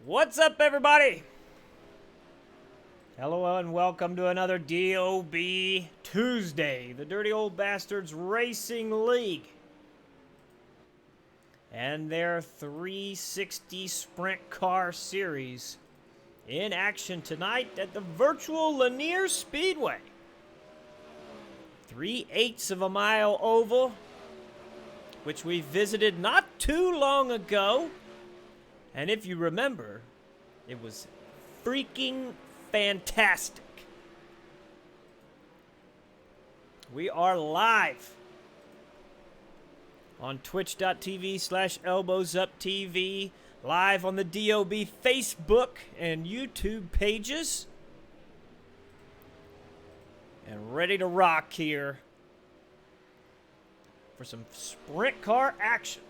What's up, everybody? Hello and welcome to another DOB Tuesday, the Dirty Old Bastards Racing League. And their 360 Sprint Car Series in action tonight at the virtual Lanier Speedway. 3/8 of a mile oval, which we visited not too long ago. And if you remember, it was freaking fantastic. We are live on twitch.tv/elbowsuptv, live on the DOB Facebook and YouTube pages, and ready to rock here for some sprint car action.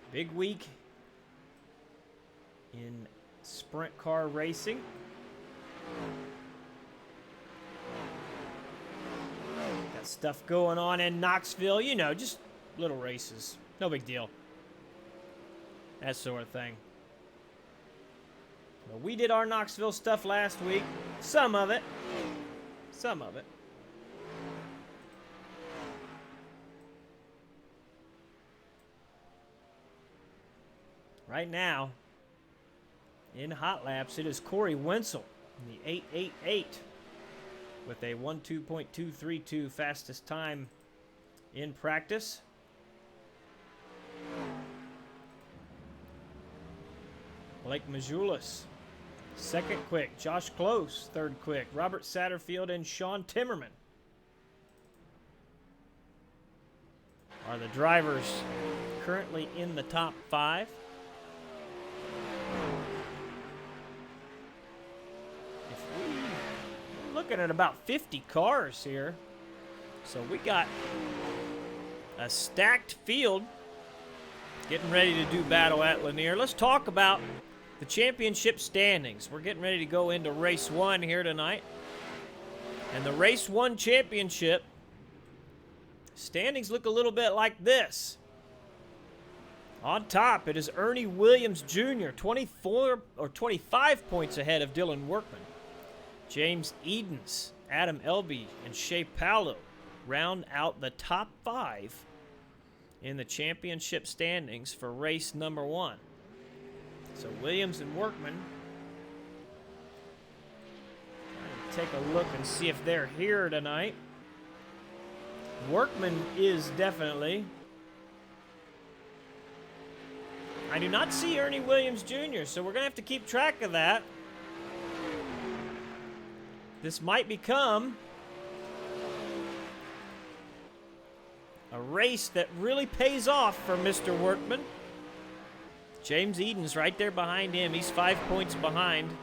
Big week in sprint car racing. Got stuff going on in Knoxville, you know, just little races. No big deal. That sort of thing. Well, we did our Knoxville stuff last week. Some of it. Some of it. Right now, in hot laps, it is Corey Wenzel in the 888 with a 1:2.232 fastest time in practice. Blake Majulis, second quick. Josh Close, third quick. Robert Satterfield and Sean Timmerman are the drivers currently in the top 5. Looking at about 50 cars here. So we got a stacked field getting ready to do battle at Lanier. Let's talk about the championship standings. We're getting ready to go into race 1 here tonight. And the race 1 championship standings look a little bit like this. On top, it is Ernie Williams Jr., 24 or 25 points ahead of Dylan Workman. James Edens, Adam Elby, and Shea Paolo round out the top 5 in the championship standings for race number 1. So Williams and Workman, take a look and see if they're here tonight. Workman is definitely. I do not see Ernie Williams Jr., so we're going to have to keep track of that. This might become a race that really pays off for Mr. Workman. James Edens right there behind him. He's 5 points behind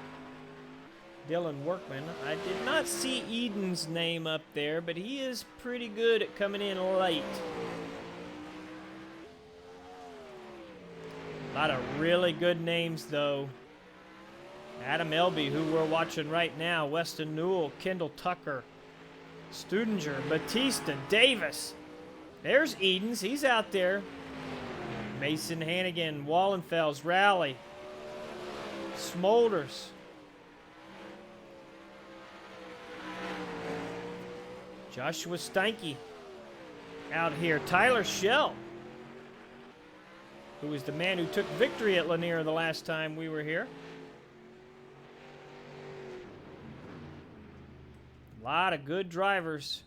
Dylan Workman. I did not see Edens' name up there, but he is pretty good at coming in late. A lot of really good names, though. Adam Elby, who we're watching right now, Weston Newell, Kendall Tucker, Studinger, Batista, Davis. There's Edens. He's out there. Mason Hannigan, Wallenfels, Rowley, Smolders. Joshua Steinke out here. Tyler Schell, who was the man who took victory at Lanier the last time we were here. A lot of good drivers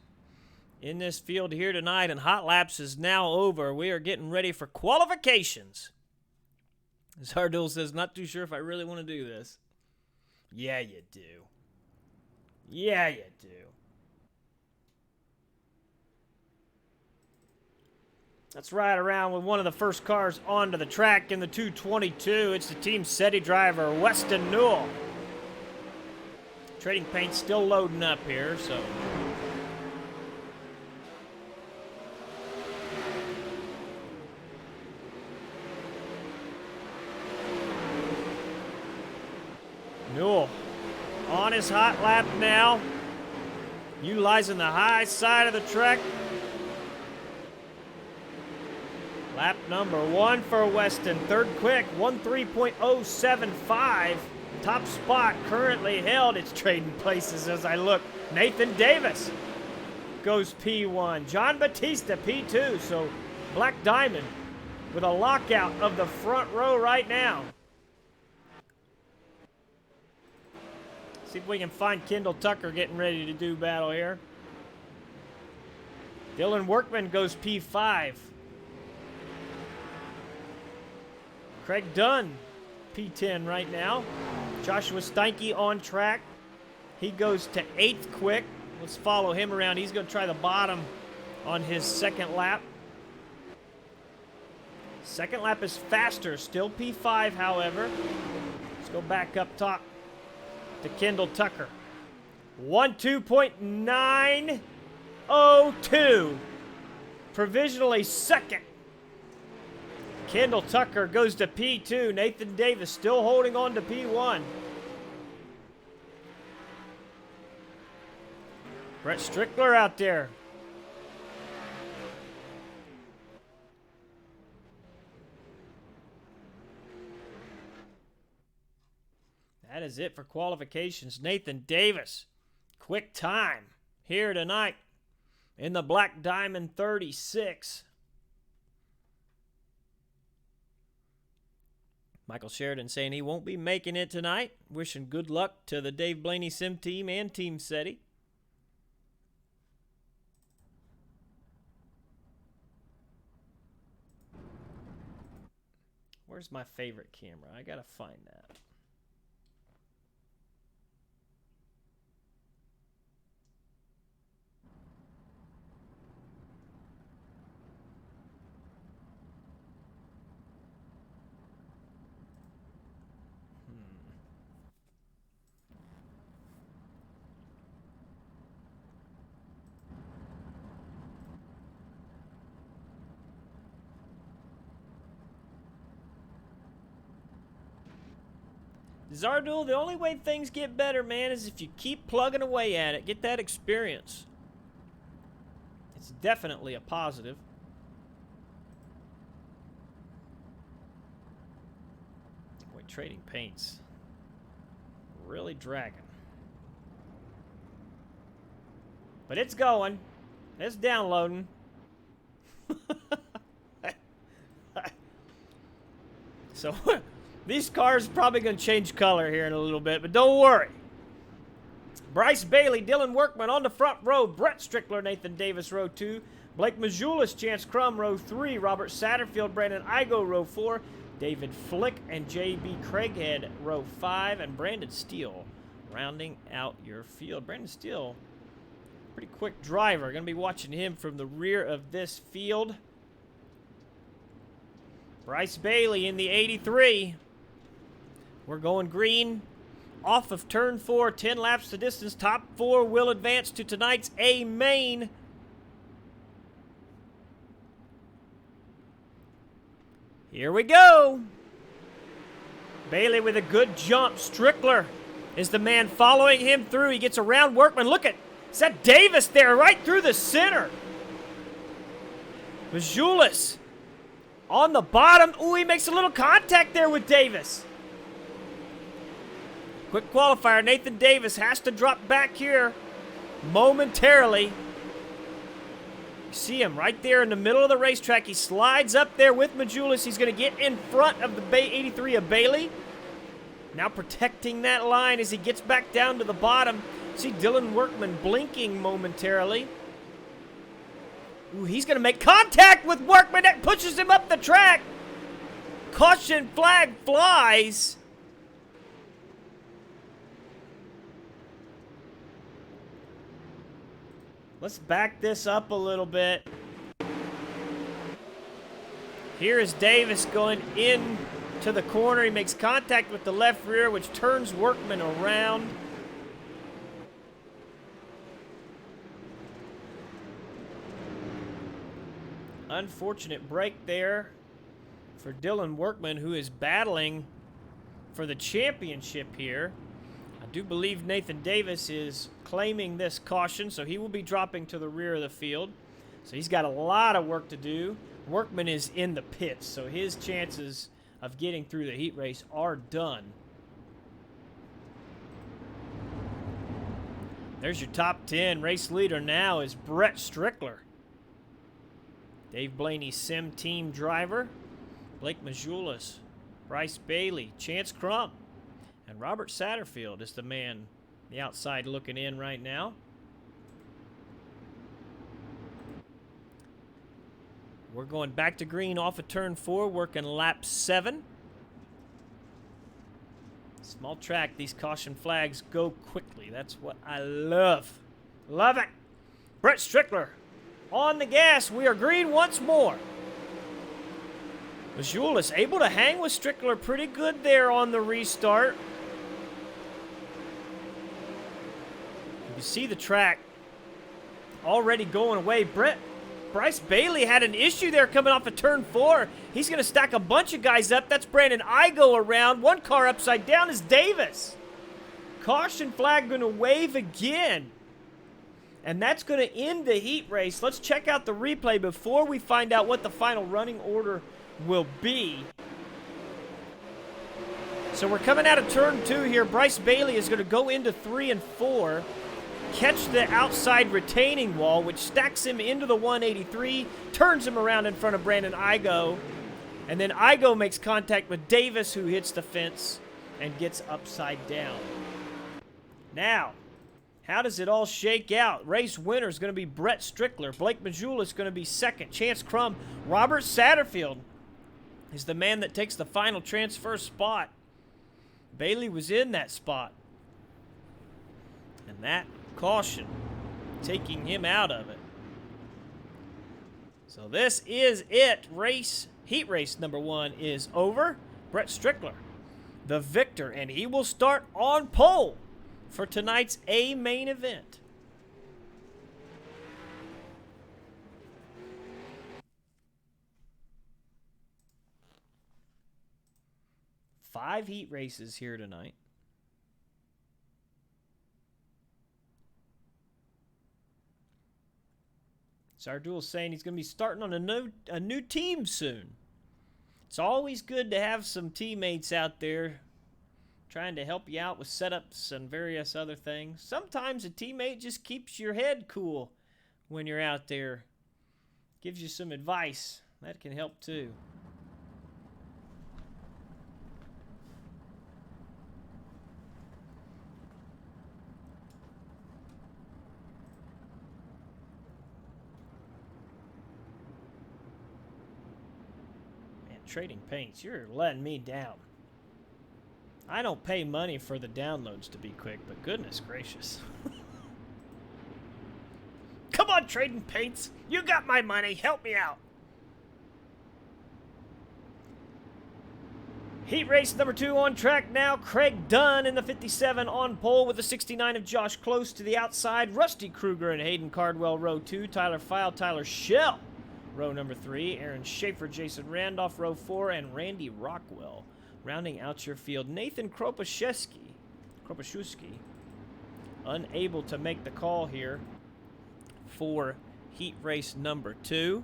in this field here tonight, and hot laps is now over. We are getting ready for qualifications. Zardul says, not too sure if I really want to do this. Yeah, you do. Yeah, you do. Let's ride around with one of the first cars onto the track in the 222. It's the Team SETI driver, Weston Newell. Trading paint still loading up here, so. Newell on his hot lap now, utilizing the high side of the track. Lap number 1 for Weston. Third quick, 1:3.075. Top spot currently held. It's trading places as I look. Nathan Davis goes P1. John Batista P2. So Black Diamond with a lockout of the front row right now. See if we can find Kendall Tucker getting ready to do battle here. Dylan Workman goes P5. Craig Dunn, P10 right now. Joshua Steinke on track. He goes to 8th quick. Let's follow him around. He's going to try the bottom on his second lap. Second lap is faster. Still P5, however. Let's go back up top to Kendall Tucker. 1:2.902. Provisionally second. Kendall Tucker goes to P2. Nathan Davis still holding on to P1. Brett Strickler out there. That is it for qualifications. Nathan Davis, quick time here tonight in the Black Diamond 36. Michael Sheridan saying he won't be making it tonight. Wishing good luck to the Dave Blaney Sim team and Team SETI. Where's my favorite camera? I gotta find that. Zardul, the only way things get better, man, is if you keep plugging away at it. Get that experience. It's definitely a positive. Boy, trading paints. Really dragging. But it's going. It's downloading. So... these cars are probably going to change color here in a little bit, but don't worry. Bryce Bailey, Dylan Workman on the front row. Brett Strickler, Nathan Davis, row 2. Blake Majulis, Chance Crum, row 3. Robert Satterfield, Brandon Igo, row 4. David Flick and J.B. Craighead, row 5. And Brandon Steele rounding out your field. Brandon Steele, pretty quick driver. Going to be watching him from the rear of this field. Bryce Bailey in the 83. We're going green off of turn 4, 10 laps to distance. Top 4 will advance to tonight's A main. Here we go. Bailey with a good jump. Strickler is the man following him through. He gets around Workman. Look at, is that Davis there right through the center? Majulis on the bottom. Ooh, he makes a little contact there with Davis. Quick qualifier, Nathan Davis has to drop back here momentarily. You see him right there in the middle of the racetrack. He slides up there with Majulis. He's going to get in front of the Bay 83 of Bailey. Now protecting that line as he gets back down to the bottom. See Dylan Workman blinking momentarily. Ooh, he's going to make contact with Workman. That pushes him up the track. Caution flag flies. Let's back this up a little bit. Here is Davis going in to the corner. He makes contact with the left rear, which turns Workman around. Unfortunate break there for Dylan Workman, who is battling for the championship here. I do believe Nathan Davis is claiming this caution, so he will be dropping to the rear of the field. So he's got a lot of work to do. Workman is in the pits, so his chances of getting through the heat race are done. There's your top 10. Race leader now is Brett Strickler. Dave Blaney, Sim Team driver. Blake Majulis, Bryce Bailey, Chance Crump, and Robert Satterfield is the man, the outside looking in right now. We're going back to green off of turn 4, working lap 7. Small track, these caution flags go quickly. That's what I love. Love it. Brett Strickler on the gas. We are green once more. Majulis able to hang with Strickler pretty good there on the restart. You can see the track already going away. Bryce Bailey had an issue there coming off of turn 4. He's going to stack a bunch of guys up. That's Brandon Igo around. One car upside down is Davis. Caution flag going to wave again. And that's going to end the heat race. Let's check out the replay before we find out what the final running order will be. So we're coming out of turn 2 here. Bryce Bailey is going to go into 3 and 4. Catch the outside retaining wall, which stacks him into the 183, turns him around in front of Brandon Igo, and then Igo makes contact with Davis, who hits the fence and gets upside down. Now, how does it all shake out? Race winner is going to be Brett Strickler. Blake Majulis is going to be second. Chance Crump. Robert Satterfield is the man that takes the final transfer spot. Bailey was in that spot. And that caution taking him out of it. So this is it. Heat race number 1 is over. Brett Strickler, the victor, and he will start on pole for tonight's A main event. Five heat races here tonight. Sardul's saying he's going to be starting on a new team soon. It's always good to have some teammates out there trying to help you out with setups and various other things. Sometimes a teammate just keeps your head cool when you're out there. Gives you some advice. That can help too. Trading paints, you're letting me down. I don't pay money for the downloads to be quick, but goodness gracious. Come on, Trading Paints. You got my money. Help me out. Heat race number 2 on track now. Craig Dunn in the 57 on pole with the 69 of Josh Close to the outside. Rusty Kruger and Hayden Cardwell, row 2. Tyler File, Tyler Schell, row number 3. Aaron Schaefer, Jason Randolph, row 4. And Randy Rockwell rounding out your field. Nathan Kropaszewski, unable to make the call here for heat race number 2.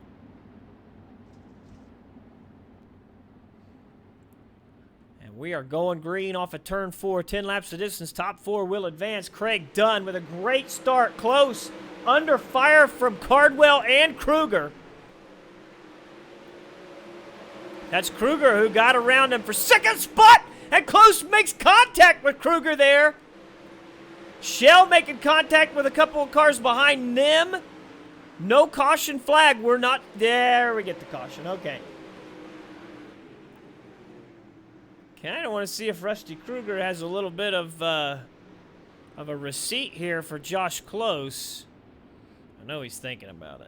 And we are going green off of turn 4. 10 laps of distance. Top 4 will advance. Craig Dunn with a great start. Close. Under fire from Cardwell and Kruger. That's Kruger who got around him for second spot. And Close makes contact with Kruger there. Shell making contact with a couple of cars behind them. No caution flag. We're not... There we get the caution. Okay. Kind of want to see if Rusty Kruger has a little bit of a receipt here for Josh Close. I know he's thinking about it.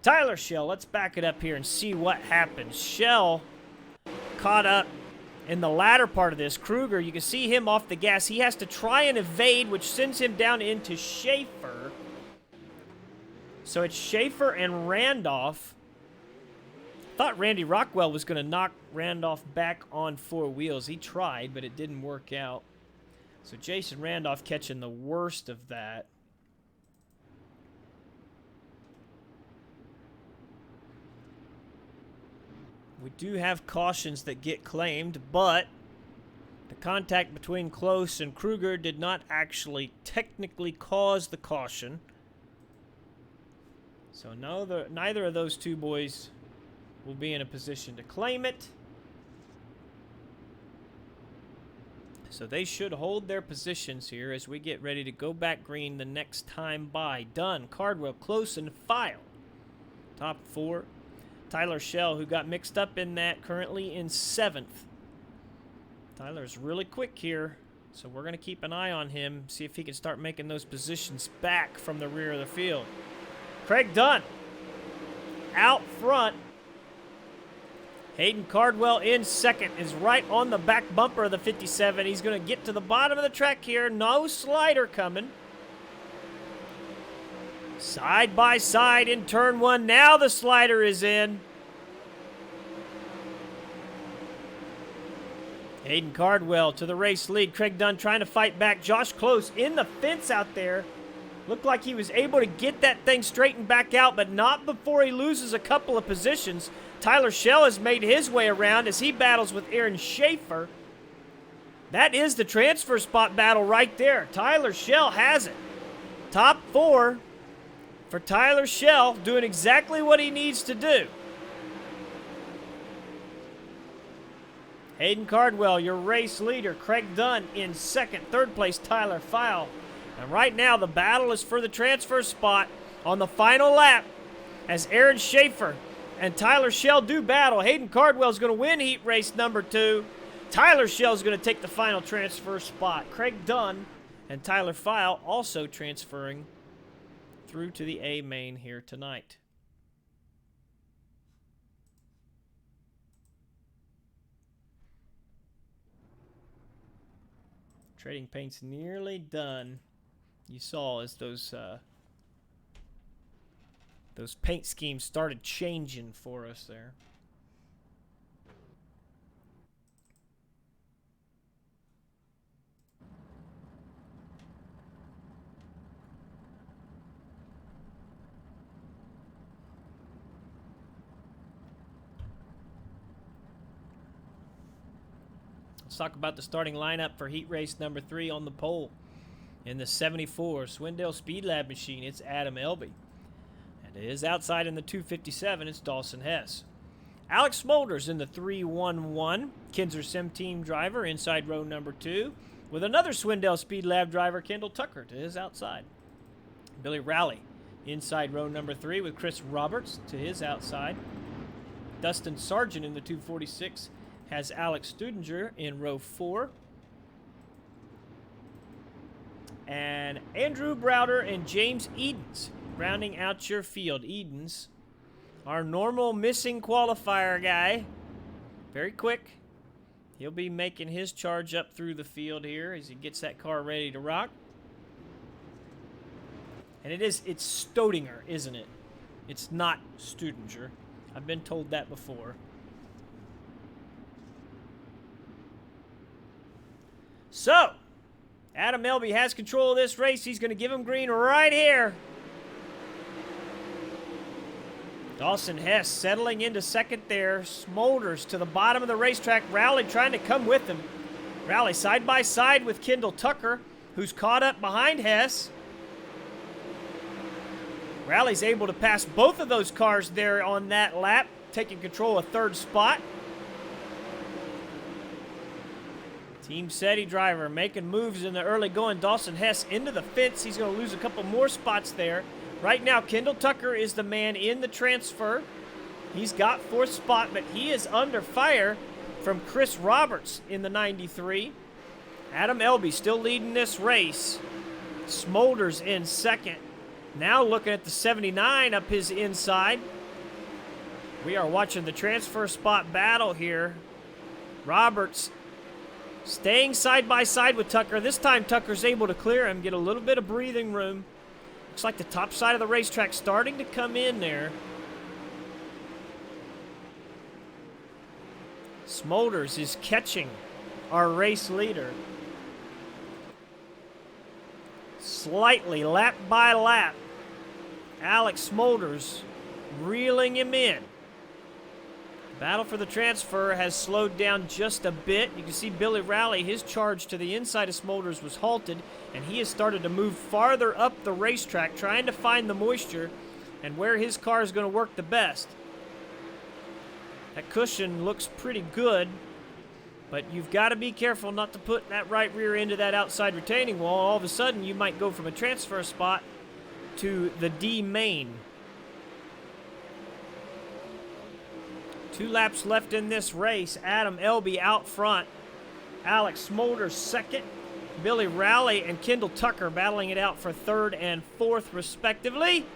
Tyler Schell, let's back it up here and see what happens. Schell caught up in the latter part of this. Kruger, you can see him off the gas. He has to try and evade, which sends him down into Schaefer. So it's Schaefer and Randolph. Thought Randy Rockwell was going to knock Randolph back on 4 wheels. He tried, but it didn't work out. So Jason Randolph catching the worst of that. We do have cautions that get claimed, but the contact between Close and Kruger did not actually technically cause the caution. So neither of those two boys will be in a position to claim it. So they should hold their positions here as we get ready to go back green the next time by. Dunn, Cardwell, Close, and File. Top 4. Tyler Schell, who got mixed up in that, currently in 7th. Tyler's really quick here, so we're going to keep an eye on him, see if he can start making those positions back from the rear of the field. Craig Dunn out front. Hayden Cardwell in 2nd is right on the back bumper of the 57. He's going to get to the bottom of the track here. No slider coming. Side by side in turn 1. Now the slider is in. Hayden Cardwell to the race lead. Craig Dunn trying to fight back. Josh Close in the fence out there. Looked like he was able to get that thing straightened back out, but not before he loses a couple of positions. Tyler Schell has made his way around as he battles with Aaron Schaefer. That is the transfer spot battle right there. Tyler Schell has it. Top 4 for Tyler Schell, doing exactly what he needs to do. Hayden Cardwell, your race leader. Craig Dunn in 2nd. 3rd place, Tyler File. And right now, the battle is for the transfer spot on the final lap as Aaron Schaefer and Tyler Schell do battle. Hayden Cardwell is going to win heat race number 2. Tyler Schell is going to take the final transfer spot. Craig Dunn and Tyler File also transferring through to the A main here tonight. Trading paint's nearly done. You saw as those paint schemes started changing for us there. Let's talk about the starting lineup for heat race number 3 on the pole. In the 74 Swindale Speed Lab machine, it's Adam Elby. And it is outside in the 257, it's Dawson Hess. Alex Smolders in the 311, Kinzer Sim Team driver, inside row number 2, with another Swindale Speed Lab driver, Kendall Tucker, to his outside. Billy Rowley, inside row number 3, with Chris Roberts to his outside. Dustin Sargent in the 246 has Alex Studinger in row 4. And Andrew Browder and James Edens rounding out your field. Edens, our normal missing qualifier guy. Very quick. He'll be making his charge up through the field here as he gets that car ready to rock. And it's Stodinger, isn't it? It's not Studinger. I've been told that before. So, Adam Elby has control of this race. He's going to give him green right here. Dawson Hess settling into 2nd there. Smolders to the bottom of the racetrack. Rowley trying to come with him. Rowley side by side with Kendall Tucker, who's caught up behind Hess. Rowley's able to pass both of those cars there on that lap, taking control of 3rd spot. Team SETI driver making moves in the early going. Dawson Hess into the fence. He's going to lose a couple more spots there. Right now, Kendall Tucker is the man in the transfer. He's got 4th spot, but he is under fire from Chris Roberts in the 93. Adam Elby still leading this race. Smolders in 2nd. Now looking at the 79 up his inside. We are watching the transfer spot battle here. Roberts staying side by side with Tucker. This time Tucker's able to clear him, get a little bit of breathing room. Looks like the top side of the racetrack starting to come in there. Smolders is catching our race leader. Slightly, lap by lap. Alex Smolders reeling him in. Battle for the transfer has slowed down just a bit. You can see Billy Rowley, his charge to the inside of Smolders was halted, and he has started to move farther up the racetrack, trying to find the moisture and where his car is going to work the best. That cushion looks pretty good, but you've got to be careful not to put that right rear into that outside retaining wall. All of a sudden, you might go from a transfer spot to the D main. 2 laps left in this race. Adam Elby out front. Alex Smolders second. Billy Rowley and Kendall Tucker battling it out for third and fourth, respectively.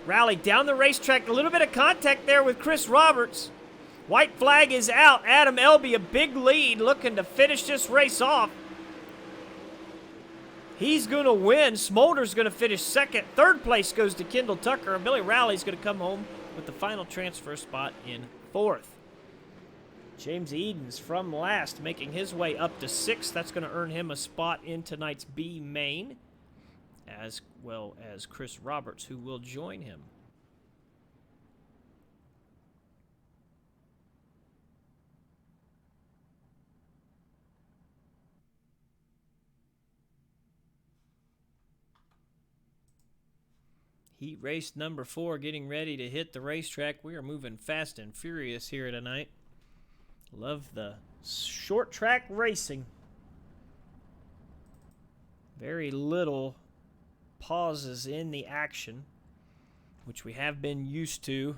Rowley down the racetrack. A little bit of contact there with Chris Roberts. White flag is out. Adam Elby, a big lead, looking to finish this race off. He's going to win. Smolders going to finish second. Third place goes to Kendall Tucker. And Billy Rowley's going to come home with the final transfer spot in fourth. James Edens from last, making his way up to sixth. That's going to earn him a spot in tonight's B main, as well as Chris Roberts, who will join him. Heat race number 4 getting ready to hit the racetrack. We are moving fast and furious here tonight. Love the short track racing. Very little pauses in the action, which we have been used to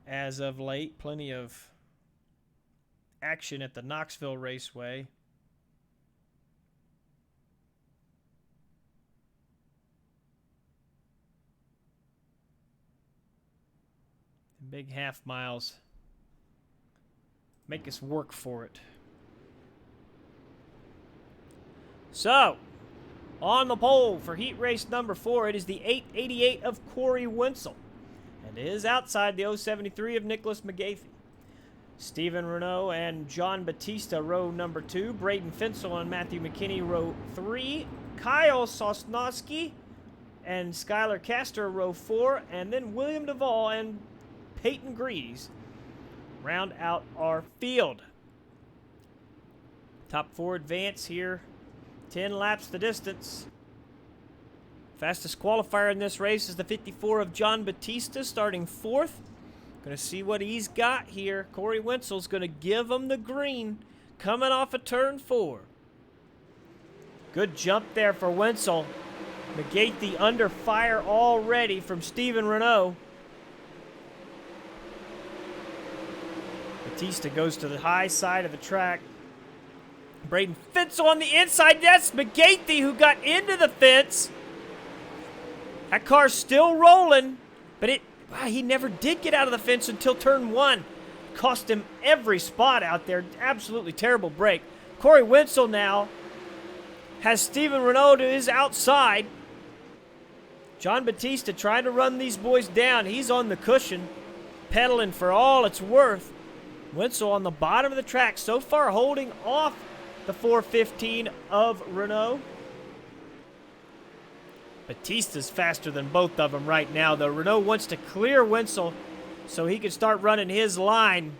as of late. Plenty of action at the Knoxville Raceway. Big half miles make us work for it. So, on the pole for heat race number 4, it is the 888 of Corey Wenzel. And it is outside the 073 of Nicholas McGathey. Stephen Renault and John Batista, row number 2. Braden Finsel and Matthew McKinney, row 3. Kyle Sosnowski and Skylar Castor, row 4. And then William Duvall and Peyton Grease round out our field. Top 4 advance here. 10 laps the distance. Fastest qualifier in this race is the 54 of John Batista, starting 4th. Going to see what he's got here. Corey Wenzel's going to give him the green, coming off of turn 4. Good jump there for Wenzel. McGathey under fire already from Stephen Renault. Batista goes to the high side of the track. Braden Finsel on the inside. That's McGathey who got into the fence. That car's still rolling, but he never did get out of the fence until turn 1. Cost him every spot out there. Absolutely terrible break. Corey Wenzel now has Stephen Renault to his outside. John Batista trying to run these boys down. He's on the cushion, pedaling for all it's worth. Wenzel on the bottom of the track, so far holding off the 415 of Renault. Batista's faster than both of them right now, though. Renault wants to clear Wenzel so he can start running his line,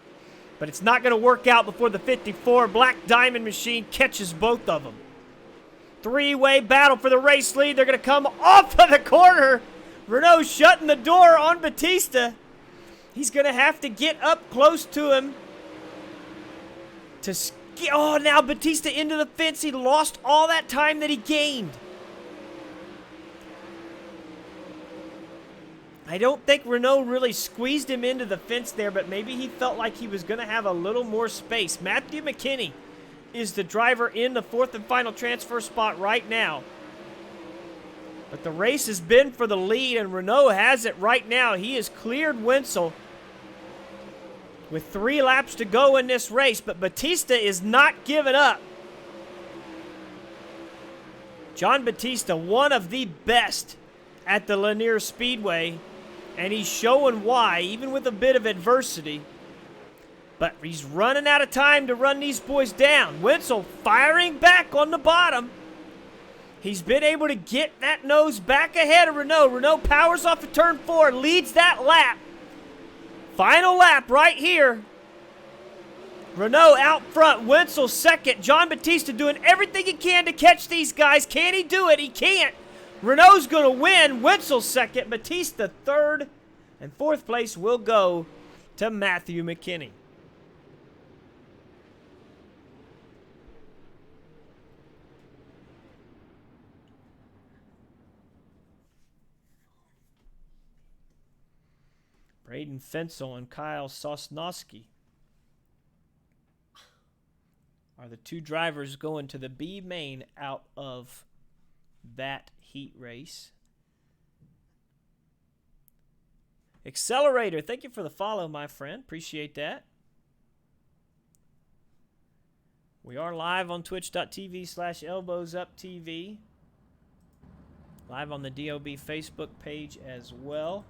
but it's not going to work out before the 54 Black Diamond Machine catches both of them. 3-way battle for the race lead. They're going to come off of the corner. Renault shutting the door on Batista. He's going to have to get up close to him. Oh, now Batista into the fence. He lost all that time that he gained. I don't think Renault really squeezed him into the fence there, but maybe he felt like he was going to have a little more space. Matthew McKinney is the driver in the 4th and final transfer spot right now. But the race has been for the lead, and Renault has it right now. He has cleared Wenzel with 3 laps to go in this race, but Batista is not giving up. John Batista, one of the best at the Lanier Speedway, and he's showing why, even with a bit of adversity. But he's running out of time to run these boys down. Wenzel firing back on the bottom. He's been able to get that nose back ahead of Renault. Renault powers off of turn 4, leads that lap. Final lap right here. Renault out front. Wenzel second. John Batista doing everything he can to catch these guys. Can he do it? He can't. Renault's going to win. Wenzel second. Batista third. And fourth place will go to Matthew McKinney. Braden Fensel and Kyle Sosnowski are the two drivers going to the B main out of that heat race. Accelerator, thank you for the follow, my friend. Appreciate that. We are live on twitch.tv/elbowsuptv. Live on the DOB Facebook page as well.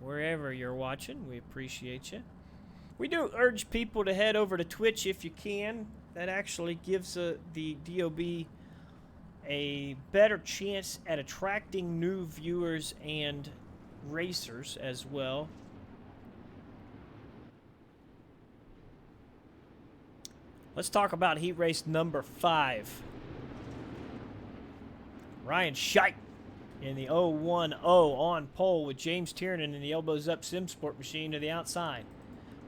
Wherever you're watching, we appreciate you. We do urge people to head over to Twitch if you can. That actually gives the DOB a better chance at attracting new viewers and racers as well. Let's talk about heat race number 5. Ryan Scheidt in the 010 on pole with James Tiernan in the Elbows Up Sim Sport machine to the outside.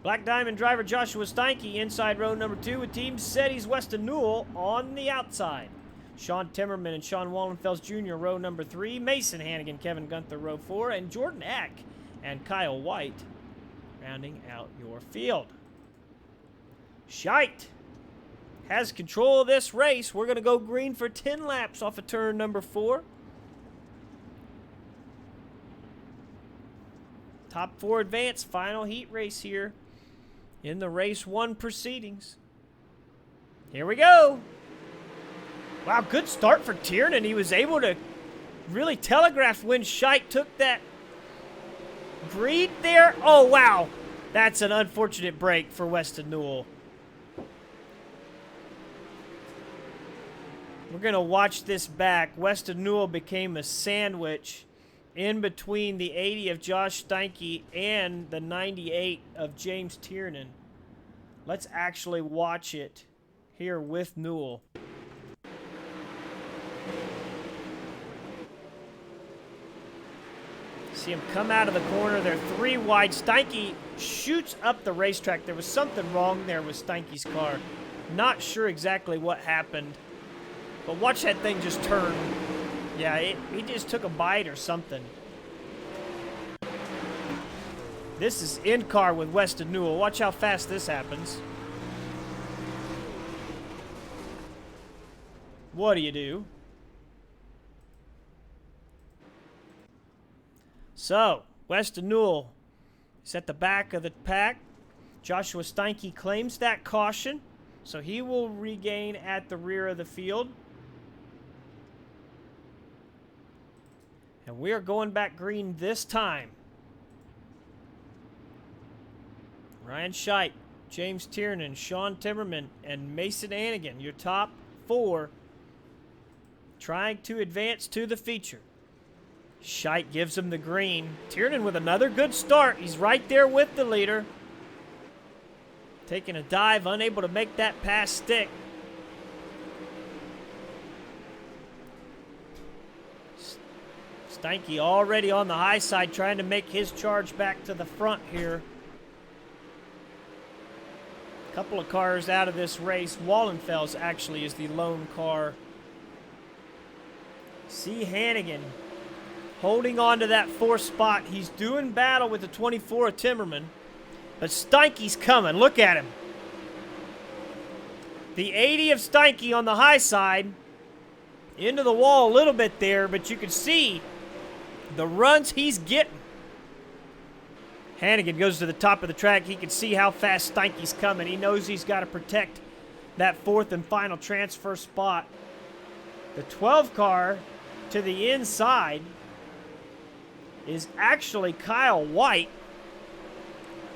Black Diamond driver Joshua Steinke inside row number 2 with Team Setty's Weston Newell on the outside. Sean Timmerman and Sean Wallenfels Jr. row number 3. Mason Hannigan, Kevin Gunther row 4. And Jordan Eck and Kyle White rounding out your field. Scheidt has control of this race. We're going to go green for 10 laps off of turn number 4. Top 4 advance, final heat race here in the race 1 proceedings. Here we go. Wow, good start for Tiernan. He was able to really telegraph when Scheidt took that green there. Oh, wow. That's an unfortunate break for Weston Newell. We're going to watch this back. Weston Newell became a sandwich in between the 80 of Josh Steinke and the 98 of James Tiernan. Let's actually watch it here with Newell. See him come out of the corner. They're 3 wide. Steinke shoots up the racetrack. There was something wrong there with Steinke's car. Not sure exactly what happened. But watch that thing just turn. Yeah, he just took a bite or something. This is in-car with Weston Newell. Watch how fast this happens. What do you do? So, Weston Newell is at the back of the pack. Joshua Steinke claims that caution, so he will regain at the rear of the field. And we are going back green this time. Ryan Scheidt, James Tiernan, Sean Timmerman, and Mason Hannigan, your top 4, trying to advance to the feature. Scheidt gives him the green. Tiernan with another good start. He's right there with the leader. Taking a dive, unable to make that pass stick. Steinke already on the high side, trying to make his charge back to the front here. Couple of cars out of this race. Wallenfels actually is the lone car. See Hannigan holding on to that 4th spot. He's doing battle with the 24 of Timmerman, but Steinke's coming. Look at him. The 80 of Steinke on the high side, into the wall a little bit there, but you can see the runs he's getting. Hannigan goes to the top of the track. He can see how fast Steinke's coming. He knows he's got to protect that 4th and final transfer spot. The 12 car to the inside is actually Kyle White.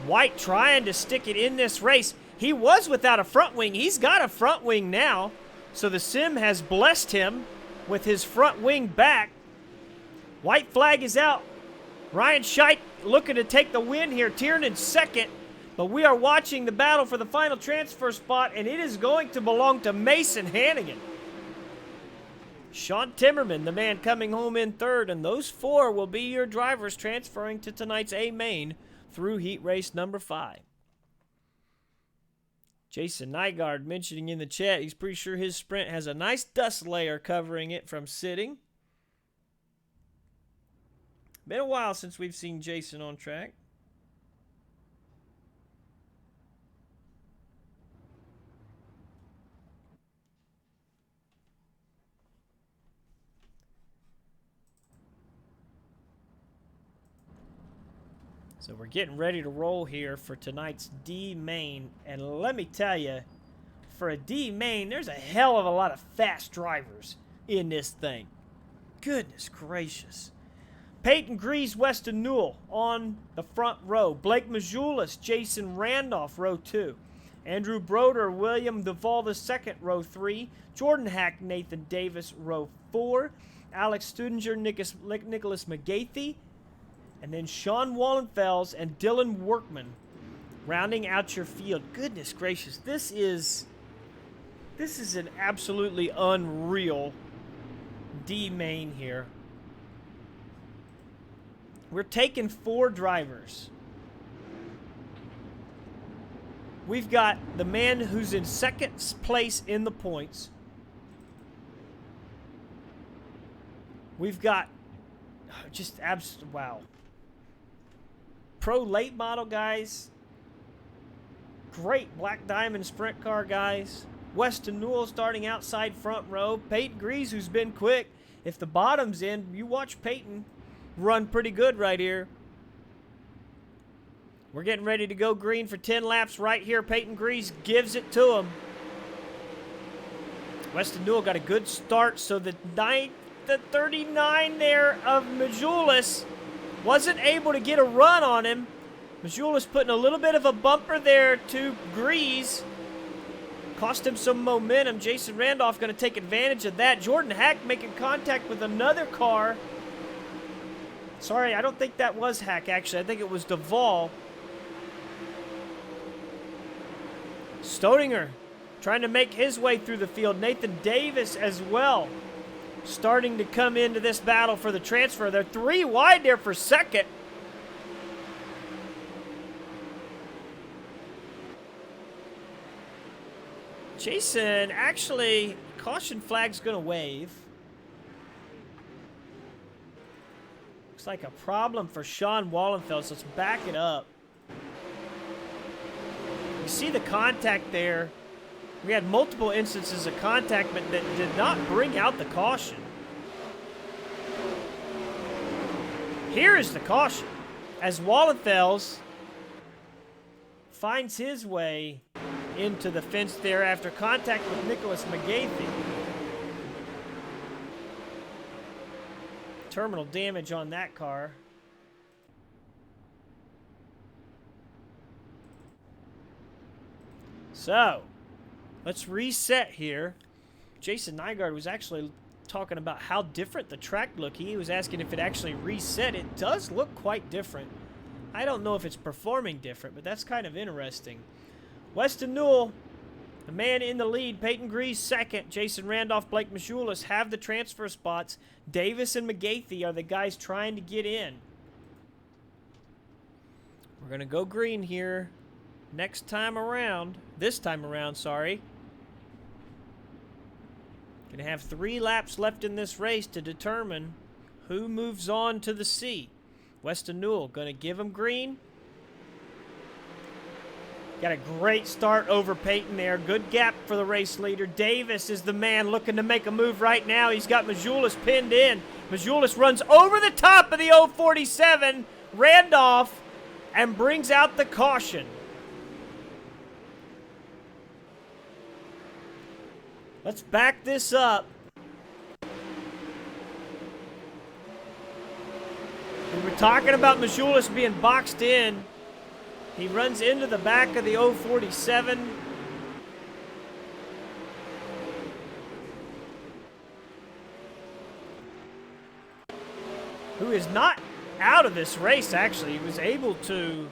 White trying to stick it in this race. He was without a front wing. He's got a front wing now. So the sim has blessed him with his front wing back. White flag is out. Ryan Scheidt looking to take the win here. Tiernan second, but we are watching the battle for the final transfer spot, and it is going to belong to Mason Hannigan. Sean Timmerman, the man coming home in third, and those 4 will be your drivers transferring to tonight's A main through heat race number 5. Jason Nygaard mentioning in the chat he's pretty sure his sprint has a nice dust layer covering it from sitting. Been a while since we've seen Jason on track. So we're getting ready to roll here for tonight's D main. And let me tell you, for a D main, there's a hell of a lot of fast drivers in this thing. Goodness gracious. Peyton Grease, Weston Newell on the front row. Blake Majulis, Jason Randolph, row 2. Andrew Broder, William Duvall II, row 3. Jordan Hack, Nathan Davis, row 4. Alex Studinger, Nicholas McGathy. And then Sean Wallenfels and Dylan Workman rounding out your field. Goodness gracious, this is an absolutely unreal D main here. We're taking 4 drivers. We've got the man who's in second place in the points. We've got just wow. Pro late model guys. Great Black Diamond sprint car guys. Weston Newell starting outside front row. Peyton Grease, who's been quick. If the bottom's in, you watch Peyton run pretty good right here. We're getting ready to go green for 10 laps right here. Peyton Grease gives it to him. Weston Newell got a good start, so the 39 there of Majulis wasn't able to get a run on him. Majulis putting a little bit of a bumper there to Grease. Cost him some momentum. Jason Randolph going to take advantage of that. Jordan Hack making contact with another car. Sorry, I don't think that was Hack, actually. I think it was Duvall. Stodinger trying to make his way through the field. Nathan Davis as well starting to come into this battle for the transfer. They're 3 wide there for second. Jason, actually, caution flag's going to wave. Looks like a problem for Sean Wallenfels. So let's back it up. You see the contact there. We had multiple instances of contact, but that did not bring out the caution. Here is the caution as Wallenfels finds his way into the fence there after contact with Nicholas McGathy. Terminal damage on that car. So, let's reset here. Jason Nygaard was actually talking about how different the track looked. He was asking if it actually reset. It does look quite different. I don't know if it's performing different, but that's kind of interesting. Weston Newell, the man in the lead. Peyton Grease second. Jason Randolph, Blake Majulis have the transfer spots. Davis and McGathy are the guys trying to get in. We're going to go green here this time around, sorry. Going to have 3 laps left in this race to determine who moves on to the C. Weston Newell going to give him green. Got a great start over Peyton there. Good gap for the race leader. Davis is the man looking to make a move right now. He's got Majulis pinned in. Majulis runs over the top of the 047. Randolph and brings out the caution. Let's back this up. We were talking about Majulis being boxed in. He runs into the back of the 047. Who is not out of this race, actually. He was able to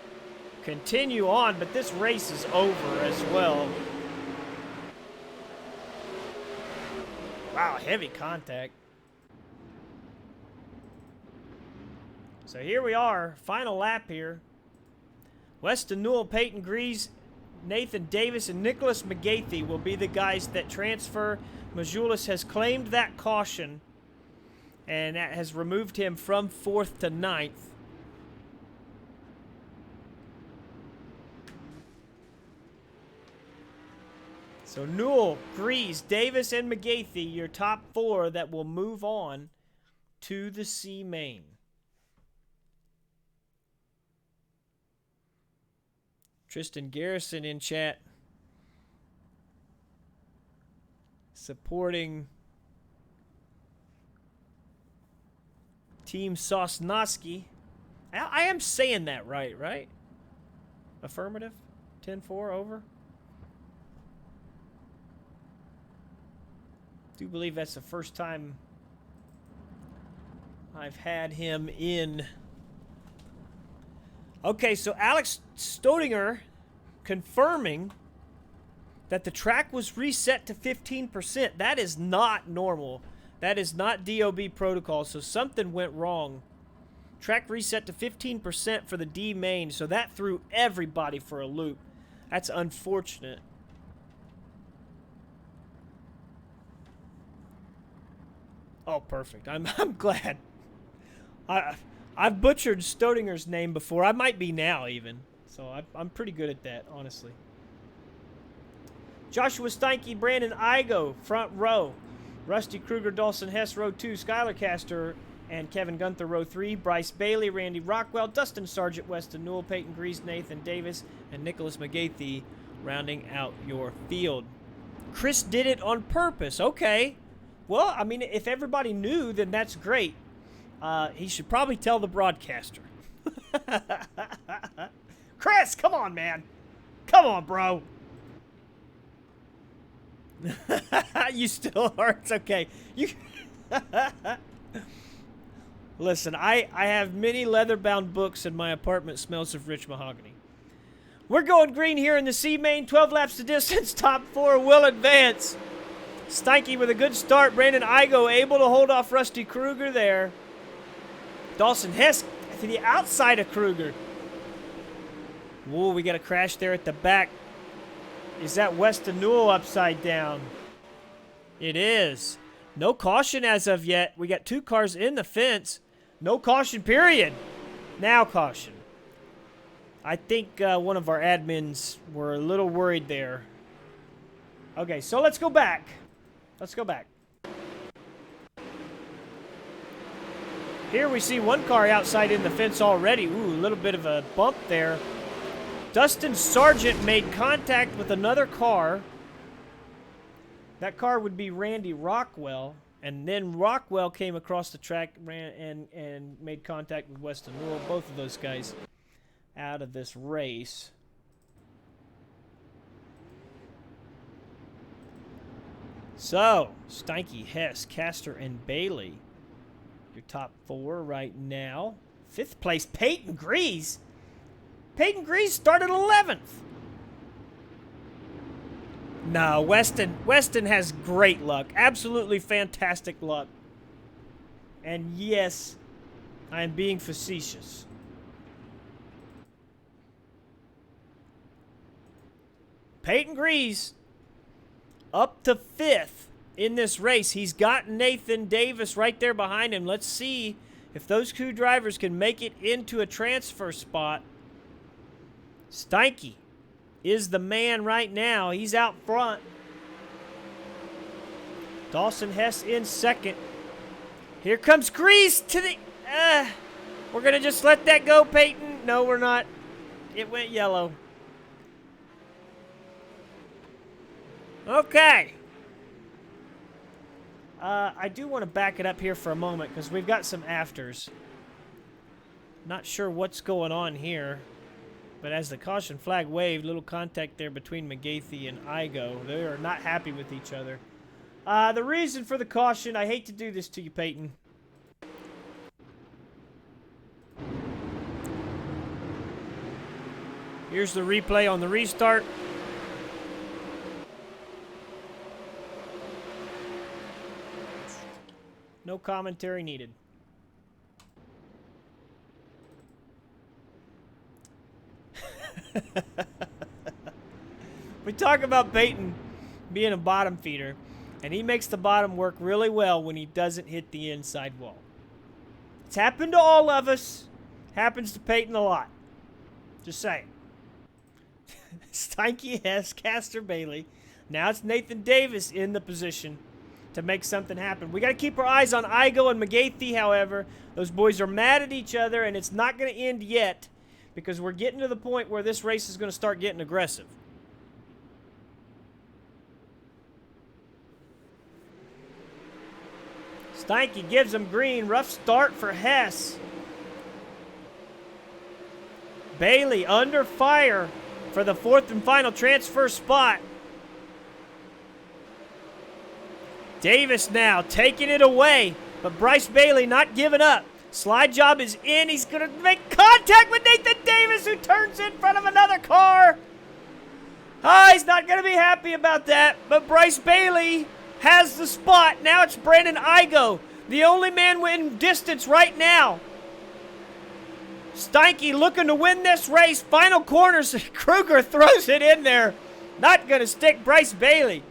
continue on, but this race is over as well. Wow, heavy contact. So here we are, final lap here. Weston Newell, Peyton Grease, Nathan Davis, and Nicholas McGathey will be the guys that transfer. Majulis has claimed that caution, and that has removed him from 4th to 9th. So Newell, Grease, Davis, and McGathey, your top 4 that will move on to the C main. Tristan Garrison in chat, supporting Team Sosnowski. I am saying that right? Affirmative? 10-4 over? Do believe that's the first time I've had him in. Okay, so Alex Stodinger confirming that the track was reset to 15%. That is not normal. That is not DOB protocol, so something went wrong. Track reset to 15% for the D main, so that threw everybody for a loop. That's unfortunate. Oh, perfect. I'm glad. I've butchered Stodinger's name before. I might be now, even. So I'm pretty good at that, honestly. Joshua Steinke, Brandon Igo, front row. Rusty Kruger, Dawson Hess, row 2. Skylar Castor and Kevin Gunther, row 3. Bryce Bailey, Randy Rockwell, Dustin Sargent, Weston Newell, Peyton Grease, Nathan Davis, and Nicholas McGathey rounding out your field. Chris did it on purpose. Okay. Well, I mean, if everybody knew, then that's great. He should probably tell the broadcaster. Chris, come on, man. Come on, bro. You still are. It's okay. You. Listen, I have many leather-bound books, and my apartment smells of rich mahogany. We're going green here in the C main. 12 laps to distance. Top 4 will advance. Steinke with a good start. Brandon Igo able to hold off Rusty Kruger there. Dawson Hess to the outside of Kruger. Whoa, we got a crash there at the back. Is that Weston Newell upside down? It is. No caution as of yet. We got 2 cars in the fence. No caution, period. Now caution. I think one of our admins were a little worried there. Okay, so let's go back. Let's go back. Here we see one car outside in the fence already. Ooh, a little bit of a bump there. Dustin Sargent made contact with another car. That car would be Randy Rockwell. And then Rockwell came across the track and made contact with Weston Newell. Both of those guys out of this race. So, Steinke, Hess, Castor, and Bailey. Your top 4 right now. 5th place, Peyton Grease. Peyton Grease started 11th. No, Weston has great luck. Absolutely fantastic luck. And yes, I am being facetious. Peyton Grease up to 5th in this race. He's got Nathan Davis right there behind him. Let's see if those 2 drivers can make it into a transfer spot. Steinke is the man right now. He's out front. Dawson Hess in 2nd. Here comes Grease to the... we're going to just let that go, Peyton. No, we're not. It went yellow. Okay. I do want to back it up here for a moment because we've got some afters. Not sure what's going on here. But as the caution flag waved, little contact there between McGathey and Igo. They are not happy with each other. The reason for the caution, I hate to do this to you, Peyton. Here's the replay on the restart. No commentary needed. We talk about Peyton being a bottom feeder, and he makes the bottom work really well when he doesn't hit the inside wall. It's happened to all of us. Happens to Peyton a lot. Just saying. Steinke, Hess, Castor, Bailey. Now it's Nathan Davis in the position to make something happen. We got to keep our eyes on Igo and McGathey, however. Those boys are mad at each other, and it's not going to end yet because we're getting to the point where this race is going to start getting aggressive. Steinke gives him green. Rough start for Hess. Bailey under fire for the fourth and final transfer spot. Davis now taking it away, but Bryce Bailey not giving up. Slide job is in. He's going to make contact with Nathan Davis, who turns in front of another car. Oh, he's not going to be happy about that, but Bryce Bailey has the spot. Now it's Brandon Igo, the only man in distance right now. Steinke looking to win this race. Final corners. Kruger throws it in there. Not going to stick. Bryce Bailey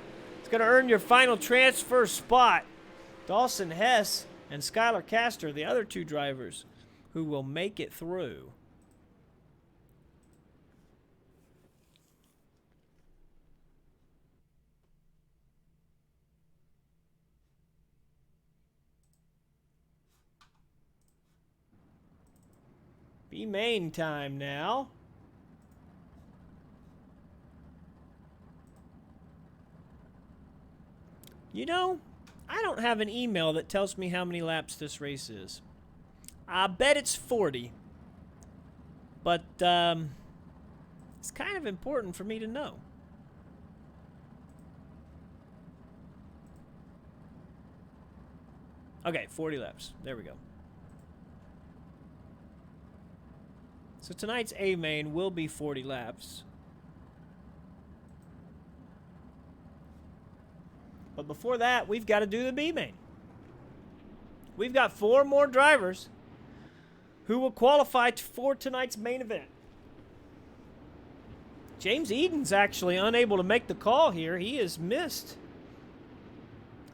is going to earn your final transfer spot. Dawson Hess and Skylar Castor, the other two drivers who will make it through. B-main time now. You know, I don't have an email that tells me how many laps this race is. I bet it's 40. But, it's kind of important for me to know. Okay, 40 laps. There we go. So tonight's A-main will be 40 laps. But before that, we've got to do the B-main. We've got 4 more drivers who will qualify for tonight's main event. James Eden's actually unable to make the call here. He has missed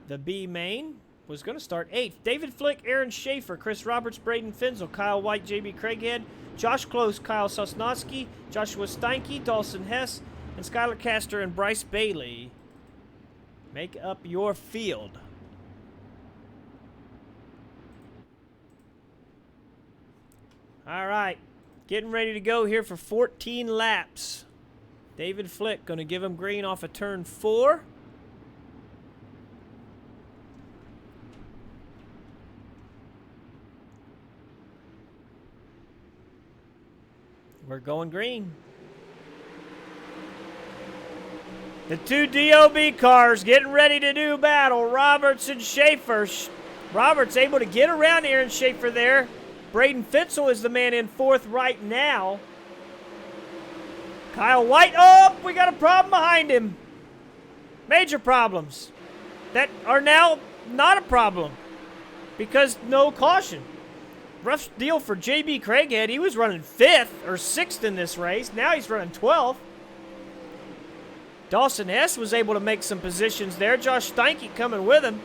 the B-main. Was going to start 8th. David Flick, Aaron Schaefer, Chris Roberts, Braden Finzel, Kyle White, JB Craighead, Josh Close, Kyle Sosnowski, Joshua Steinke, Dawson Hess, and Skylar Castor and Bryce Bailey make up your field. All right, getting ready to go here for 14 laps. David Flick going to give him green off of turn 4. We're going green. The 2 DOB cars getting ready to do battle. Roberts and Schaefer. Roberts able to get around Aaron Schaefer there. Braden Fitzel is the man in 4th right now. Kyle White. Oh, we got a problem behind him. Major problems that are now not a problem because no caution. Rough deal for JB Craighead. He was running 5th or 6th in this race. Now he's running 12th. Dawson Hess was able to make some positions there. Josh Steinke coming with him.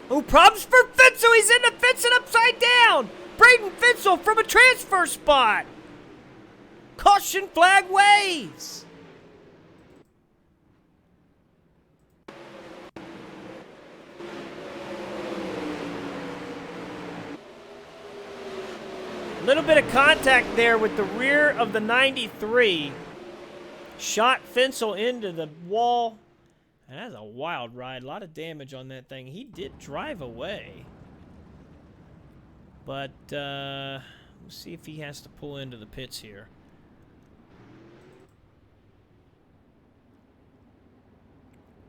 Oh, problems for Fitzel. He's in the fence and upside down. Braden Fitzel from a transfer spot. Caution flag waves. A little bit of contact there with the rear of the 93. Shot Fensel into the wall. And that's a wild ride. A lot of damage on that thing. He did drive away. But, let's see if he has to pull into the pits here.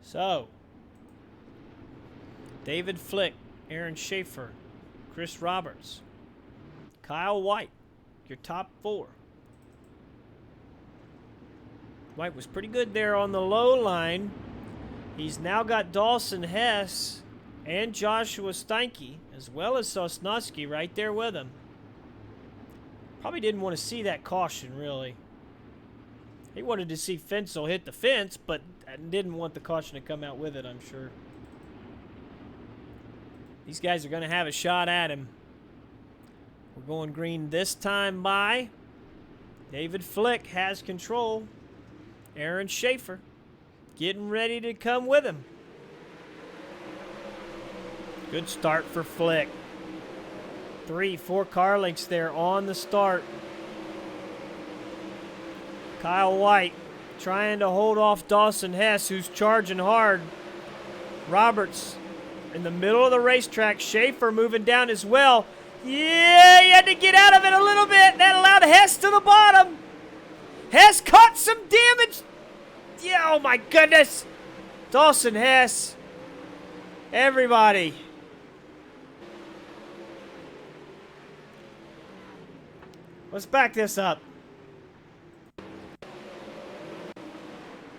So, David Flick, Aaron Schaefer, Chris Roberts, Kyle White, your top 4. White was pretty good there on the low line. He's now got Dawson Hess and Joshua Steinke, as well as Sosnowski right there with him. Probably didn't want to see that caution, really. He wanted to see Fensel hit the fence, but didn't want the caution to come out with it, I'm sure. These guys are going to have a shot at him. We're going green this time by David Flick has control. Aaron Schaefer getting ready to come with him. Good start for Flick. 3-4 car lengths there on the start. Kyle White trying to hold off Dawson Hess, who's charging hard. Roberts in the middle of the racetrack. Schaefer moving down as well. Yeah, he had to get out of it a little bit. That allowed Hess to the bottom. Hess caught some damage. Yeah, oh my goodness. Dawson Hess. Everybody. Let's back this up.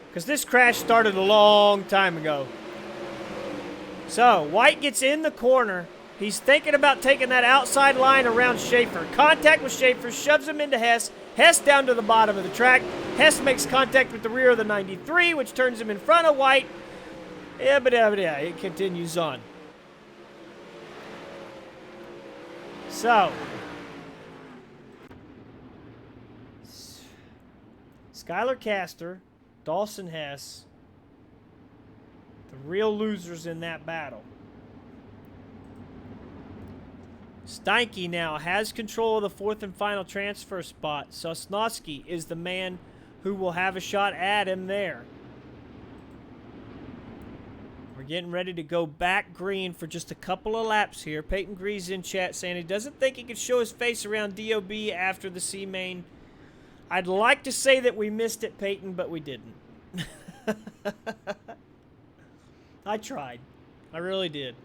Because this crash started a long time ago. So, White gets in the corner. He's thinking about taking that outside line around Schaefer. Contact with Schaefer, shoves him into Hess. Hess down to the bottom of the track. Hess makes contact with the rear of the 93, which turns him in front of White. Yeah, but it continues on. So, Skylar Castor, Dawson Hess, the real losers in that battle. Steinke now has control of the fourth and final transfer spot. Sosnowski is the man who will have a shot at him there. We're getting ready to go back green for just a couple of laps here. Peyton Grease in chat saying he doesn't think he can show his face around DOB after the C-Main. I'd like to say that we missed it, Peyton, but we didn't. I tried. I really did.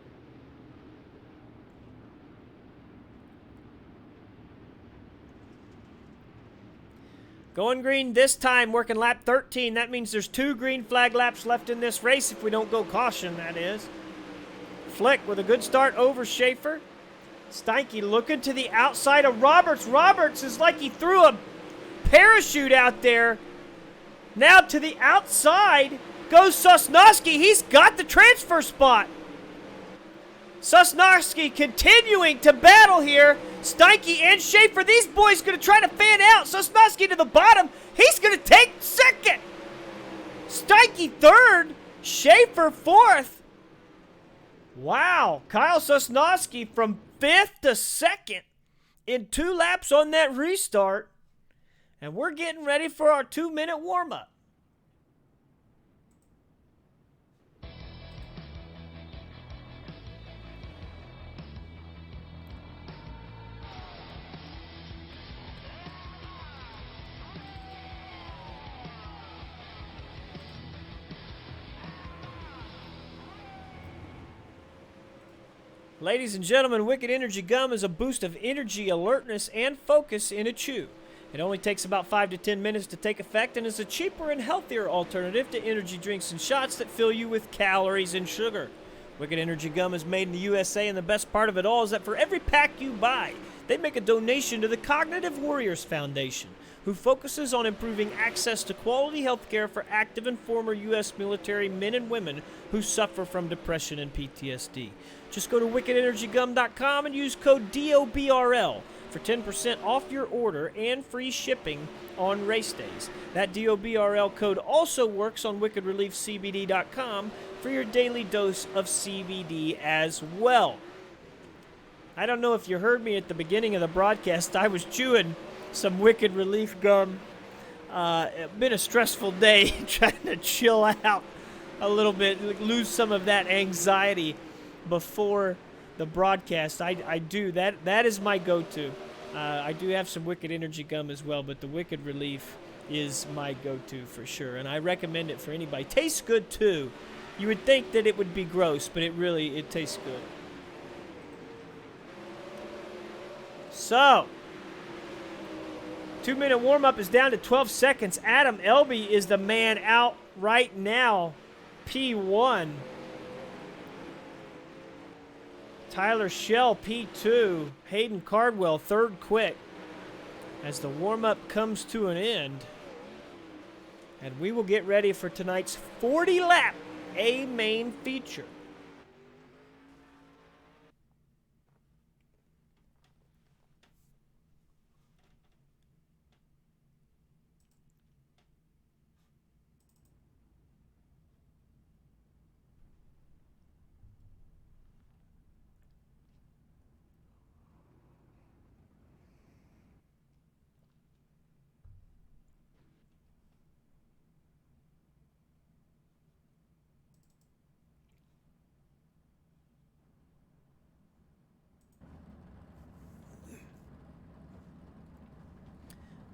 Going green this time, working lap 13. That means there's 2 green flag laps left in this race if we don't go caution, that is. Flick with a good start over Schaefer. Steinke looking to the outside of Roberts. Roberts is like he threw a parachute out there. Now to the outside goes Sosnowski. He's got the transfer spot. Sosnowski continuing to battle here. Steinke and Schaefer. These boys going to try to fan out. Sosnowski to the bottom. He's going to take second. Steinke third. Schaefer fourth. Wow. Kyle Sosnowski from fifth to second in 2 laps on that restart. And we're getting ready for our 2-minute warm-up. Ladies and gentlemen, Wicked Energy Gum is a boost of energy, alertness, and focus in a chew. It only takes about 5 to 10 minutes to take effect and is a cheaper and healthier alternative to energy drinks and shots that fill you with calories and sugar. Wicked Energy Gum is made in the USA, and the best part of it all is that for every pack you buy, they make a donation to the Cognitive Warriors Foundation, who focuses on improving access to quality health care for active and former U.S. military men and women who suffer from depression and PTSD. Just go to wickedenergygum.com and use code DOBRL for 10% off your order and free shipping on race days. That DOBRL code also works on wickedreliefcbd.com for your daily dose of CBD as well. I don't know if you heard me at the beginning of the broadcast. I was chewing some Wicked Relief gum. It's been a stressful day trying to chill out a little bit, lose some of that anxiety before the broadcast. I do. That is my go-to. I do have some Wicked Energy gum as well, but the Wicked Relief is my go-to for sure, and I recommend it for anybody. Tastes good too. You would think that it would be gross, but it tastes good. So, 2-minute warm-up is down to 12 seconds. Adam Elby is the man out right now. P1. Tyler Schell, P2. Hayden Cardwell, third quick. As the warm-up comes to an end. And we will get ready for tonight's 40-lap A main feature.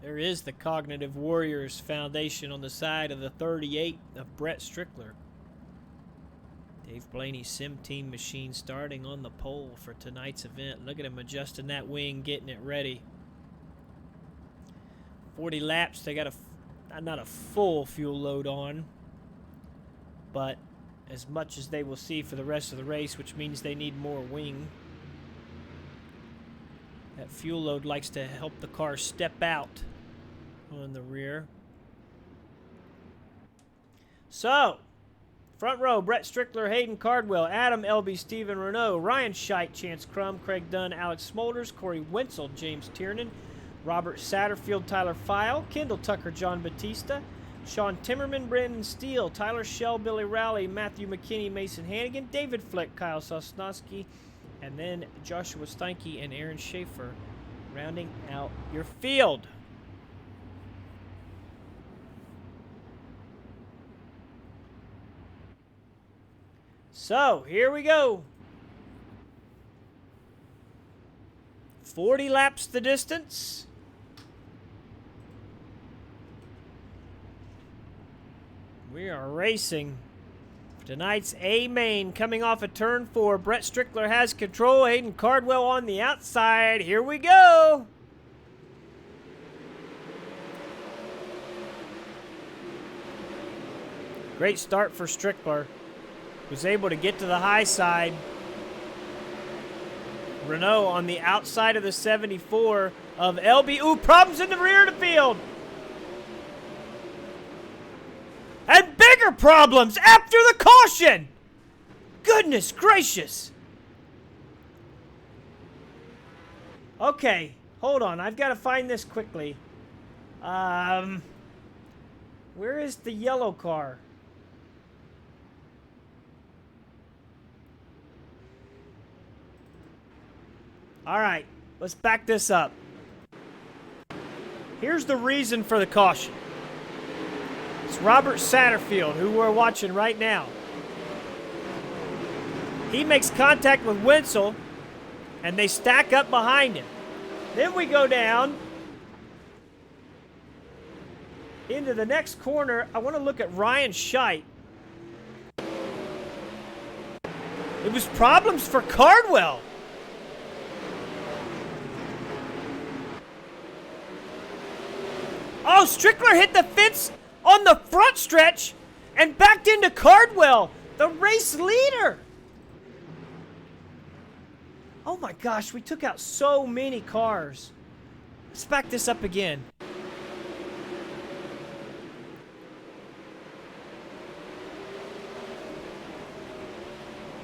There is the Cognitive Warriors Foundation on the side of the 38 of Brett Strickler. Dave Blaney's Sim Team machine starting on the pole for tonight's event. Look at him adjusting that wing, getting it ready. 40 laps, they got not a full fuel load on, but as much as they will see for the rest of the race, which means they need more wing. That fuel load likes to help the car step out on the rear. So, front row, Brett Strickler, Hayden Cardwell, Adam Elby, Stephen Renault, Ryan Scheidt, Chance Crum, Craig Dunn, Alex Smolders, Corey Wenzel, James Tiernan, Robert Satterfield, Tyler File, Kendall Tucker, John Batista, Sean Timmerman, Brandon Steele, Tyler Schell, Billy Rowley, Matthew McKinney, Mason Hannigan, David Flick, Kyle Sosnowski, and then Joshua Steinke and Aaron Schaefer rounding out your field. So, here we go. 40 laps the distance. We are racing for tonight's A main coming off of turn 4. Brett Strickler has control. Hayden Cardwell on the outside. Here we go. Great start for Strickler. Was able to get to the high side. Renault on the outside of the 74 of LB. Ooh, problems in the rear of the field. And bigger problems after the caution. Goodness gracious. Okay, hold on. I've got to find this quickly. Where is the yellow car? All right, let's back this up. Here's the reason for the caution. It's Robert Satterfield, who we're watching right now. He makes contact with Wenzel, and they stack up behind him. Then we go down into the next corner. I want to look at Ryan Scheidt. It was problems for Cardwell. Oh, Strickler hit the fence on the front stretch and backed into Cardwell, the race leader. Oh my gosh, we took out so many cars. Let's back this up again.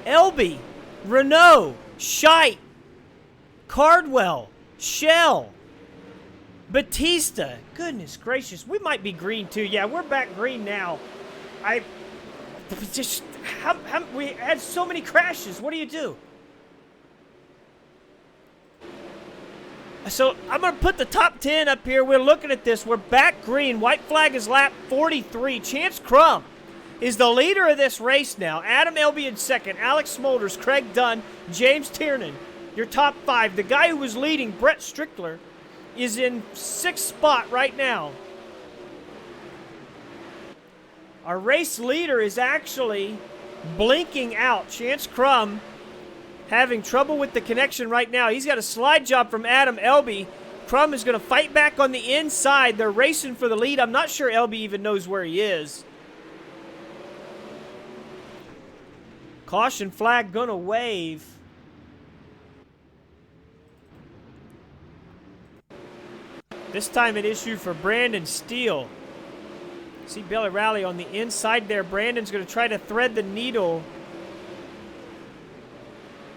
Elby, Renault, Scheidt, Cardwell, Schell, Batista. Goodness gracious. We might be green too. Yeah, we're back green now. We had so many crashes. What do you do? So I'm going to put the top 10 up here. We're looking at this. We're back green. White flag is lap 43. Chance Crum is the leader of this race now. Adam Elby in second. Alex Smolders, Craig Dunn, James Tiernan. Your top 5. The guy who was leading, Brett Strickler, is in 6th spot right now. Our race leader is actually blinking out. Chance Crum having trouble with the connection right now. He's got a slide job from Adam Elby. Crum is going to fight back on the inside. They're racing for the lead. I'm not sure LB even knows where he is. Caution flag going to wave. This time it issued for Brandon Steele. See Billy Rowley on the inside there. Brandon's going to try to thread the needle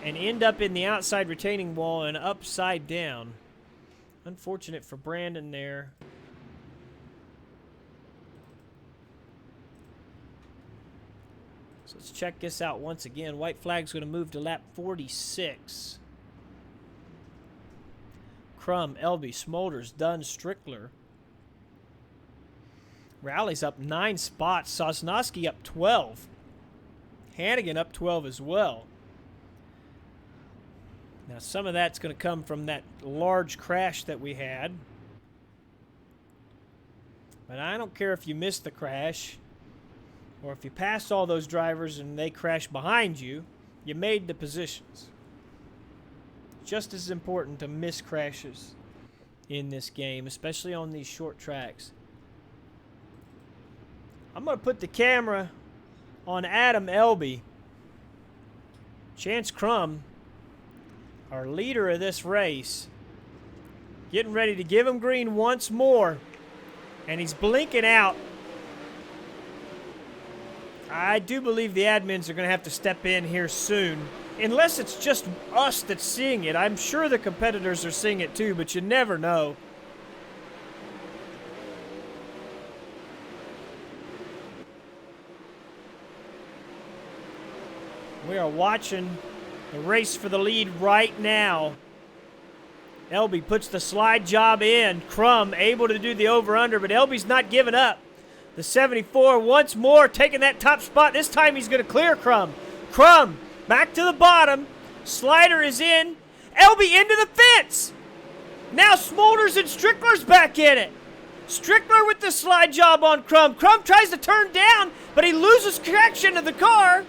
and end up in the outside retaining wall and upside down. Unfortunate for Brandon there. So let's check this out once again. White flag's going to move to lap 46. Crum, Elby, Smolders, Dunn, Strickler. Rowley's up 9 spots. Sosnowski up 12. Hannigan up 12 as well. Now, some of that's going to come from that large crash that we had. But I don't care if you missed the crash or if you passed all those drivers and they crash behind you, you made the positions. Just as important to miss crashes in this game, especially on these short tracks. I'm going to put the camera on Adam Elby. Chance Crum, our leader of this race, getting ready to give him green once more. And he's blinking out. I do believe the admins are going to have to step in here soon. Unless it's just us that's seeing it. I'm sure the competitors are seeing it too, but you never know. We are watching the race for the lead right now. Elby puts the slide job in. Crum able to do the over-under, but Elby's not giving up. The 74 once more taking that top spot. This time he's going to clear Crum. Crum back to the bottom. Slider is in. Elby into the fence. Now Smolders and Strickler's back in it. Strickler with the slide job on Crum. Crum tries to turn down, but he loses traction of the car.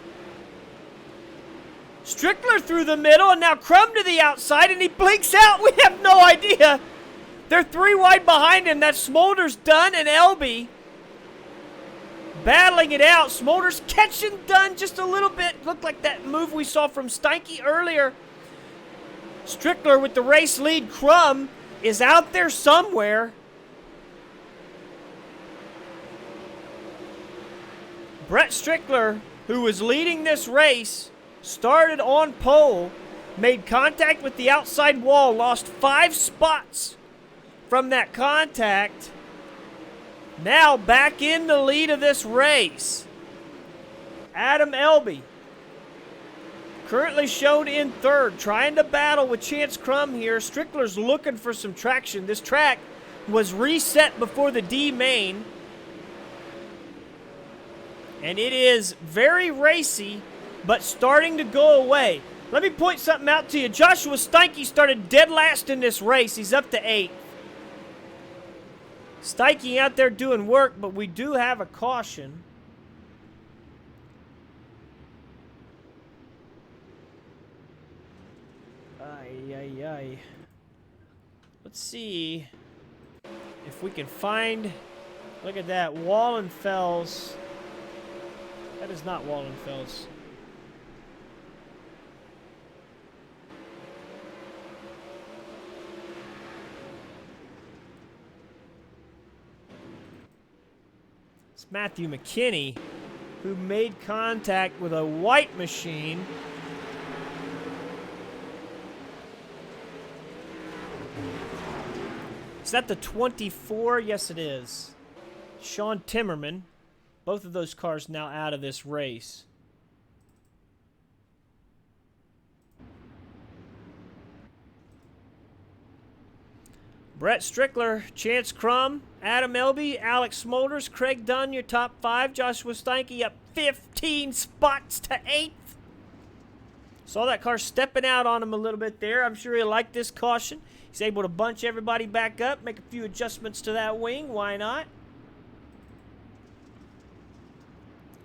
Strickler through the middle, and now Crum to the outside, and he blinks out. We have no idea. They're 3 wide behind him. That's Smolders, Dunn, and Elby. Battling it out. Smolders catching Dunn just a little bit. Looked like that move we saw from Steinke earlier. Strickler with the race lead. Crum is out there somewhere. Brett Strickler, who was leading this race, started on pole, made contact with the outside wall, lost 5 spots from that contact. Now back in the lead of this race. Adam Elby, currently shown in 3rd, trying to battle with Chance Crum here. Strickler's looking for some traction. This track was reset before the D main, and it is very racy, but starting to go away. Let me point something out to you. Joshua Steinke started dead last in this race. He's up to 8th. Steinke out there doing work, but we do have a caution. Ay. Let's see if we can find... Look at that. Wallenfels. That is not Wallenfels. It's Matthew McKinney, who made contact with a white machine. Is that the 24? Yes, it is. Sean Timmerman. Both of those cars now out of this race. Brett Strickler, Chance Crum, Adam Elby, Alex Smolders, Craig Dunn, your top 5. Joshua Steinke up 15 spots to 8th. Saw that car stepping out on him a little bit there. I'm sure he'll like this caution. He's able to bunch everybody back up, make a few adjustments to that wing. Why not?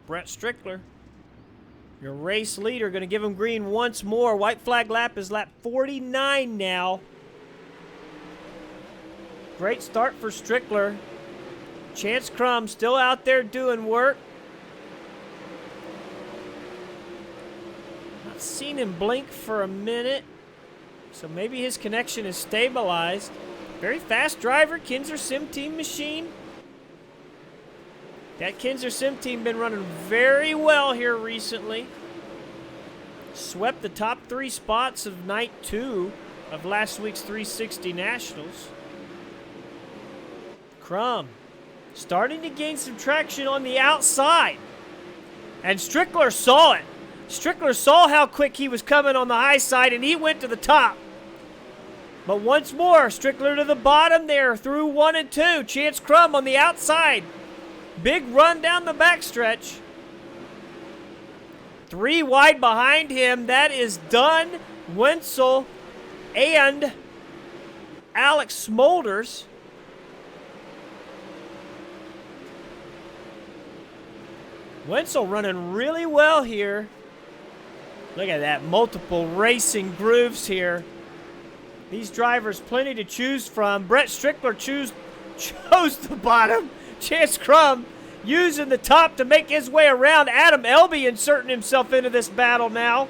Brett Strickler, your race leader, going to give him green once more. White flag lap is lap 49 now. Great start for Strickler. Chance Crum still out there doing work. Not seen him blink for a minute. So maybe his connection is stabilized. Very fast driver, Kinzer Sim Team machine. That Kinzer Sim Team been running very well here recently. Swept the top 3 spots of night 2 of last week's 360 Nationals. Crum starting to gain some traction on the outside. And Strickler saw it. Strickler saw how quick he was coming on the high side, and he went to the top. But once more, Strickler to the bottom there through 1 and 2. Chance Crum on the outside. Big run down the backstretch. 3 wide behind him. That is Dunn, Wenzel, and Alex Smolders. Wenzel running really well here. Look at that, multiple racing grooves here. These drivers plenty to choose from. Brett Strickler chose the bottom. Chance Crum using the top to make his way around. Adam Elby inserting himself into this battle now.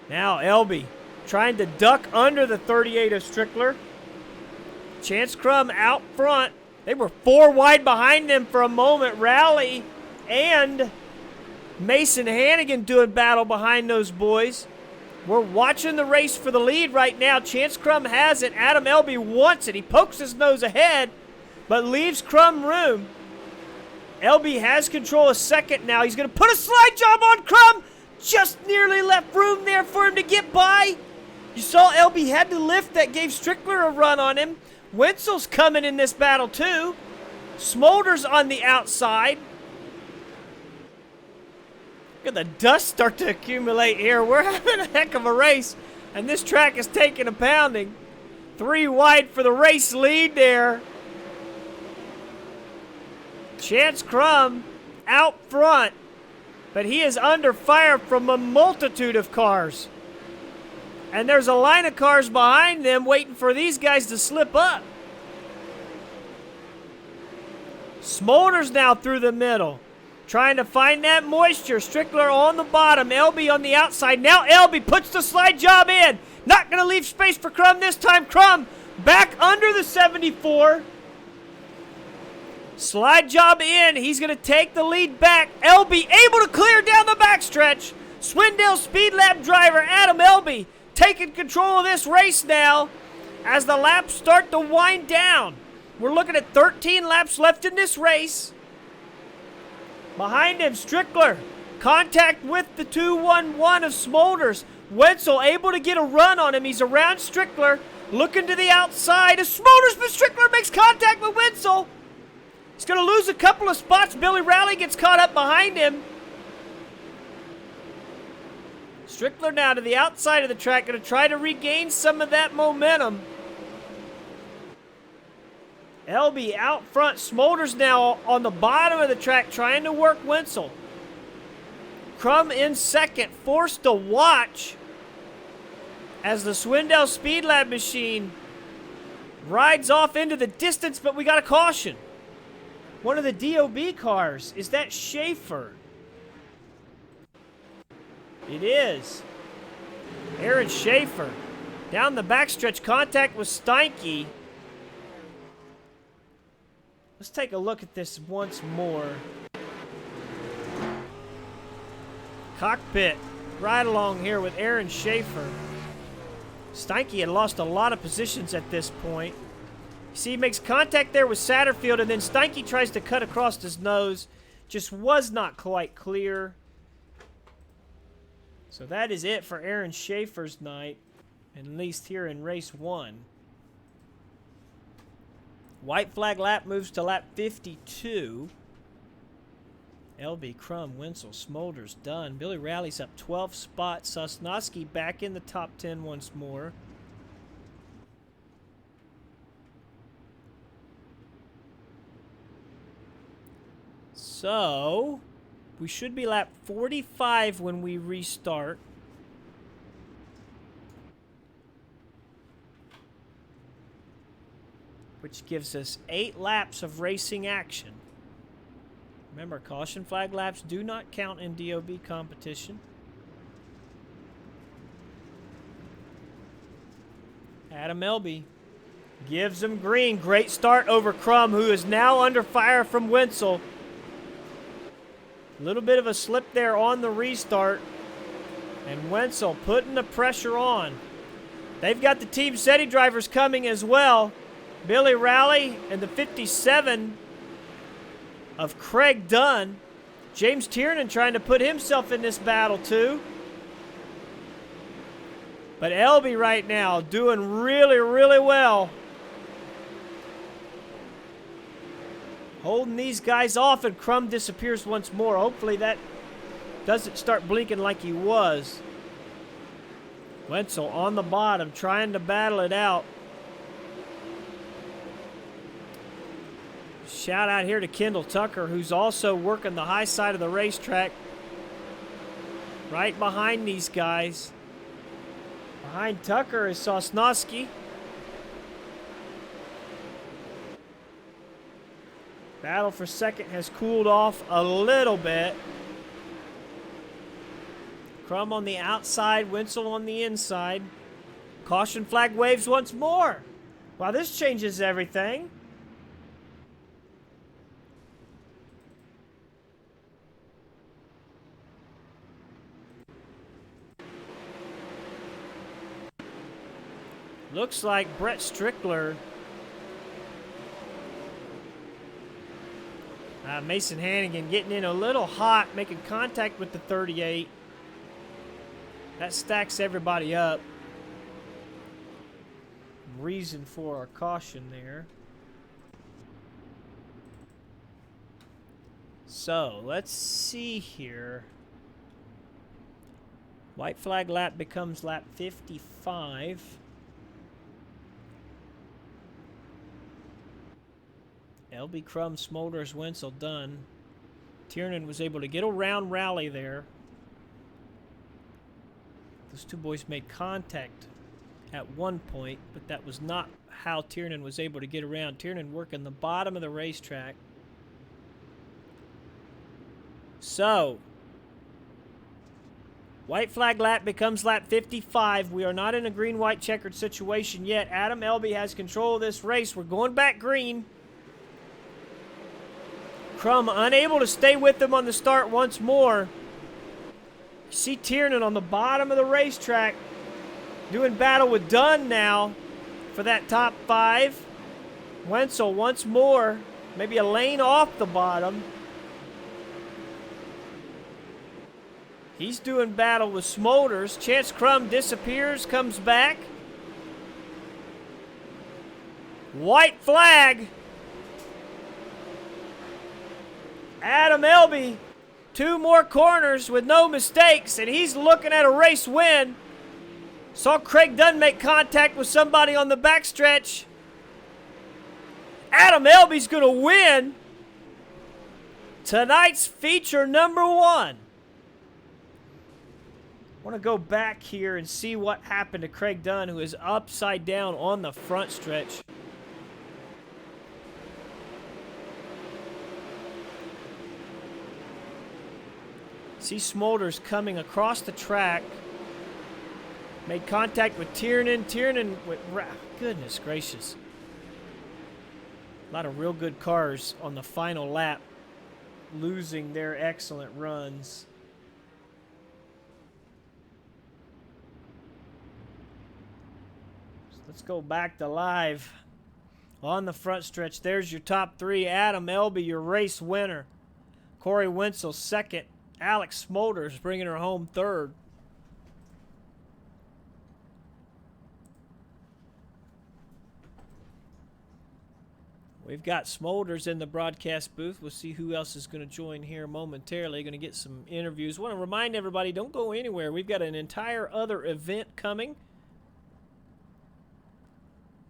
Now Elby trying to duck under the 38 of Strickler. Chance Crum out front. They were 4 wide behind them for a moment. Rally and Mason Hannigan doing battle behind those boys. We're watching the race for the lead right now. Chance Crum has it. Adam Elby wants it. He pokes his nose ahead, but leaves Crum room. Elby has control of second now. He's going to put a slide job on Crum. Just nearly left room there for him to get by. You saw Elby had to lift. That gave Strickler a run on him. Wenzel's coming in this battle too. Smolders on the outside. Look at the dust start to accumulate here. We're having a heck of a race, and this track is taking a pounding. 3 wide for the race lead there. Chance Crum out front, but he is under fire from a multitude of cars. And there's a line of cars behind them waiting for these guys to slip up. Smolders now through the middle, trying to find that moisture. Strickler on the bottom, Elby on the outside. Now Elby puts the slide job in. Not going to leave space for Crum this time. Crum back under the 74. Slide job in. He's going to take the lead back. Elby able to clear down the backstretch. Swindell Speed Lab driver Adam Elby taking control of this race now as the laps start to wind down. We're looking at 13 laps left in this race. Behind him, Strickler. Contact with the 2-1-1 of Smolders. Wenzel able to get a run on him. He's around Strickler. Looking to the outside of Smolders, but Strickler makes contact with Wenzel. He's going to lose a couple of spots. Billy Rowley gets caught up behind him. Strickler now to the outside of the track, going to try to regain some of that momentum. Elby out front. Smolders now on the bottom of the track trying to work Wenzel. Crum in second, forced to watch as the Swindell Speed Lab machine rides off into the distance, but we got a caution. One of the DOB cars. Is that Schaefer? It is. Aaron Schaefer. Down the backstretch, contact with Steinke. Let's take a look at this once more. Cockpit right along here with Aaron Schaefer. Steinke had lost a lot of positions at this point. You see, he makes contact there with Satterfield, and then Steinke tries to cut across his nose. Just was not quite clear. So that is it for Aaron Schaefer's night, at least here in race 1. White flag lap moves to lap 52. Elby, Crum, Wenzel, Smolders, Dunn. Billy Rowley's up 12 spots. Sosnowski back in the top 10 once more. So, we should be lap 45 when we restart. which gives us 8 laps of racing action. Remember, caution flag laps do not count in DOB competition. Adam Elby gives him green. Great start over Crum, who is now under fire from Wenzel. A little bit of a slip there on the restart. And Wenzel putting the pressure on. They've got the Team SETI drivers coming as well. Billy Rowley and the 57 of Craig Dunn. James Tiernan trying to put himself in this battle too. But Elby right now doing really, really well. Holding these guys off, and Crum disappears once more. Hopefully that doesn't start blinking like he was. Wenzel on the bottom trying to battle it out. Shout out here to Kendall Tucker, who's also working the high side of the racetrack. Right behind these guys. Behind Tucker is Sosnowski. Battle for second has cooled off a little bit. Crum on the outside, Wenzel on the inside. Caution flag waves once more. Wow, this changes everything. Looks like Brett Strickler. Mason Hannigan getting in a little hot, making contact with the 38. That stacks everybody up. Reason for our caution there. So, let's see here. White flag lap becomes lap 55. LB Crum, Smolders, Wenzel, Dunn. Tiernan was able to get around Rowley there. Those two boys made contact at one point, but that was not how Tiernan was able to get around. Tiernan working the bottom of the racetrack. So, white flag lap becomes lap 55. We are not in a green-white checkered situation yet. Adam Elby has control of this race. We're going back green. Crum unable to stay with them on the start once more. You see Tiernan on the bottom of the racetrack doing battle with Dunn now for that top 5. Wenzel once more, maybe a lane off the bottom. He's doing battle with Smolders. Chance Crum disappears, comes back. White flag. Adam Elby, 2 more corners with no mistakes, and he's looking at a race win. Saw Craig Dunn make contact with somebody on the backstretch. Adam Elby's going to win tonight's feature number 1. I want to go back here and see what happened to Craig Dunn, who is upside down on the front stretch. See Smolders coming across the track. Made contact with Tiernan. Tiernan, goodness gracious. A lot of real good cars on the final lap, losing their excellent runs. So let's go back to live. On the front stretch, there's your top 3. Adam Elby, your race winner. Corey Wenzel, second. Alex Smolders bringing her home 3rd. We've got Smolders in the broadcast booth. We'll see who else is going to join here momentarily. Going to get some interviews. Want to remind everybody, don't go anywhere. We've got an entire other event coming.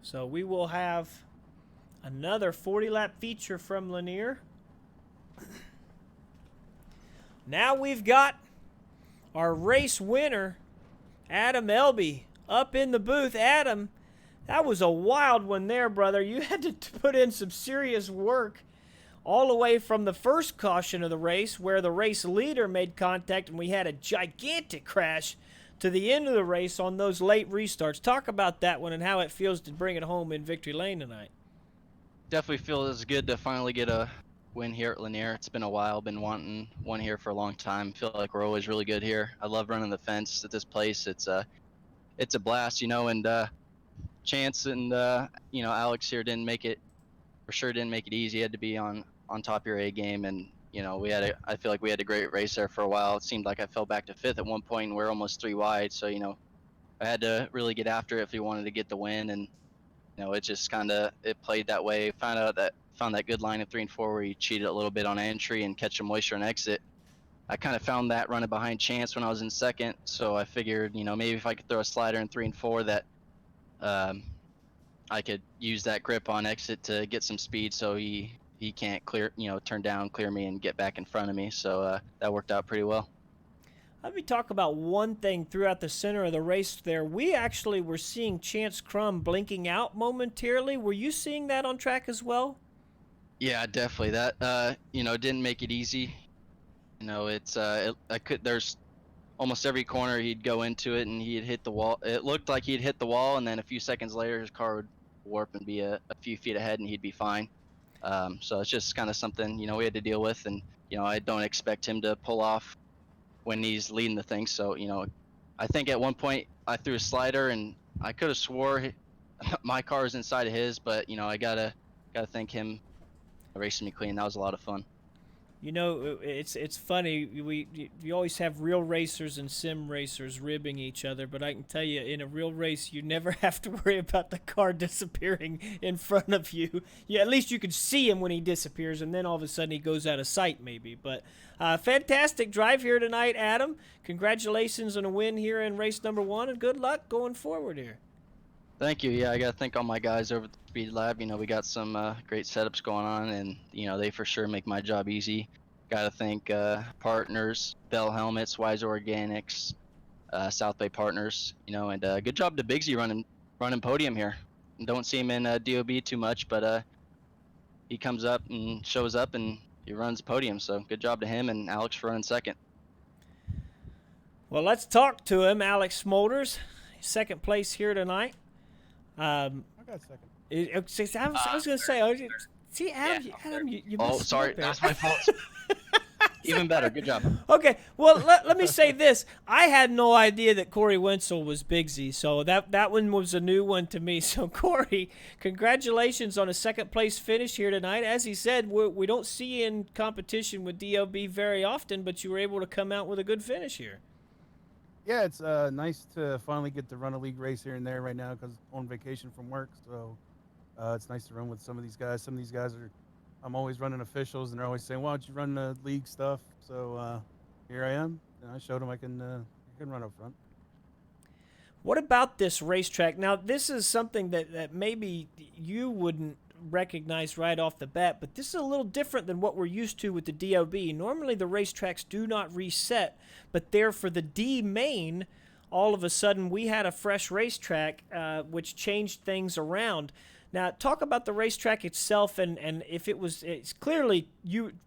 So we will have another 40-lap feature from Lanier. Now we've got our race winner, Adam Elby, up in the booth. Adam, That was a wild one there, brother. You had to put in some serious work all the way from the first caution of the race where the race leader made contact and we had a gigantic crash to the end of the race on those late restarts. Talk about that one and how it feels to bring it home in victory lane tonight. Definitely feels good to finally get a win here at Lanier. It's been a while, been wanting one here for a long time. Feel like we're always really good here. I love running the fence at this place. It's a blast, and Chance and Alex here didn't make it, for sure didn't make it easy. You had to be on top of your A game, and I feel like we had a great race there for a while. It seemed like I fell back to fifth at one point, and we're almost 3 wide. So I had to really get after it if we wanted to get the win, and it just it played that way. Found that good line of 3 and 4 where he cheated a little bit on entry and catch a moisture and exit. I kind of found that running behind Chance when I was in second, so I figured maybe if I could throw a slider in 3 and 4 that um, I could use that grip on exit to get some speed, so he can't turn down, clear me, and get back in front of me. So that worked out pretty well. Let me talk about one thing throughout the center of the race there. We actually were seeing Chance Crum blinking out momentarily. Were you seeing that on track as well? Yeah, definitely. That didn't make it easy. There's almost every corner he'd go into it and he'd hit the wall. It looked like he'd hit the wall, and then a few seconds later his car would warp and be a few feet ahead and he'd be fine. So it's just kind of something we had to deal with, and I don't expect him to pull off when he's leading the thing. So I think at one point I threw a slider and I could have swore my car was inside of his, but I gotta thank him racing me clean. That was a lot of fun. It's funny. We always have real racers and sim racers ribbing each other, but I can tell you, in a real race, you never have to worry about the car disappearing in front of you. Yeah, at least you can see him when he disappears, and then all of a sudden he goes out of sight, maybe. But fantastic drive here tonight, Adam. Congratulations on a win here in race number 1, and good luck going forward here. Thank you. Yeah, I gotta thank all my guys over at the Speed Lab. We got some great setups going on, and they for sure make my job easy. Gotta thank partners, Bell Helmets, Wise Organics, South Bay Partners. And good job to Bigsy running podium here. Don't see him in DOB too much, but he comes up and shows up and he runs podium. So good job to him and Alex for running second. Well, let's talk to him, Alex Smolders, second place here tonight. I got second. I was going to say, see, Adam, you Oh, messed sorry, up there. that's my fault. Even better, good job. Okay, well, let me say this. I had no idea that Corey Wenzel was Bigsy, so that one was a new one to me. So, Corey, congratulations on a second-place finish here tonight. As he said, we don't see you in competition with DOB very often, but you were able to come out with a good finish here. Yeah, it's nice to finally get to run a league race here and there right now because on vacation from work. So it's nice to run with some of these guys. Some of these guys I'm always running officials, and they're always saying, "Why don't you run the league stuff?" So here I am, and I showed them I can run up front. What about this racetrack? Now, this is something that maybe you wouldn't recognize right off the bat, but this is a little different than what we're used to with the DOB. Normally, the racetracks do not reset, but there for the D main, all of a sudden we had a fresh racetrack, which changed things around. Now, talk about the racetrack itself, and if it's clearly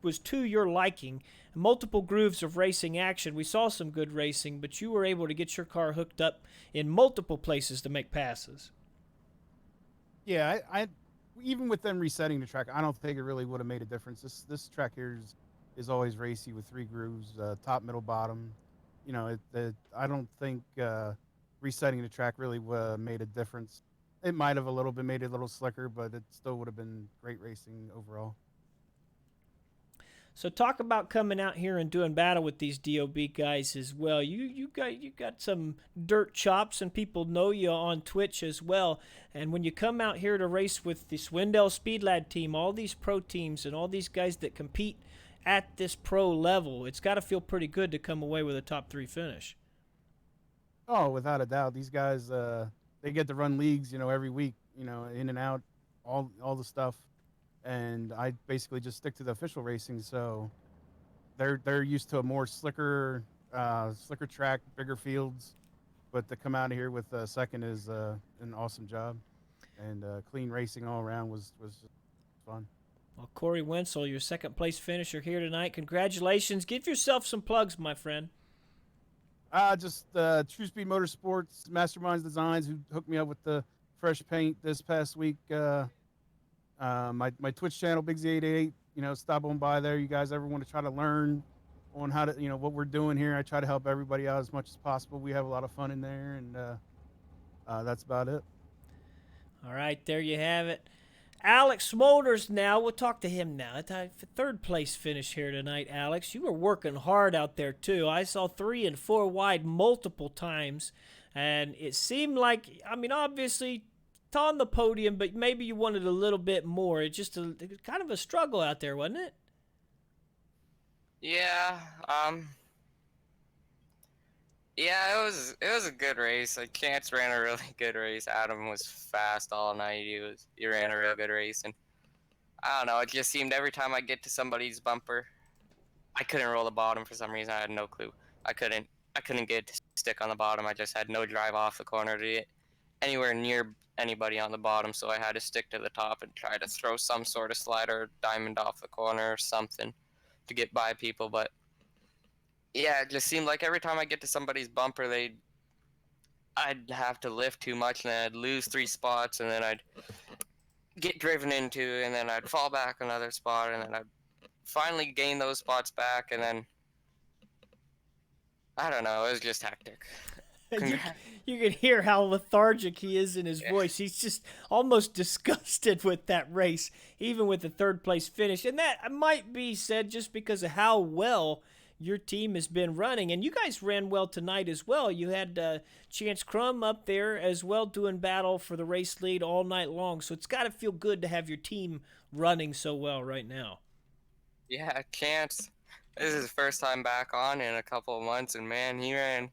was to your liking. Multiple grooves of racing action. We saw some good racing, but you were able to get your car hooked up in multiple places to make passes. Yeah, I even with them resetting the track, I don't think it really would have made a difference. This track here is always racy with 3 grooves, top, middle, bottom. I don't think resetting the track really made a difference. It might have a little bit made it a little slicker, but it still would have been great racing overall. So talk about coming out here and doing battle with these DOB guys as well. You got some dirt chops, and people know you on Twitch as well. And when you come out here to race with the Swindell Speed Lad team, all these pro teams and all these guys that compete at this pro level, it's got to feel pretty good to come away with a top 3 finish. Oh, without a doubt, these guys they get to run leagues, every week, in and out, all the stuff. And I basically just stick to the official racing, so they're used to a more slicker track, bigger fields. But to come out of here with a second is an awesome job. and clean racing all around was just fun. Well, Corey Wenzel, your second place finisher here tonight. Congratulations. Give yourself some plugs, my friend. Just True Speed Motorsports, Masterminds Designs, who hooked me up with the fresh paint this past week. My Twitch channel, Big Z888. Stop on by there. You guys ever want to try to learn on how to, what we're doing here? I try to help everybody out as much as possible. We have a lot of fun in there, and that's about it. All right, there you have it. Alex Smolders now. We'll talk to him now. Third place finish here tonight, Alex. You were working hard out there, too. I saw 3 and 4 wide multiple times, and it seemed like, obviously, it's on the podium, but maybe you wanted a little bit more. It's just kind of a struggle out there, wasn't it? Yeah, yeah, it was a good race. Like Chance ran a really good race. Adam was fast all night. He ran a real good race, and I don't know. It just seemed every time I get to somebody's bumper, I couldn't roll the bottom for some reason. I had no clue. I couldn't get to stick on the bottom. I just had no drive off the corner to get anywhere near anybody on the bottom. So I had to stick to the top and try to throw some sort of slider, diamond off the corner or something to get by people, but. Yeah, it just seemed like every time I get to somebody's bumper, I'd have to lift too much, and then I'd lose 3 spots, and then I'd get driven into, and then I'd fall back another spot, and then I'd finally gain those spots back, and then I don't know, it was just hectic. You can hear how lethargic he is in his voice. He's just almost disgusted with that race, even with the third place finish, and that might be said just because of how well your team has been running, and you guys ran well tonight as well. You had Chance Crum up there as well doing battle for the race lead all night long, so it's got to feel good to have your team running so well right now. Yeah, Chance, this is his first time back on in a couple of months, and man, he ran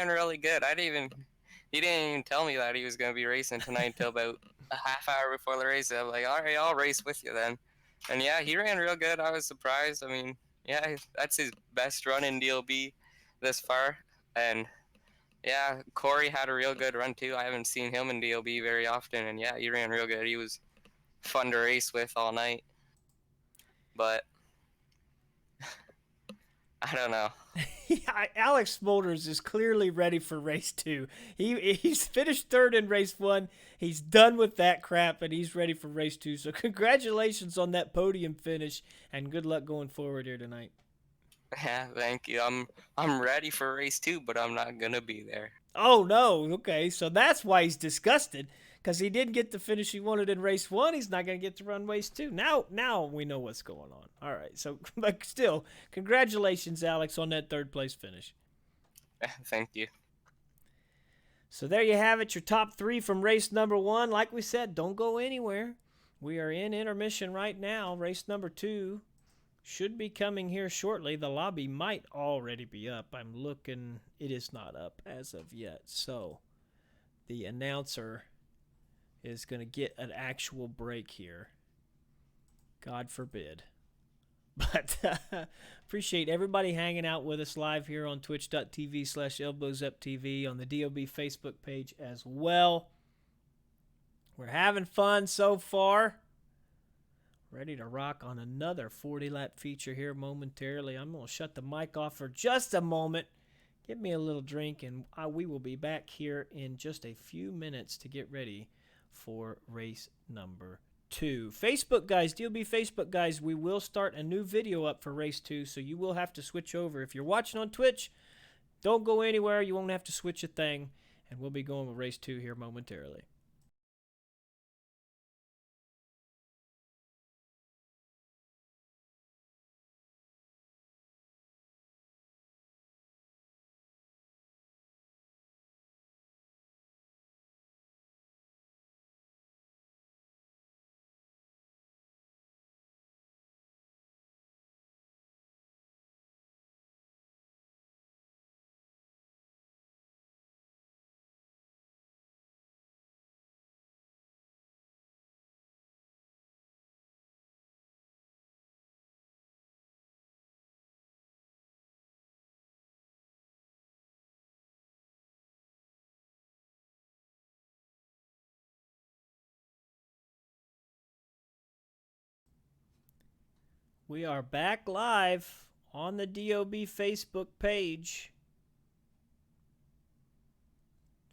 really good. He didn't even tell me that he was going to be racing tonight until about a half hour before the race. I'm like, all right, I'll race with you then. And yeah, he ran real good. I was surprised. Yeah, that's his best run in DOB this far. And yeah, Corey had a real good run too. I haven't seen him in DOB very often. And yeah, he ran real good. He was fun to race with all night. But I don't know. Yeah, Alex Smolders is clearly ready for race 2. He's finished third in race 1. He's done with that crap, and he's ready for race 2. So congratulations on that podium finish, and good luck going forward here tonight. Yeah, thank you. I'm ready for race 2, but I'm not gonna be there. Oh no, okay, so that's why he's disgusted, because he didn't get the finish he wanted in race 1. He's not going to get to run race 2. Now we know what's going on. All right, so but still, congratulations, Alex, on that third place finish. Thank you. So there you have it, your top 3 from race number 1. Like we said, don't go anywhere. We are in intermission right now. Race number 2 should be coming here shortly. The lobby might already be up. I'm looking. It is not up as of yet. So the announcer is going to get an actual break here. God forbid. But appreciate everybody hanging out with us live here on twitch.tv/elbowsuptv, on the DOB Facebook page as well. We're having fun so far. Ready to rock on another 40-lap feature here momentarily. I'm going to shut the mic off for just a moment. Get me a little drink, and we will be back here in just a few minutes to get ready for race number 2. Facebook guys, DOB Facebook guys, we will start a new video up for race 2, so you will have to switch over. If you're watching on Twitch, don't go anywhere. You won't have to switch a thing, and we'll be going with race 2 here momentarily. We are back live on the DOB Facebook page.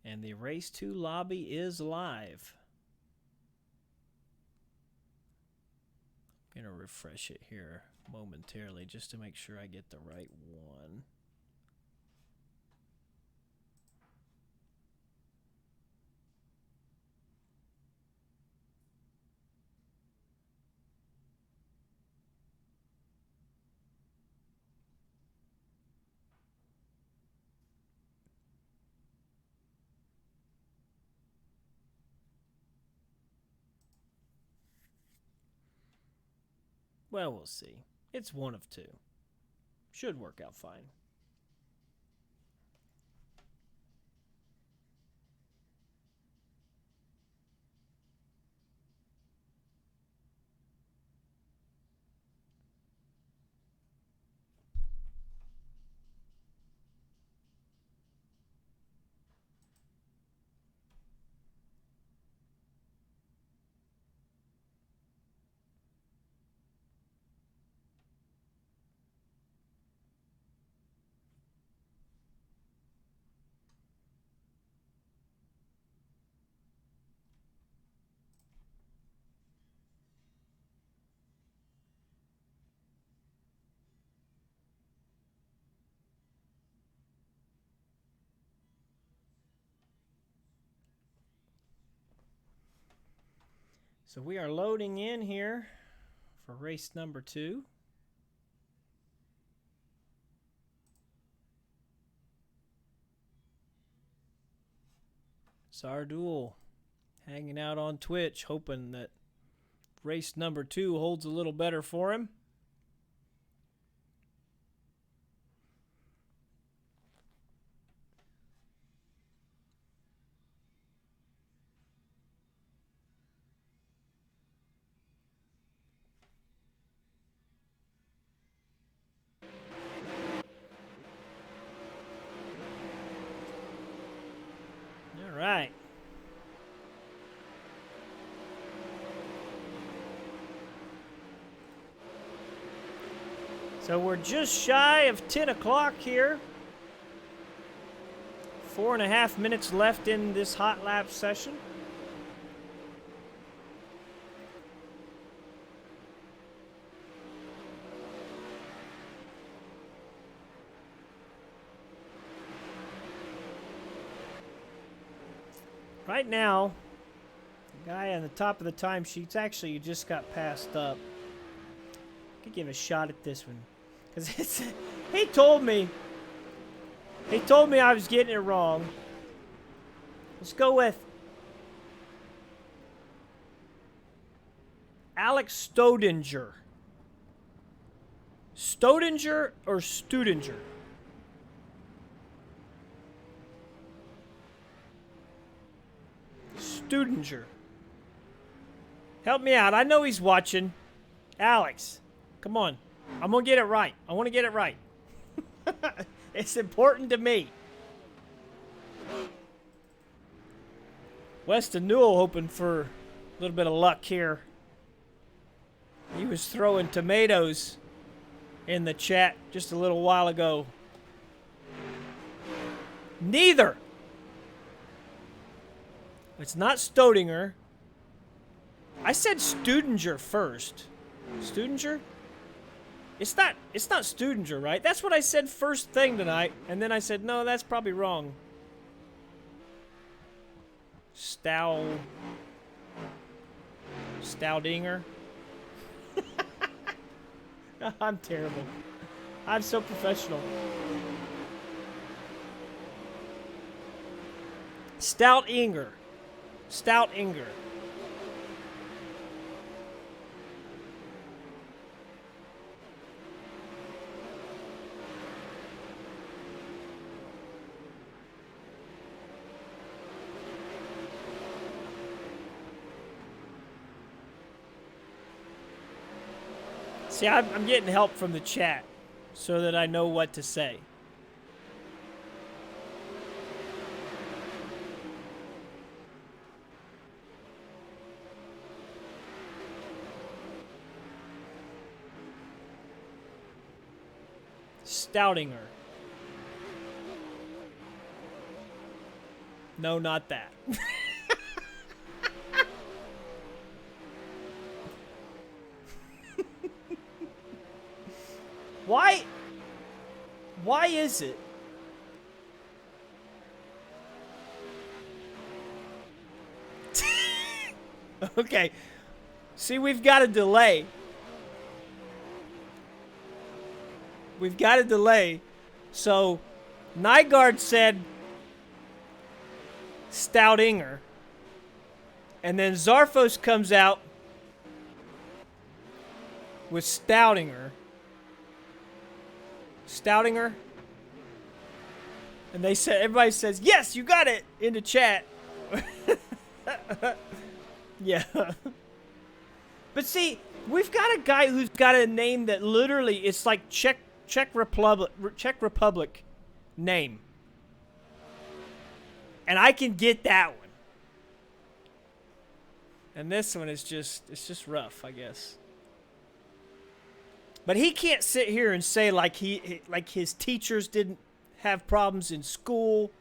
And the Race 2 lobby is live. I'm going to refresh it here momentarily just to make sure I get the right one. Well, we'll see. It's one of two. Should work out fine. So we are loading in here for race number 2. Sardul hanging out on Twitch, hoping that race number 2 holds a little better for him. All right. So we're just shy of 10 o'clock here. 4.5 minutes left in this hot lap session. Right now, the guy on the top of the timesheets actually just got passed up. I could give a shot at this one. Because it's he told me I was getting it wrong. Let's go with Alex Stodinger. Stodinger or Studinger? Studinger. Help me out. I know he's watching. Alex, come on. I'm going to get it right. I want to get it right. It's important to me. Weston Newell hoping for a little bit of luck here. He was throwing tomatoes in the chat just a little while ago. Neither. It's not Stodinger. I said Studinger first. Studinger? It's not Studinger, right? That's what I said first thing tonight, and then I said, no, that's probably wrong. Staudinger? I'm terrible. I'm so professional. Stoutinger. See, I'm getting help from the chat so that I know what to say. Stoutinger. No, not that. Why? Why is it? Okay. See, we've got a delay. We've got a delay. So, Nygaard said Stoutinger. And then Zarfos comes out with Stoutinger. Stoutinger. And they said, everybody says, yes, you got it in the chat. Yeah. But see, we've got a guy who's got a name that literally it's like Czech Republic name. And I can get that one. And this one is it's just rough, I guess. But he can't sit here and say like his teachers didn't have problems in school.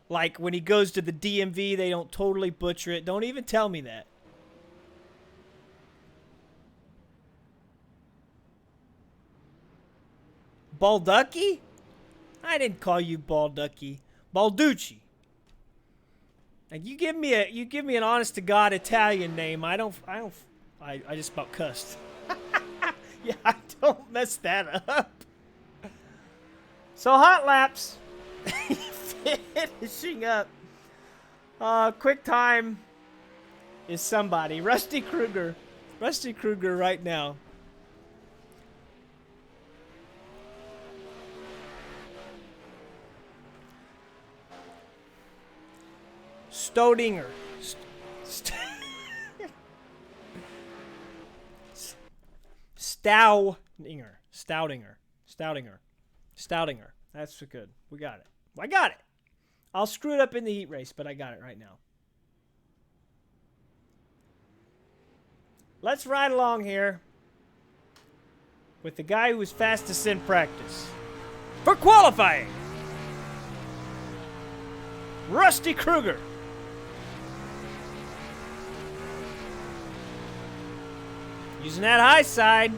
Like when he goes to the DMV, they don't totally butcher it. Don't even tell me that. Balducci? I didn't call you Balducci. Balducci. Like you give me an honest to God Italian name. I just about cussed. Yeah, I don't mess that up. So hot laps. Finishing up. Quick time is somebody. Rusty Kruger. Rusty Kruger right now. Stoutinger. Stoutinger. That's good. We got it. I got it. I'll screw it up in the heat race, but I got it right now. Let's ride along here with the guy who was fastest in practice. For qualifying, Rusty Kruger. Using that high side.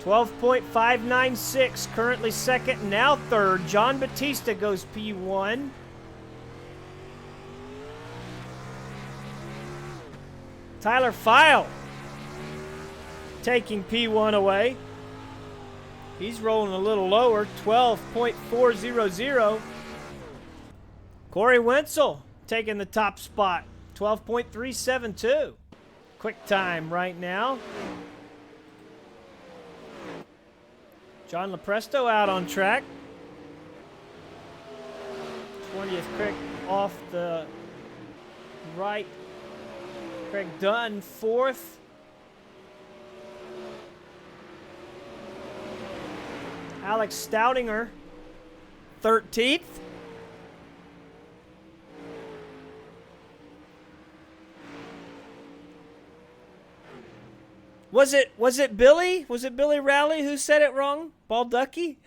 .596, currently second, now third. John Batista goes P1. Tyler File taking P1 away. He's rolling a little lower, 12.400. Corey Wenzel taking the top spot, 12.372. Quick time right now. John Lepresto out on track. 20th Craig off the right. Craig Dunn, 4th. Alex Stoutinger, 13th. Was it Billy? Was it Billy Rowley who said it wrong? Balducci?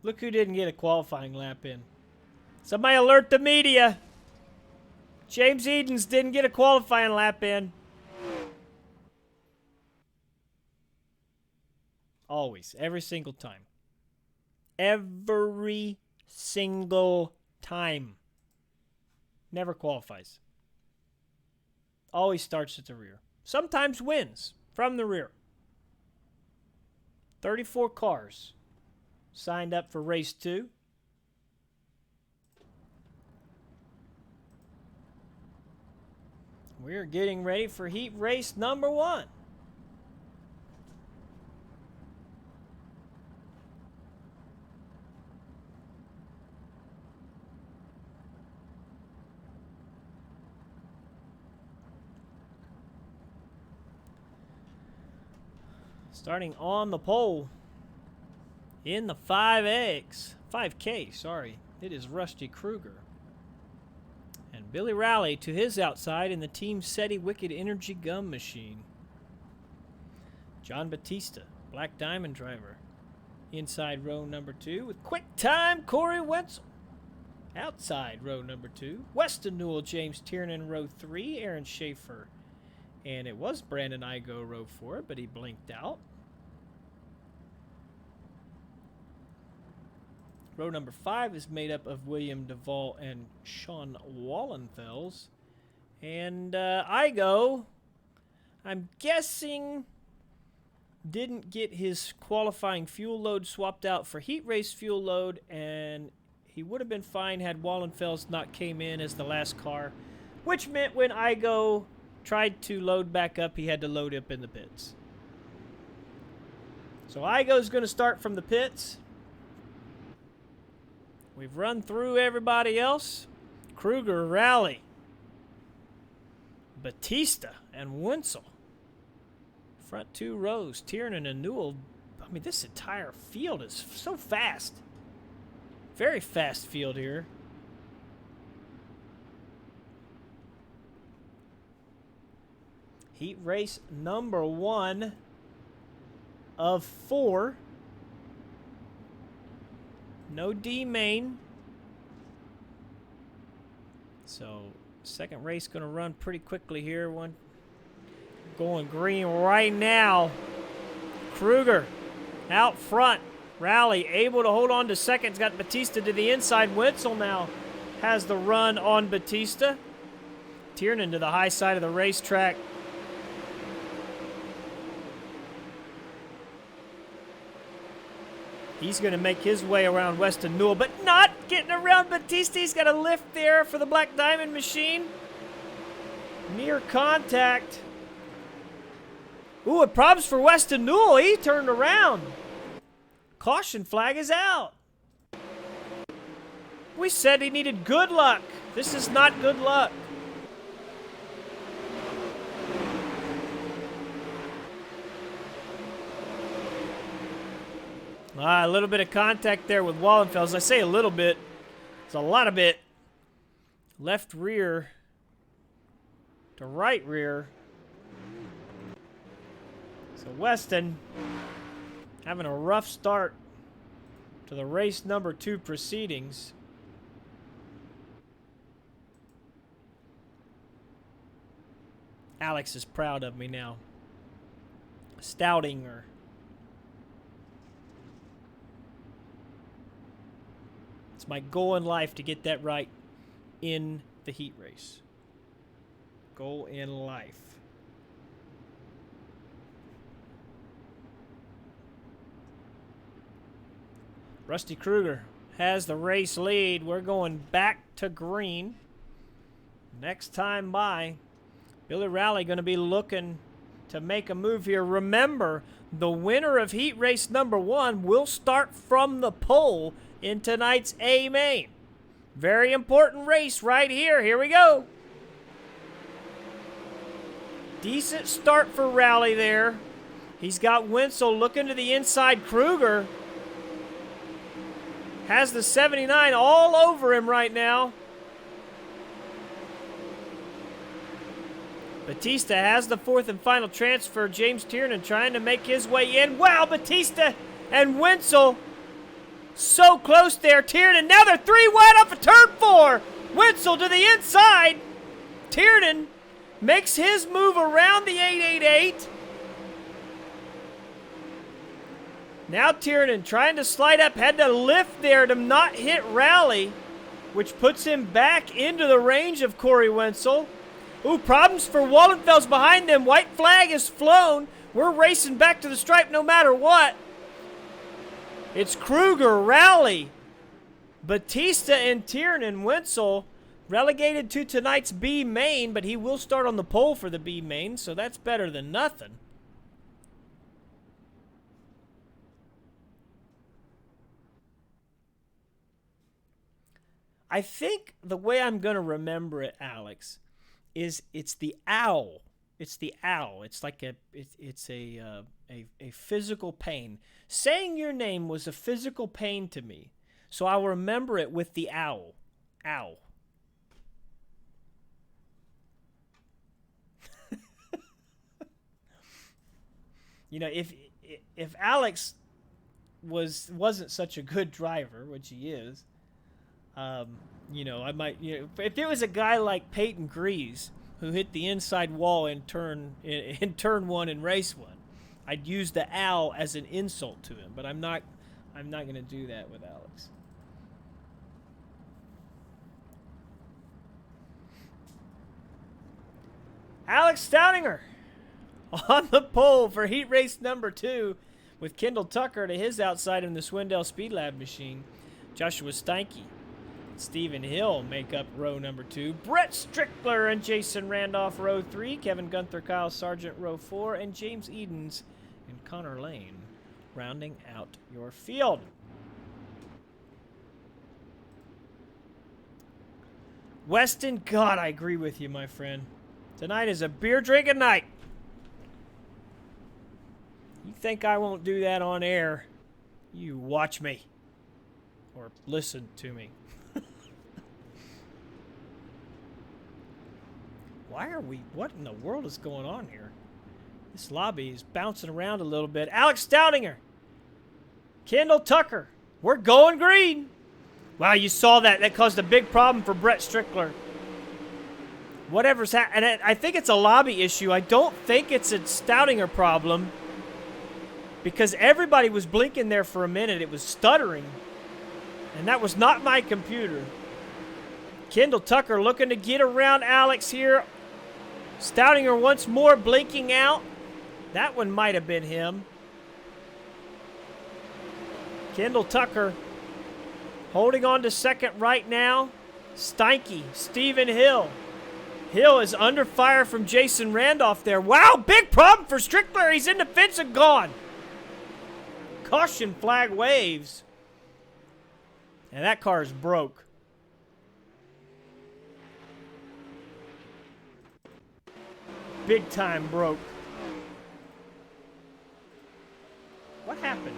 Look who didn't get a qualifying lap in. Somebody alert the media. James Edens didn't get a qualifying lap in. Always. Every single time. Every single time. Never qualifies. Always starts at the rear. Sometimes wins from the rear. 34 cars signed up for race 2. We're getting ready for heat race number 1. Starting on the pole in the 5K, sorry. It is Rusty Kruger. And Billy Rowley to his outside in the Team SETI Wicked Energy Gum Machine. John Batista, Black Diamond driver. Inside row number 2 with Quick Time Corey Wentzel. Outside row number 2, Weston Newell, James Tiernan, row 3, Aaron Schaefer. And it was Brandon Igo, row 4, but he blinked out. Row number 5 is made up of William Duvall and Sean Wallenfels. And Igo, I'm guessing, didn't get his qualifying fuel load swapped out for heat race fuel load, and he would have been fine had Wallenfels not came in as the last car, which meant when Igo tried to load back up, he had to load up in the pits. So Igo's going to start from the pits. We've run through everybody else. Kruger, Rowley, Batista, and Wentzel. Front 2 rows, Tiernan and Newell. I mean, this entire field is so fast. Very fast field here. Heat race number 1 of 4. No D main. So, second race going to run pretty quickly here. One going green right now. Kruger out front. Rowley able to hold on to second. He's got Batista to the inside. Wentzel now has the run on Batista. Tiernan to the high side of the racetrack. He's going to make his way around Weston Newell, but not getting around Batista. He's got a lift there for the Black Diamond machine. Near contact. Ooh, and problems for Weston Newell. He turned around. Caution flag is out. We said he needed good luck. This is not good luck. A little bit of contact there with Wallenfels. I say a little bit. It's a lot of it. Left rear to right rear. So Weston having a rough start to the race number 2 proceedings. Alex is proud of me now. Stoutinger. It's my goal in life to get that right in the heat race. Goal in life. Rusty Kruger has the race lead. We're going back to green. Next time by, Billy Rowley going to be looking to make a move here. Remember, the winner of heat race number 1 will start from the pole in tonight's A main. Very important race right here. Here we go. Decent start for Rowley there. He's got Wentzel looking to the inside. Kruger has the 79 all over him right now. Batista has the 4th and final transfer. James Tiernan trying to make his way in. Wow, Batista and Wentzel so close there. Tiernan, now they're 3 wide off of turn 4. Wentzel to the inside. Tiernan makes his move around the 888. Now Tiernan trying to slide up, had to lift there to not hit Rowley, which puts him back into the range of Corey Wentzel. Ooh, problems for Wallenfels behind them. White flag is flown. We're racing back to the stripe no matter what. It's Kruger, Rowley, Batista, and Tiernan. Wentzel relegated to tonight's B main, but he will start on the pole for the B main, so that's better than nothing. I think the way I'm going to remember it, Alex, is it's the owl It's the owl. It's like it's a physical pain. Saying your name was a physical pain to me, so I'll remember it with the owl. Ow. You know, if Alex wasn't such a good driver, which he is, you know, I might, you know, if it was a guy like Peyton Grease who hit the inside wall in turn one in race one, I'd use the owl as an insult to him. But I'm not going to do that with Alex. Alex Stoudinger on the pole for heat race number 2, with Kendall Tucker to his outside in the Swindell Speed Lab machine. Joshua Steinke, Stephen Hill make up row number 2. Brett Strickler and Jason Randolph row 3. Kevin Gunther, Kyle Sargent row 4. And James Edens and Connor Lane rounding out your field. Weston, God, I agree with you, my friend. Tonight is a beer drinking night. You think I won't do that on air? You watch me. Or listen to me. What in the world is going on here? This lobby is bouncing around a little bit. Alex Stoudinger. Kendall Tucker. We're going green. Wow, you saw that. That caused a big problem for Brett Strickler. Whatever's happening. And I think it's a lobby issue. I don't think it's a Stoudinger problem. Because everybody was blinking there for a minute. It was stuttering. And that was not my computer. Kendall Tucker looking to get around Alex here. Stoudinger once more blinking out. That one might have been him. Kendall Tucker holding on to second right now. Steinke, Stephen Hill. Hill is under fire from Jason Randolph there. Wow, big problem for Strickler. He's in the fence and gone. Caution flag waves. And that car is broke. Big time broke. What happened?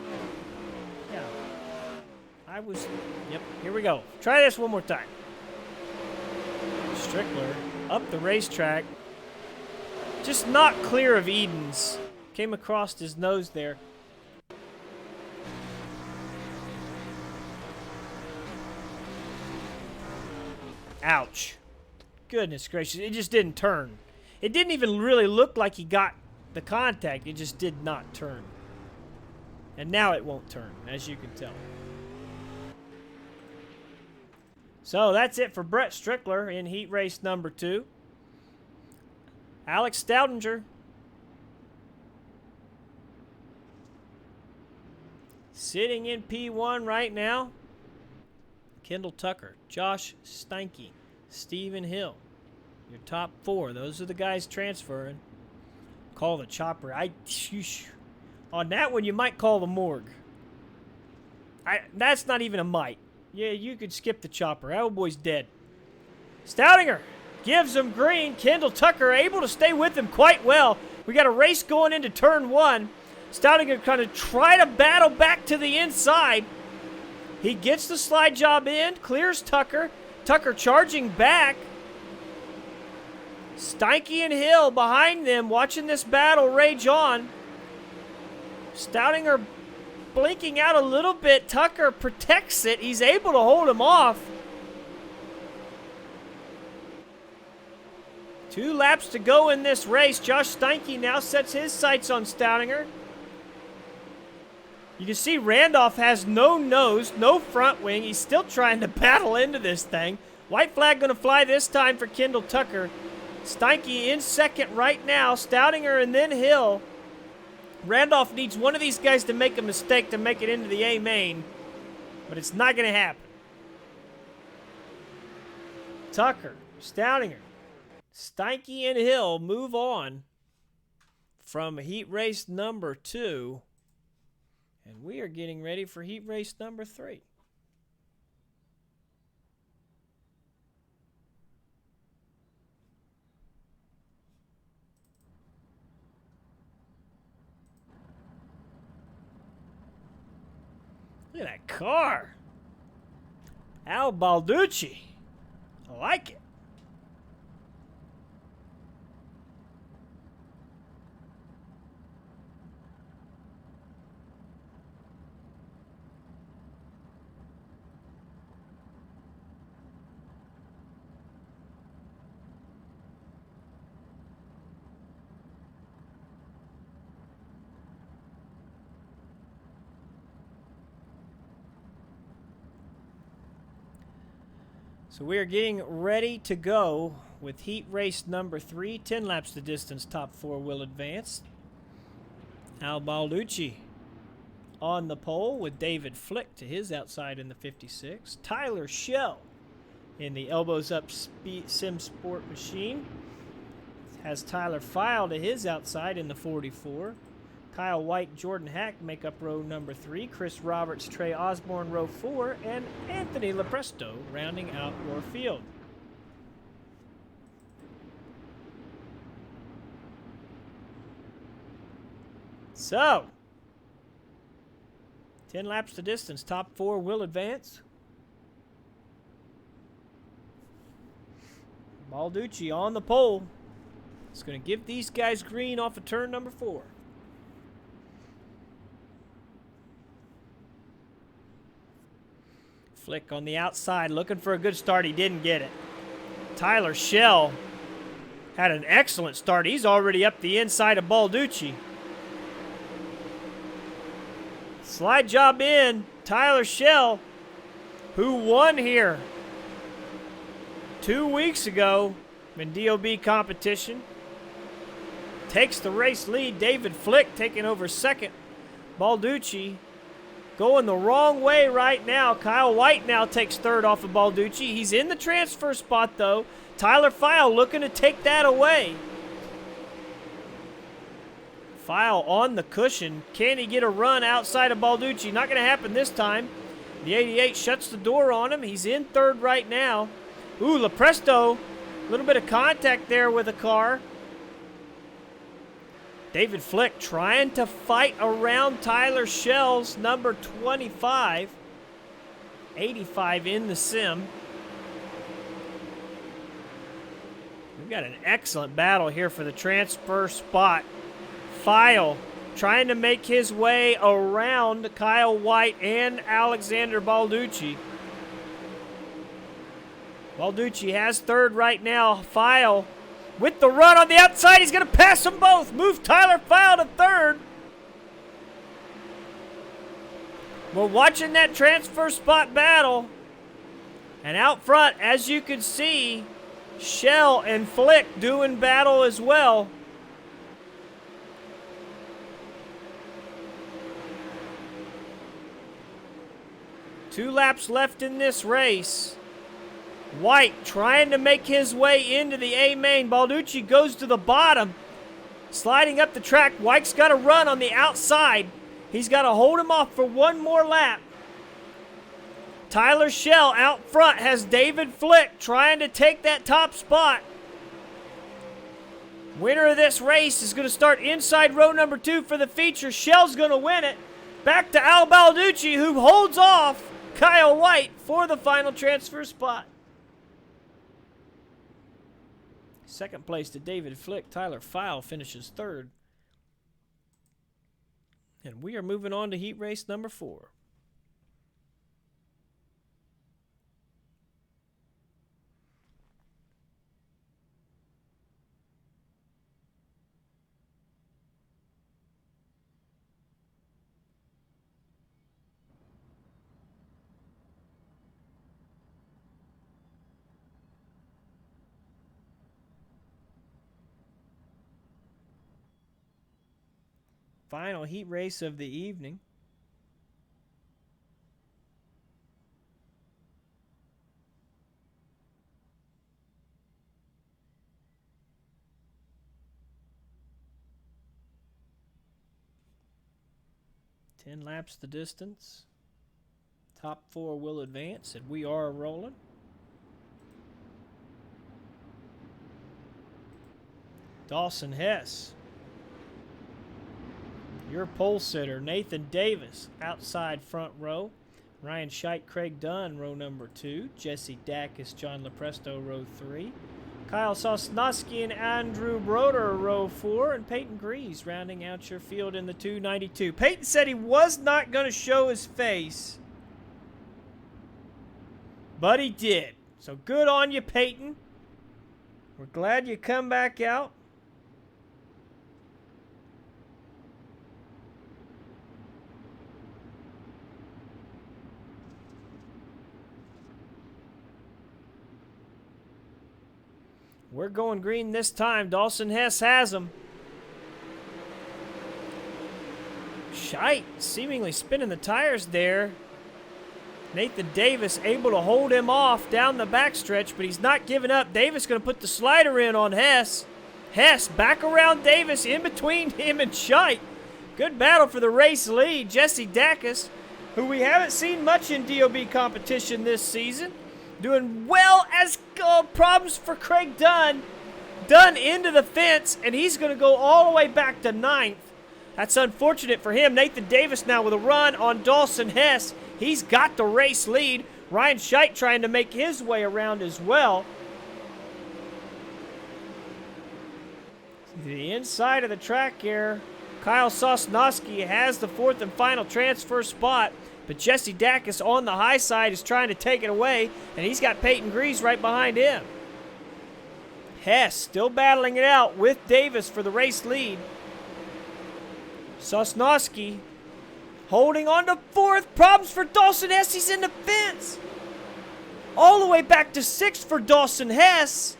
Yeah. Yep, here we go. Try this one more time. Strickler up the racetrack. Just not clear of Edens. Came across his nose there. Ouch. Goodness gracious. It just didn't turn. It didn't even really look like he got the contact. It just did not turn. And now it won't turn, as you can tell. So that's it for Brett Strickler in heat race number 2. Alex Stoudinger sitting in P1 right now. Kendall Tucker, Josh Steinke, Stephen Hill. Your top 4. Those are the guys transferring. Call the chopper. On that one, you might call the morgue. That's not even a might. Yeah, you could skip the chopper. That old boy's dead. Stoudinger gives him green. Kendall Tucker able to stay with him quite well. We got a race going into turn 1. Stoudinger kind of try to battle back to the inside. He gets the slide job in, clears Tucker. Tucker charging back. Steinke and Hill behind them, watching this battle rage on. Stoudinger blinking out a little bit. Tucker protects it. He's able to hold him off. 2 laps to go in this race. Josh Steinke now sets his sights on Stoudinger. You can see Randolph has no nose, no front wing. He's still trying to battle into this thing. White flag going to fly this time for Kendall Tucker. Steinke in second right now. Stoudinger and then Hill. Randolph needs one of these guys to make a mistake to make it into the A main. But it's not going to happen. Tucker, Stoudinger, Steinke and Hill move on from heat race number 2. And we are getting ready for heat race number 3. Look at that car. Al Balducci. I like it. So we are getting ready to go with heat race number 3. 10 laps the distance, top 4 will advance. Al Balducci on the pole with David Flick to his outside in the 56. Tyler Schell in the elbows up sim sport machine has Tyler File to his outside in the 44. Kyle White, Jordan Hack make up row number 3. Chris Roberts, Trey Osborne, row 4. And Anthony Lepresto rounding out your field. So, 10 laps to distance. Top 4 will advance. Balducci on the pole. It's going to give these guys green off of turn number 4. Flick on the outside, looking for a good start. He didn't get it. Tyler Schell had an excellent start. He's already up the inside of Balducci. Slide job in. Tyler Schell, who won here 2 weeks ago in DOB competition, takes the race lead. David Flick taking over second. Balducci going the wrong way right now. Kyle White now takes third off of Balducci. He's in the transfer spot, though. Tyler File looking to take that away. File on the cushion. Can he get a run outside of Balducci? Not going to happen this time. The 88 shuts the door on him. He's in third right now. Ooh, Lepresto. A little bit of contact there with the car. David Flick trying to fight around Tyler Schell's number 25. 85 in the sim. We've got an excellent battle here for the transfer spot. File trying to make his way around Kyle White and Alexander Balducci. Balducci has third right now. File with the run on the outside. He's going to pass them both. Move Tyler File to third. We're watching that transfer spot battle. And out front, as you can see, Schell and Flick doing battle as well. Two laps left in this race. White trying to make his way into the A main. Balducci goes to the bottom, sliding up the track. White's got to run on the outside. He's got to hold him off for one more lap. Tyler Schell out front has David Flick trying to take that top spot. Winner of this race is going to start inside row number 2 for the feature. Schell's going to win it. Back to Al Balducci, who holds off Kyle White for the final transfer spot. Second place to David Flick. Tyler File finishes third. And we are moving on to heat race number 4. Final heat race of the evening. Ten laps the distance. Top 4 will advance, and we are rolling. Dawson Hess. Your pole sitter, Nathan Davis, outside front row. Ryan Scheidt, Craig Dunn, row number 2. Jesse Dacus, John Lepresto, row 3. Kyle Sosnowski and Andrew Broder, row 4. And Peyton Grease rounding out your field in the 292. Peyton said he was not going to show his face, but he did. So good on you, Peyton. We're glad you come back out. We're going green this time. Dawson Hess has him. Scheidt seemingly spinning the tires there. Nathan Davis able to hold him off down the backstretch, but he's not giving up. Davis going to put the slider in on Hess. Hess back around Davis, in between him and Scheidt. Good battle for the race lead. Jesse Dacus, who we haven't seen much in DOB competition this season, doing well as problems for Craig Dunn. Dunn into the fence, and he's going to go all the way back to 9th. That's unfortunate for him. Nathan Davis now with a run on Dawson Hess. He's got the race lead. Ryan Scheidt trying to make his way around as well. The inside of the track here. Kyle Sosnowski has the 4th and final transfer spot, but Jesse Dacus on the high side is trying to take it away, and he's got Peyton Grease right behind him. Hess still battling it out with Davis for the race lead. Sosnowski holding on to 4th. Problems for Dawson Hess. He's in the fence. All the way back to 6th for Dawson Hess.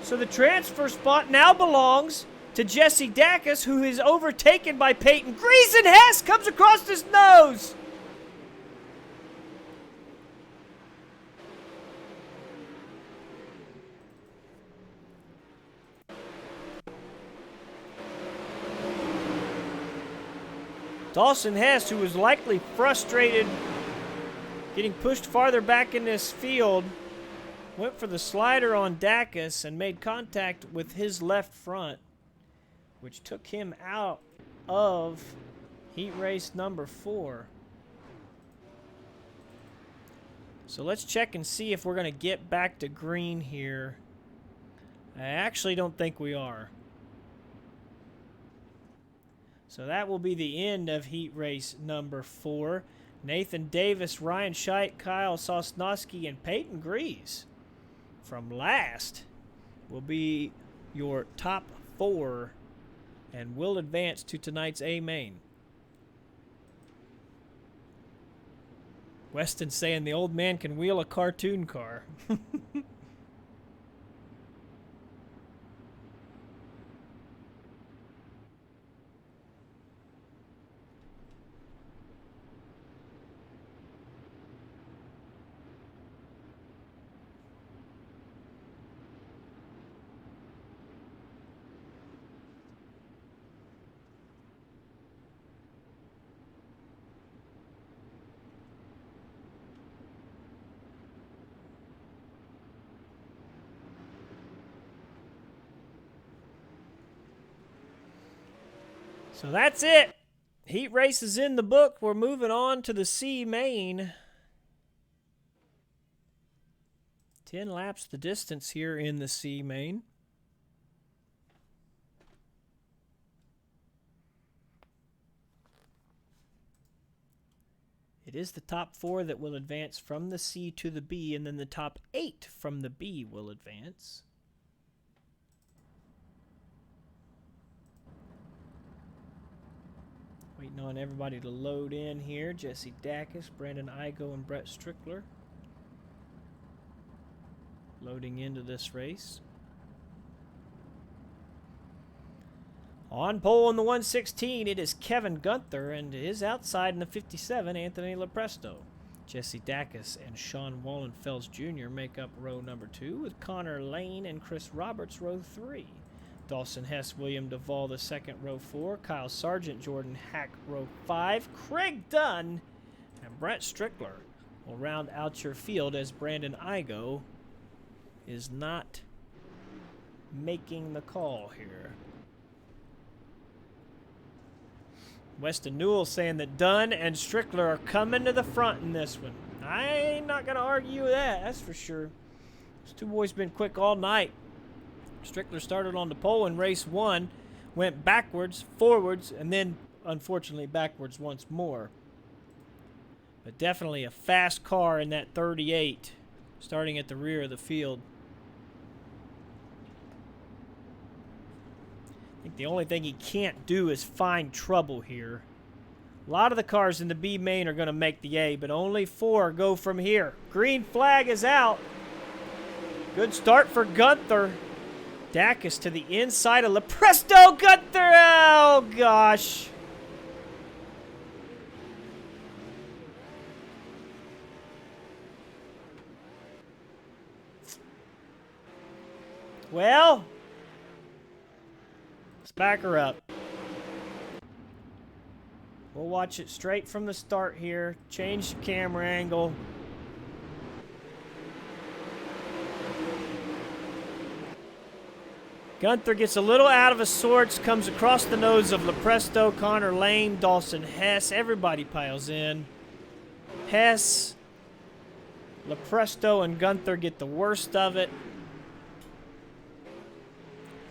So the transfer spot now belongs to Jesse Dacus, who is overtaken by Peyton Grease, and Hess comes across his nose. Dawson Hess, who was likely frustrated getting pushed farther back in this field, went for the slider on Dacus and made contact with his left front, which took him out of heat race number 4. So let's check and see if we're going to get back to green here. I actually don't think we are. So that will be the end of heat race number 4. Nathan Davis, Ryan Scheidt, Kyle Sosnowski, and Peyton Grease from last will be your top 4 and will advance to tonight's A main. Weston saying the old man can wheel a cartoon car. So that's it. Heat race is in the book. We're moving on to the C main. 10 laps the distance here in the C main. It is the top 4 that will advance from the C to the B, and then the top 8 from the B will advance. Waiting on everybody to load in here. Jesse Dacus, Brandon Igo, and Brett Strickler loading into this race. On pole in the 116, it is Kevin Gunther, and his outside in the 57, Anthony Lepresto. Jesse Dacus and Sean Wallenfels Jr. make up row number 2, with Connor Lane and Chris Roberts row 3. Dawson Hess, William Duvall, the second, row 4. Kyle Sargent, Jordan Hack, row 5. Craig Dunn and Brett Strickler will round out your field, as Brandon Igo is not making the call here. Weston Newell saying that Dunn and Strickler are coming to the front in this one. I ain't not going to argue with that, that's for sure. These two boys been quick all night. Strickler started on the pole in race 1, went backwards, forwards, and then, unfortunately, backwards once more. But definitely a fast car in that 38, starting at the rear of the field. I think the only thing he can't do is find trouble here. A lot of the cars in the B main are going to make the A, but only 4 go from here. Green flag is out. Good start for Gunther. Dacus to the inside of Lepresto. Gunther! Oh, gosh. Well, let's back her up. We'll watch it straight from the start here. Change the camera angle. Gunther gets a little out of his sorts, comes across the nose of Lepresto, Connor Lane, Dawson Hess. Everybody piles in. Hess, Lepresto, and Gunther get the worst of it.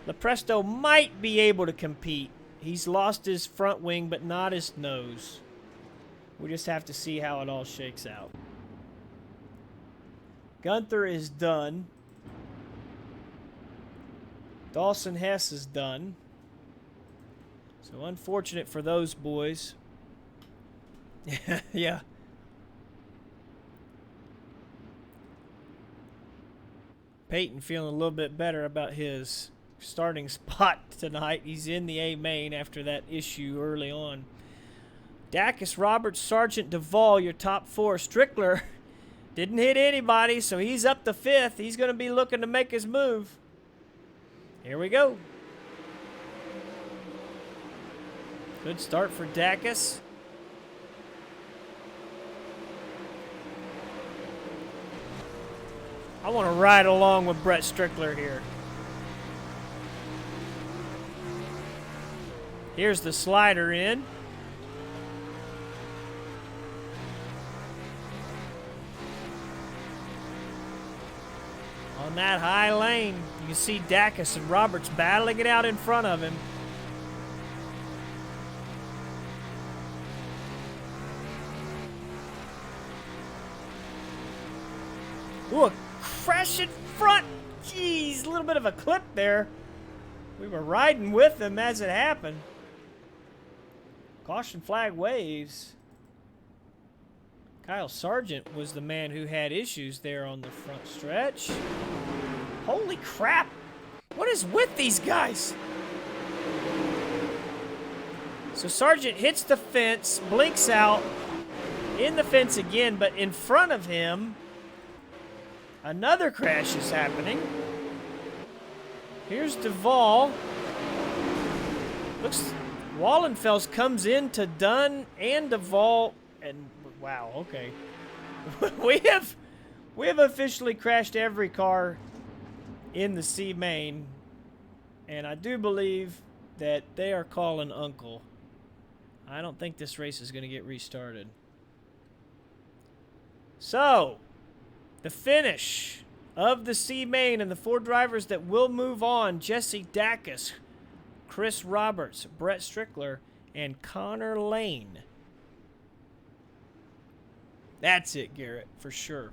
Lepresto might be able to compete. He's lost his front wing, but not his nose. We just have to see how it all shakes out. Gunther is done. Dawson Hess is done. So unfortunate for those boys. Yeah. Peyton feeling a little bit better about his starting spot tonight. He's in the A main after that issue early on. Dacus, Roberts, Sargent, Duvall, your top 4. Strickler didn't hit anybody, so he's up to 5th. He's going to be looking to make his move. Here we go. Good start for Dacus. I want to ride along with Brett Strickler here. Here's the slider in. On that high lane, you can see Dacus and Roberts battling it out in front of him. Ooh, a crash in front. Jeez, a little bit of a clip there. We were riding with them as it happened. Caution flag waves. Kyle Sargent was the man who had issues there on the front stretch. Holy crap! What is with these guys? So Sargent hits the fence, blinks out, in the fence again, but in front of him, another crash is happening. Here's Duvall. Looks Wallenfels comes into Dunn and Duvall, and wow, okay. we have officially crashed every car in the C main, and I do believe that they are calling Uncle. I don't think this race is going to get restarted. So, the finish of the C main and the 4 drivers that will move on: Jesse Dacus, Chris Roberts, Brett Strickler, and Connor Lane. That's it, Garrett, for sure.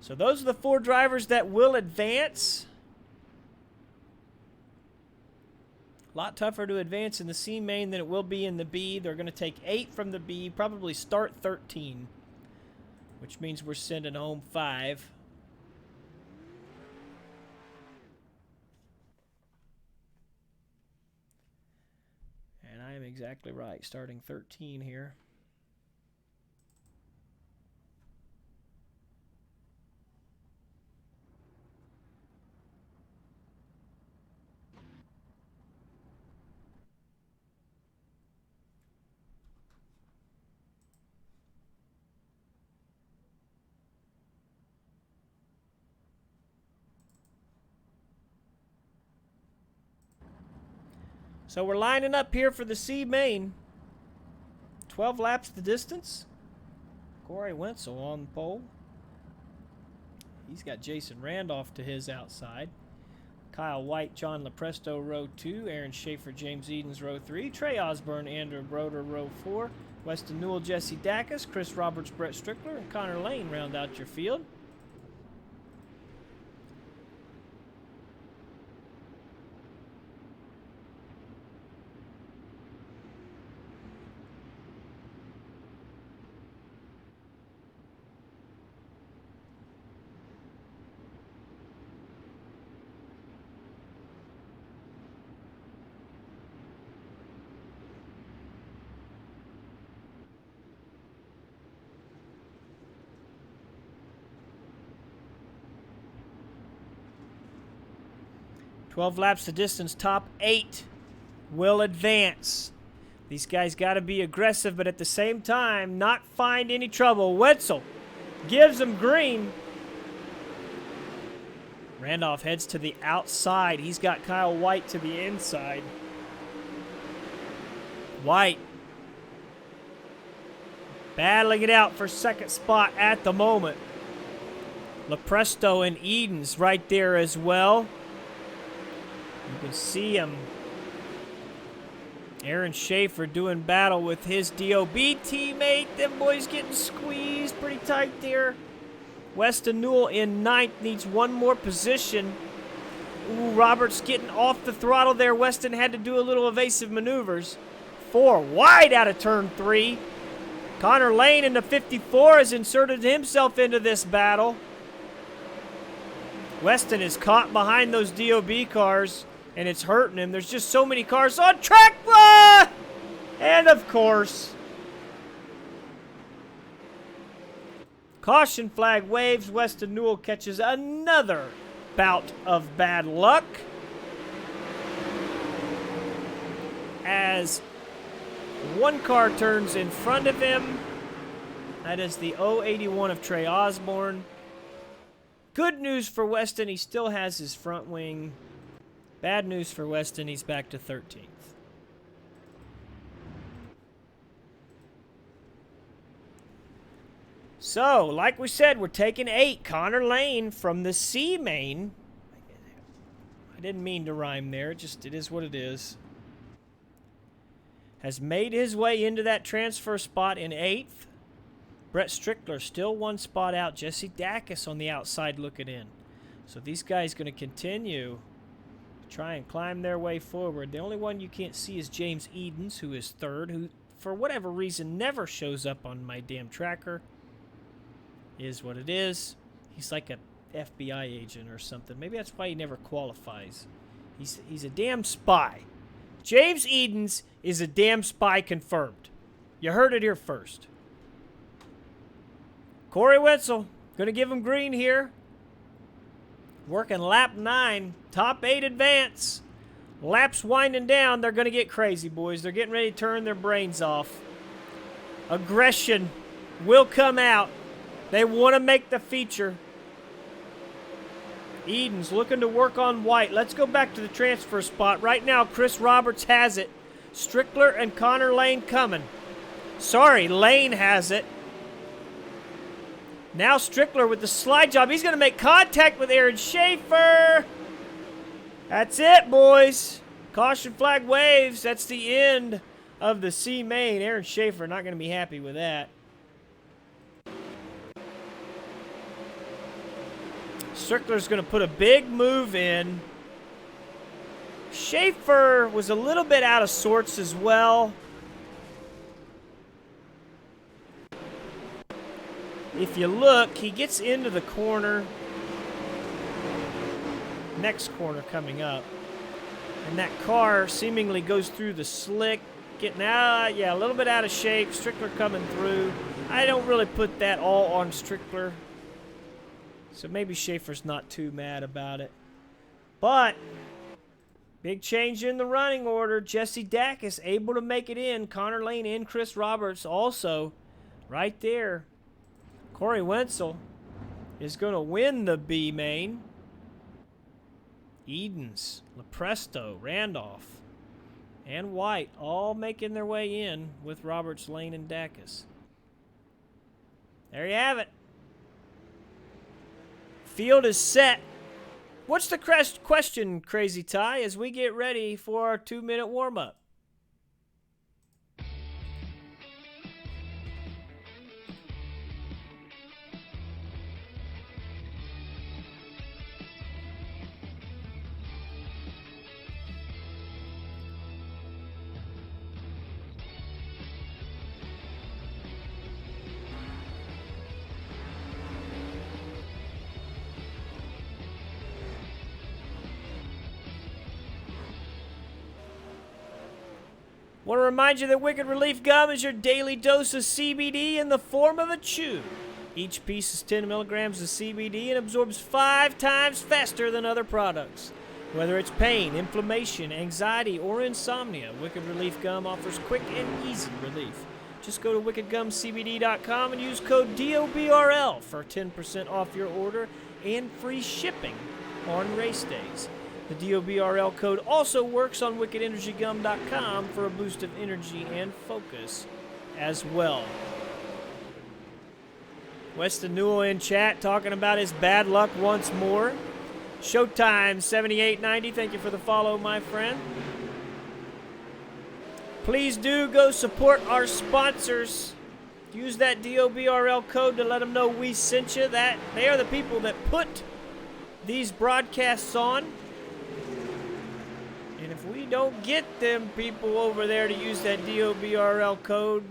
So those are the 4 drivers that will advance. A lot tougher to advance in the C main than it will be in the B. They're going to take 8 from the B, probably start 13, which means we're sending home 5. And I am exactly right, starting 13 here. So we're lining up here for the C main. 12 laps the distance. Corey Wenzel on the pole. He's got Jason Randolph to his outside. Kyle White, John Lepresto, row 2. Aaron Schaefer, James Edens, row 3. Trey Osborne, Andrew Broder, row 4. Weston Newell, Jesse Dacus, Chris Roberts, Brett Strickler, and Connor Lane round out your field. "12 laps the distance, top 8 will advance." These guys got to be aggressive, but at the same time, not find any trouble. Wetzel gives them green. Randolph heads to the outside. He's got Kyle White to the inside. White battling it out for second spot at the moment. Lepresto and Edens right there as well. You can see him. Aaron Schaefer doing battle with his DOB teammate. Them boys getting squeezed pretty tight there. Weston Newell in 9th, needs one more position. Ooh, Roberts getting off the throttle there. Weston had to do a little evasive maneuvers. 4 wide out of turn 3. Connor Lane in the 54 has inserted himself into this battle. Weston is caught behind those DOB cars, and it's hurting him. There's just so many cars on track. And of course, caution flag waves. Weston Newell catches another bout of bad luck as one car turns in front of him. That is the 081 of Trey Osborne. Good news for Weston, he still has his front wing. Bad news for Weston, he's back to 13th. So, like we said, we're taking 8. Connor Lane from the C main. I didn't mean to rhyme there. It is what it is. Has made his way into that transfer spot in 8th. Brett Strickler still one spot out. Jesse Dacus on the outside looking in. So these guys going to continue to try and climb their way forward. The only one you can't see is James Edens, who is 3rd, who for whatever reason never shows up on my damn tracker. Is what it is. He's like a FBI agent or something. Maybe that's why he never qualifies. He's a damn spy. James Edens is a damn spy confirmed. You heard it here first. Corey Wenzel, going to give him green here. Working lap 9, top 8 advance. Laps winding down, they're going to get crazy, boys. They're getting ready to turn their brains off. Aggression will come out. They want to make the feature. Edens looking to work on White. Let's go back to the transfer spot. Right now, Chris Roberts has it. Strickler and Connor Lane coming. Sorry, Lane has it. Now Strickler with the slide job. He's going to make contact with Aaron Schaefer. That's it, boys. Caution flag waves. That's the end of the C main. Aaron Schaefer not going to be happy with that. Strickler's going to put a big move in. Schaefer was a little bit out of sorts as well. If you look, he gets into the corner. Next corner coming up. And that car seemingly goes through the slick. Getting out, yeah, a little bit out of shape. Strickler coming through. I don't really put that all on Strickler. So maybe Schaefer's not too mad about it. But, big change in the running order. Jesse Dacus able to make it in. Connor Lane and Chris Roberts also right there. Corey Wenzel is going to win the B main. Edens, Lepresto, Randolph. and White all making their way in with Roberts, Lane, and Dacus. There you have it. Field is set. What's the question, Crazy Ty, as we get ready for our 2-minute warm-up? Want to remind you that Wicked Relief Gum is your daily dose of CBD in the form of a chew. Each piece is 10 milligrams of CBD and absorbs 5 times faster than other products. Whether it's pain, inflammation, anxiety, or insomnia, Wicked Relief Gum offers quick and easy relief. Just go to wickedgumcbd.com and use code DOBRL for 10% off your order and free shipping on race days. The DOBRL code also works on wickedenergygum.com for a boost of energy and focus as well. Weston Newell in chat talking about his bad luck once more. Showtime 7890, thank you for the follow, my friend. Please do go support our sponsors. Use that DOBRL code to let them know we sent you. That they are the people that put these broadcasts on. And if we don't get them people over there to use that DOBRL code,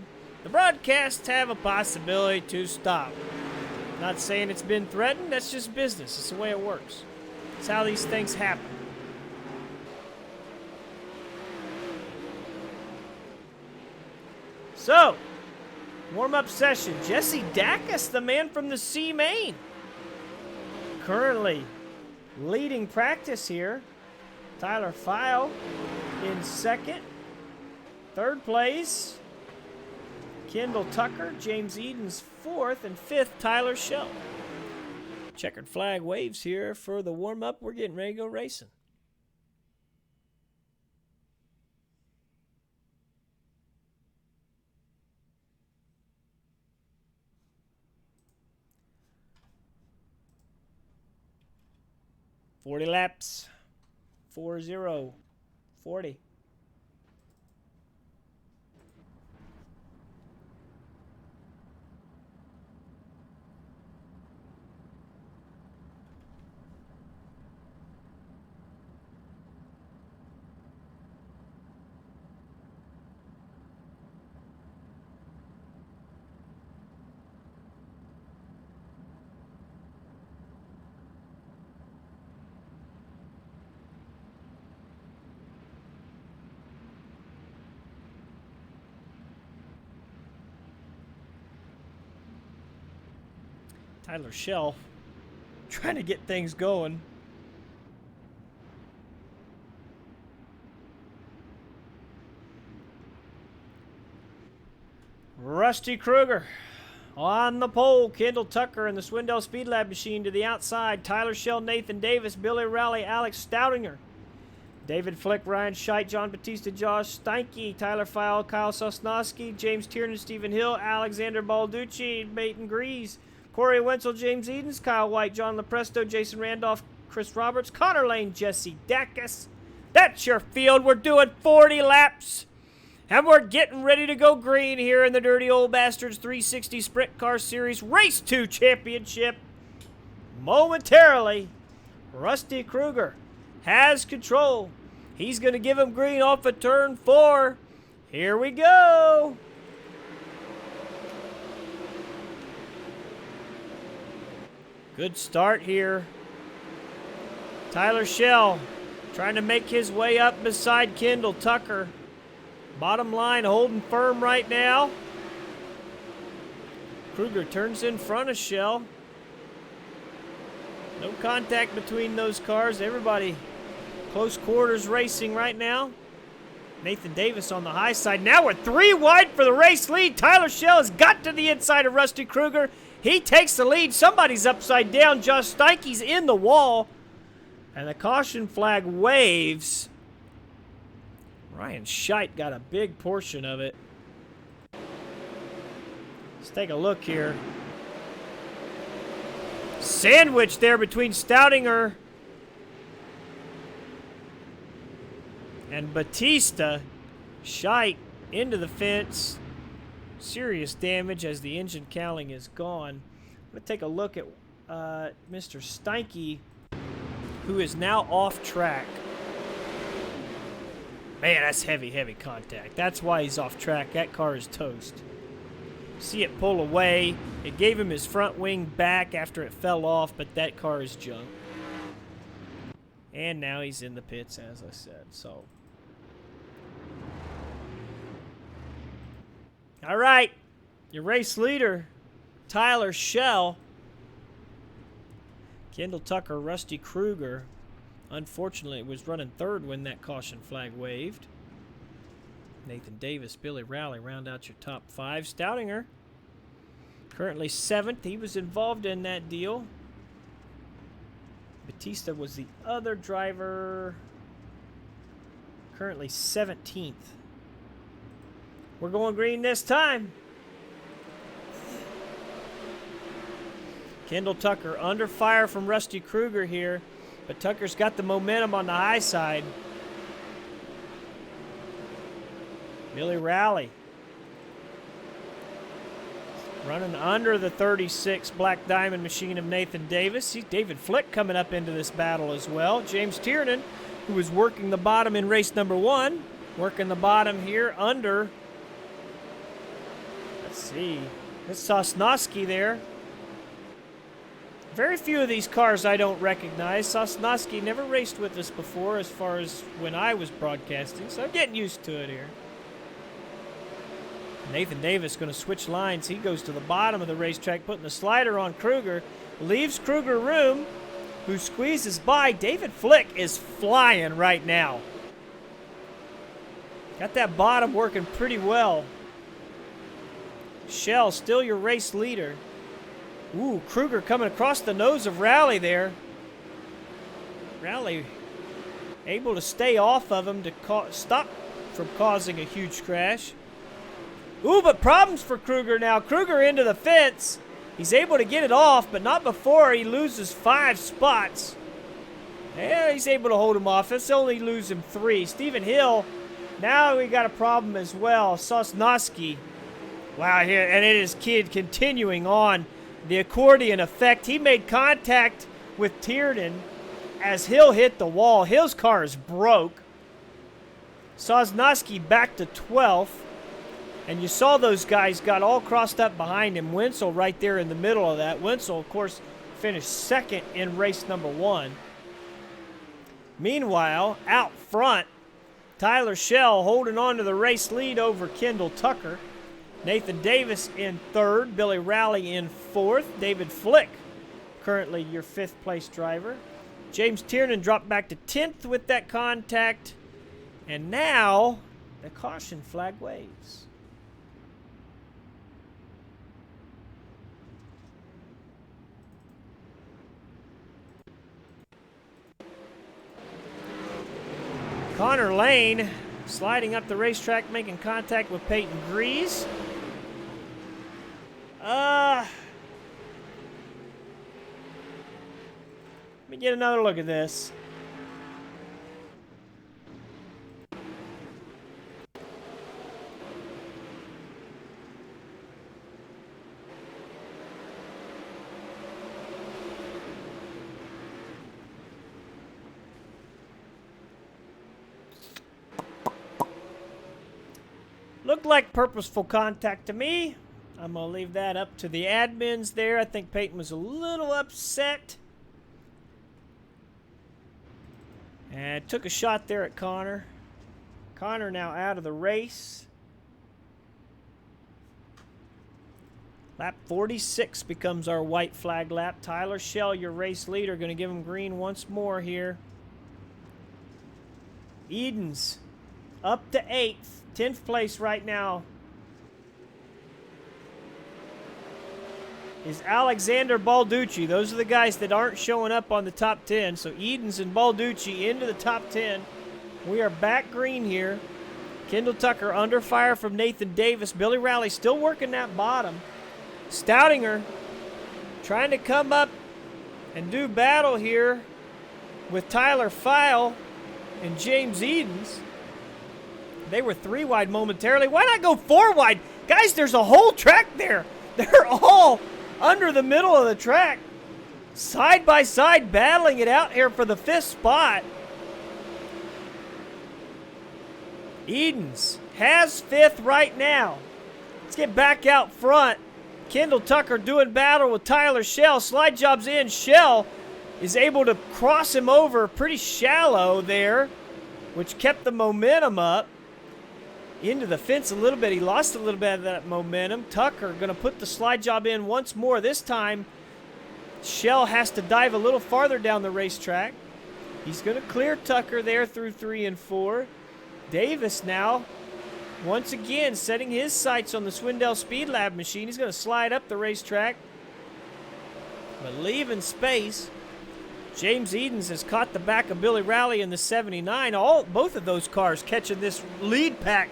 the broadcasts have a possibility to stop. Not saying it's been threatened, that's just business. It's the way it works. It's how these things happen. So, warm-up session. Jesse Dacus, the man from the C Main, currently leading practice here. Tyler File in second. Third place, Kendall Tucker. James Eden's fourth. And fifth, Tyler Shell. Checkered flag waves here for the warm-up. We're getting ready to go racing. "40 laps. 40. 40. Tyler Shell trying to get things going. Rusty Kruger on the pole. Kendall Tucker and the Swindell Speed Lab machine to the outside. Tyler Shell, Nathan Davis, Billy Rowley, Alex Stoutinger, David Flick, Ryan Scheidt, John Batista, Josh Steinke, Tyler File, Kyle Sosnowski, James Tiernan, Stephen Hill, Alexander Balducci, Peyton Grease, Corey Wenzel, James Edens, Kyle White, John Lepresto, Jason Randolph, Chris Roberts, Connor Lane, Jesse Dacus. That's your field. We're doing 40 laps. And we're getting ready to go green here in the Dirty Old Bastards 360 Sprint Car Series Race 2 Championship. Momentarily, Rusty Kruger has control. He's going to give him green off of turn 4. Here we go. Good start here. Tyler Shell trying to make his way up beside Kendall Tucker. Bottom line holding firm right now. Kruger turns in front of Shell. No contact between those cars. Everybody close quarters racing right now. Nathan Davis on the high side. Now we're 3 wide for the race lead. Tyler Shell has got to the inside of Rusty Kruger. He takes the lead. Somebody's upside down. Josh Steinke's in the wall. And the caution flag waves. Ryan Scheidt got a big portion of it. Let's take a look here. Sandwich there between Stoudinger and Batista. Scheidt into the fence. Serious damage as the engine cowling is gone. I'm going to take a look at Mr. Steinke, who is now off track. Man, that's heavy, heavy contact. That's why he's off track. That car is toast. See it pull away. It gave him his front wing back after it fell off, but that car is junk. And now he's in the pits, as I said. So, all right, your race leader, Tyler Schell. Kendall Tucker, Rusty Kruger, unfortunately, was running third when that caution flag waved. Nathan Davis, Billy Rowley round out your top 5. Stoudinger, currently 7th. He was involved in that deal. Batista was the other driver, currently 17th. We're going green this time. Kendall Tucker under fire from Rusty Kruger here, but Tucker's got the momentum on the high side. Billy Rowley running under the 36 Black Diamond machine of Nathan Davis. See David Flick coming up into this battle as well. James Tiernan, who was working the bottom in race number 1, working the bottom here under, let's see, it's Sosnowski there. Very few of these cars I don't recognize. Sosnowski never raced with us before as far as when I was broadcasting, so I'm getting used to it here. Nathan Davis going to switch lines. He goes to the bottom of the racetrack, putting the slider on Kruger. Leaves Kruger room, who squeezes by. David Flick is flying right now. Got that bottom working pretty well. Schell, still your race leader. Ooh, Kruger coming across the nose of Rowley there. Rowley able to stay off of him to stop from causing a huge crash. Ooh, but problems for Kruger now. Kruger into the fence. He's able to get it off, but not before he loses 5 spots. Yeah, he's able to hold him off. Let's only lose him 3. Stephen Hill, now we got a problem as well. Sosnowski. Wow, here, and it is continuing on. The accordion effect. He made contact with Tiernan as Hill hit the wall. Hill's car is broke. Sosnowski back to 12th. And you saw those guys got all crossed up behind him. Wenzel right there in the middle of that. Wenzel, of course, finished 2nd in race number 1. Meanwhile, out front, Tyler Schell holding on to the race lead over Kendall Tucker. Nathan Davis in 3rd, Billy Rowley in 4th, David Flick, currently your 5th place driver. James Tiernan dropped back to 10th with that contact. And now, the caution flag waves. Connor Lane sliding up the racetrack, making contact with Peyton Grease. Let me get another look at this. Looked like purposeful contact to me. I'm going to leave that up to the admins there. I think Peyton was a little upset. And took a shot there at Connor. Connor now out of the race. Lap 46 becomes our white flag lap. Tyler Schell, your race leader, going to give him green once more here. Edens up to 8th. 10th place right now is Alexander Balducci. Those are the guys that aren't showing up on the top 10. So Edens and Balducci into the top 10. We are back green here. Kendall Tucker under fire from Nathan Davis. Billy Rowley still working that bottom. Stoudinger trying to come up and do battle here with Tyler File and James Edens. They were 3 wide momentarily. Why not go 4 wide? Guys, there's a whole track there. They're all under the middle of the track, side by side, battling it out here for the 5th spot. Edens has 5th right now. Let's get back out front. Kendall Tucker doing battle with Tyler Shell. Slide jobs in. Shell is able to cross him over pretty shallow there, which kept the momentum up. Into the fence a little bit. He lost a little bit of that momentum. Tucker going to put the slide job in once more. This time, Shell has to dive a little farther down the racetrack. He's going to clear Tucker there through 3 and 4. Davis now, once again, setting his sights on the Swindell Speed Lab machine. He's going to slide up the racetrack, but leaving space. James Edens has caught the back of Billy Rowley in the 79. Both of those cars catching this lead pack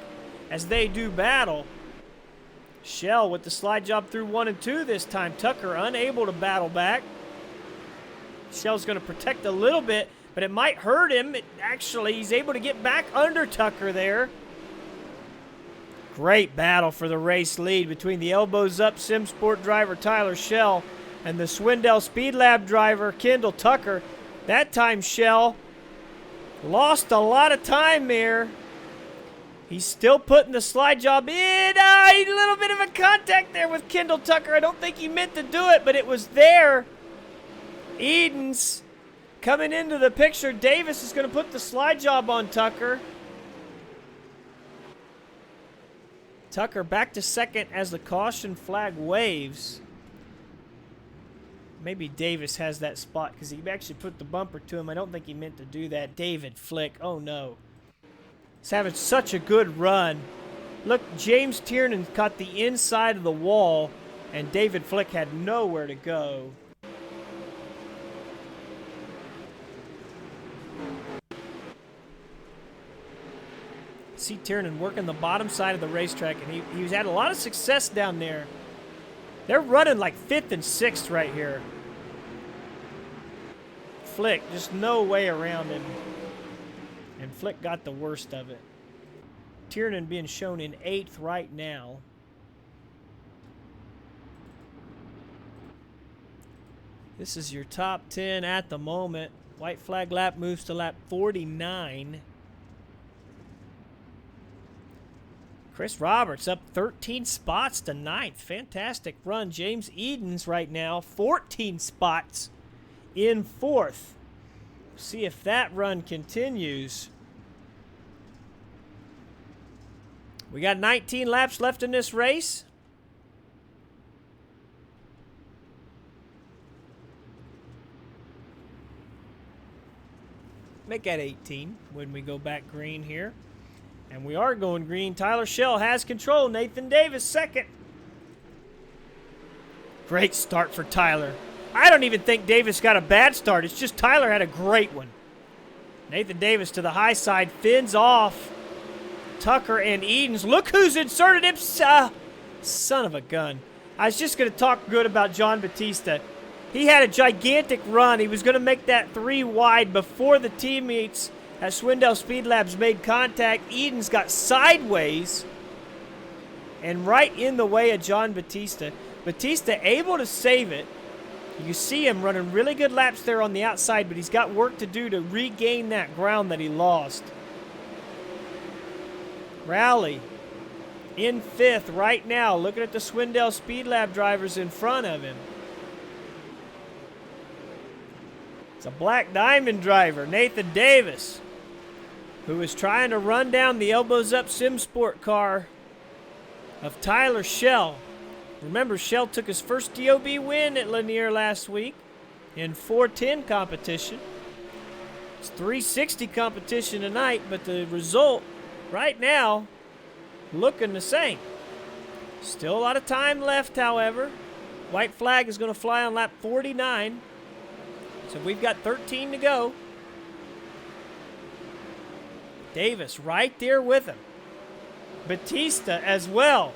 as they do battle. Shell with the slide job through 1 and 2 this time. Tucker unable to battle back. Shell's going to protect a little bit, but it might hurt him. Actually, he's able to get back under Tucker there. Great battle for the race lead between the elbows up SimSport driver Tyler Shell and the Swindell Speed Lab driver Kendall Tucker. That time Shell lost a lot of time there. He's still putting the slide job in. A little bit of a contact there with Kendall Tucker. I don't think he meant to do it, but it was there. Edens coming into the picture. Davis is going to put the slide job on Tucker. Tucker back to second as the caution flag waves. Maybe Davis has that spot because he actually put the bumper to him. I don't think he meant to do that. David Flick. Oh, no. He's having such a good run. Look, James Tiernan caught the inside of the wall, and David Flick had nowhere to go. See Tiernan working the bottom side of the racetrack, and he's had a lot of success down there. They're running like 5th and 6th right here. Flick, just no way around him. And Flick got the worst of it. Tiernan being shown in 8th right now. This is your top 10 at the moment. White flag lap moves to lap 49. Chris Roberts up 13 spots to 9th. Fantastic run. James Edens right now 14 spots in 4th. See if that run continues. We got 19 laps left in this race. Make that 18 when we go back green here. And we are going green. Tyler Shell has control. Nathan Davis second. Great start for Tyler. I don't even think Davis got a bad start. It's just Tyler had a great one. Nathan Davis to the high side. Fins off. Tucker and Edens. Look who's inserted him. Son of a gun. I was just going to talk good about John Batista. He had a gigantic run. He was going to make that 3 wide before the teammates at Swindell Speed Labs made contact. Edens got sideways and right in the way of John Batista. Batista able to save it. You see him running really good laps there on the outside, but he's got work to do to regain that ground that he lost. Rowley in 5th right now, looking at the Swindell Speed Lab drivers in front of him. It's a Black Diamond driver, Nathan Davis, who is trying to run down the elbows up SimSport car of Tyler Shell. Remember, Shell took his first DOB win at Lanier last week in 410 competition. It's 360 competition tonight, but the result right now looking the same. Still a lot of time left, however. White flag is going to fly on lap 49. So we've got 13 to go. Davis right there with him. Batista as well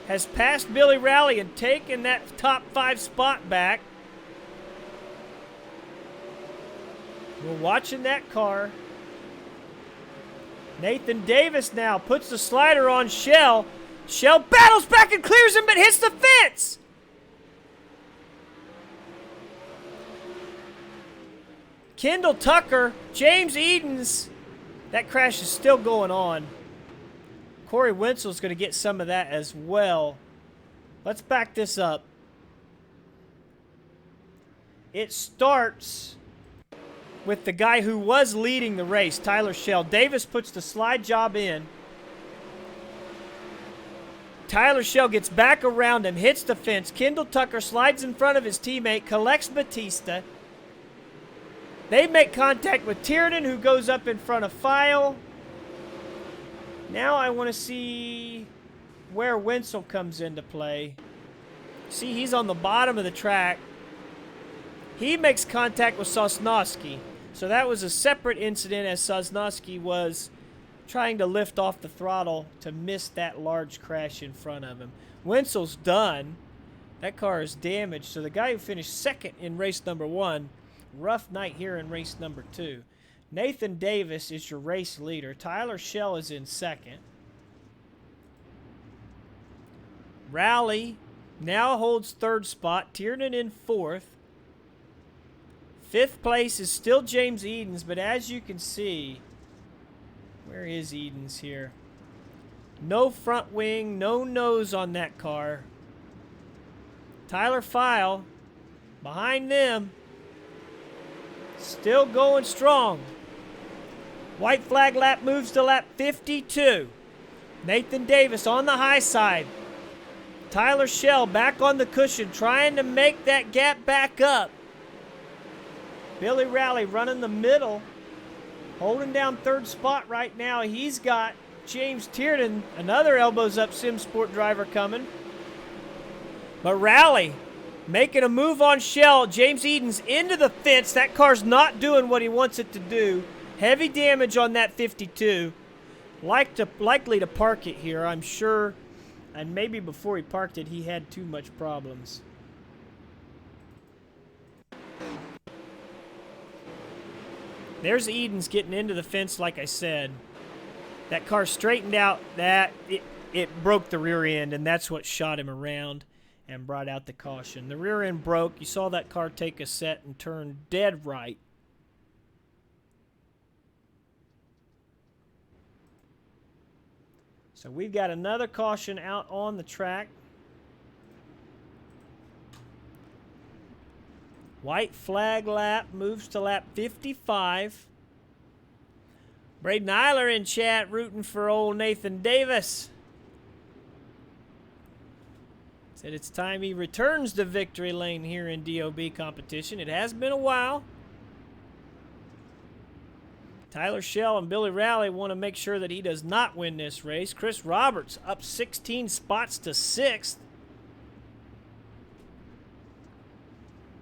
has passed Billy Rowley and taken that top 5 spot back. We're watching that car. Nathan Davis now puts the slider on Shell. Shell battles back and clears him, but hits the fence. Kendall Tucker, James Edens. That crash is still going on. Corey Wenzel's going to get some of that as well. Let's back this up. It starts with the guy who was leading the race, Tyler Shell. Davis puts the slide job in. Tyler Shell gets back around him, hits the fence. Kendall Tucker slides in front of his teammate, collects Batista. They make contact with Tiernan, who goes up in front of File. Now I want to see where Wenzel comes into play. See, he's on the bottom of the track. He makes contact with Sosnowski. So that was a separate incident as Sosnowski was trying to lift off the throttle to miss that large crash in front of him. Wenzel's done. That car is damaged. So the guy who finished second in race number 1, rough night here in race number 2. Nathan Davis is your race leader. Tyler Shell is in second. Rowley now holds third spot. Tiernan in fourth. Fifth place is still James Edens, but as you can see, where is Edens here? No front wing, no nose on that car. Tyler File behind them, still going strong. White flag lap moves to lap 52. Nathan Davis on the high side. Tyler Shell back on the cushion, trying to make that gap back up. Billy Rowley running the middle, holding down third spot right now. He's got James Tiernan, another elbows up Sim Sport driver coming. But Rowley making a move on Shell. James Edens into the fence. That car's not doing what he wants it to do. Heavy damage on that 52. Likely to park it here, I'm sure. And maybe before he parked it, he had too much problems. There's Edens getting into the fence, like I said. That car straightened out. It broke the rear end, and that's what shot him around and brought out the caution. The rear end broke. You saw that car take a set and turn dead right. So we've got another caution out on the track. White flag lap moves to lap 55. Braden Eiler in chat rooting for old Nathan Davis. Said it's time he returns to victory lane here in DOB competition. It has been a while. Tyler Shell and Billy Rowley want to make sure that he does not win this race. Chris Roberts up 16 spots to 6th.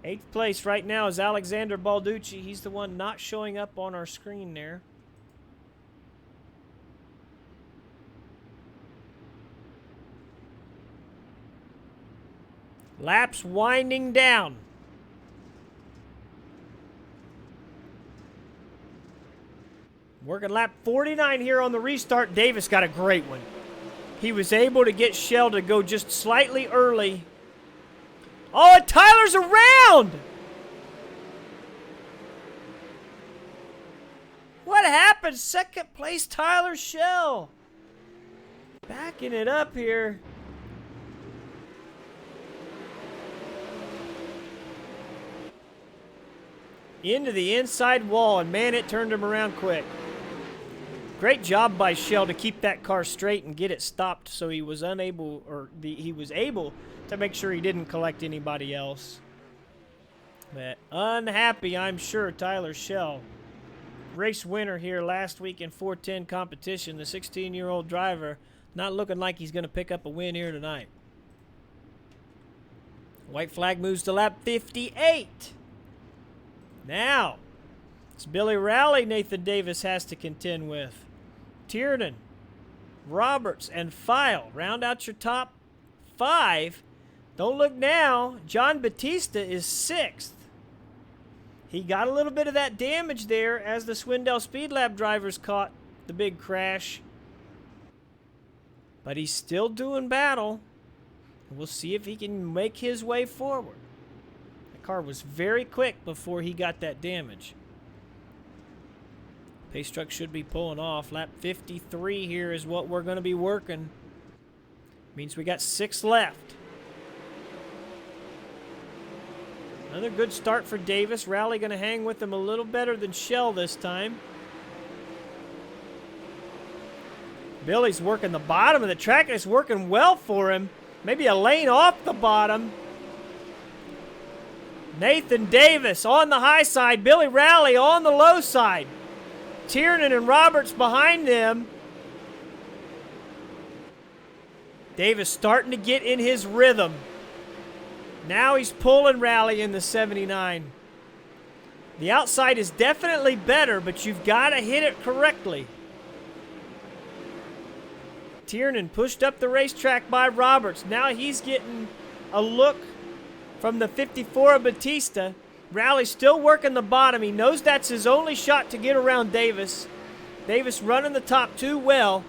8th place right now is Alexander Balducci. He's the one not showing up on our screen there. Laps winding down. Working lap 49 here on the restart. Davis got a great one. He was able to get Shell to go just slightly early. Oh, and Tyler's around! What happened? Second place, Tyler Shell. Backing it up here. Into the inside wall, and man, it turned him around quick. Great job by Shell to keep that car straight and get it stopped so he was unable, or he was able to make sure he didn't collect anybody else. But unhappy, I'm sure, Tyler Shell. Race winner here last week in 410 competition. The 16-year-old driver not looking like he's going to pick up a win here tonight. White flag moves to lap 58. Now, it's Billy Rowley Nathan Davis has to contend with. Tiernan Roberts, and File. Round out your top 5. Don't look now. John Batista is 6th. He got a little bit of that damage there as the Swindell Speed Lab drivers caught the big crash. But he's still doing battle. We'll see if he can make his way forward. The car was very quick before he got that damage. Pace truck should be pulling off. Lap 53 here is what we're going to be working. Means we got 6 left. Another good start for Davis. Rally going to hang with him a little better than Shell this time. Billy's working the bottom of the track, and it's working well for him. Maybe a lane off the bottom. Nathan Davis on the high side. Billy Rally on the low side. Tiernan and Roberts behind them. Davis starting to get in his rhythm. Now he's pulling Rally in the 79. The outside is definitely better, but you've got to hit it correctly. Tiernan pushed up the racetrack by Roberts. Now he's getting a look from the 54 of Batista. Rally still working the bottom. He knows that's his only shot to get around Davis. Davis running the top 2 well,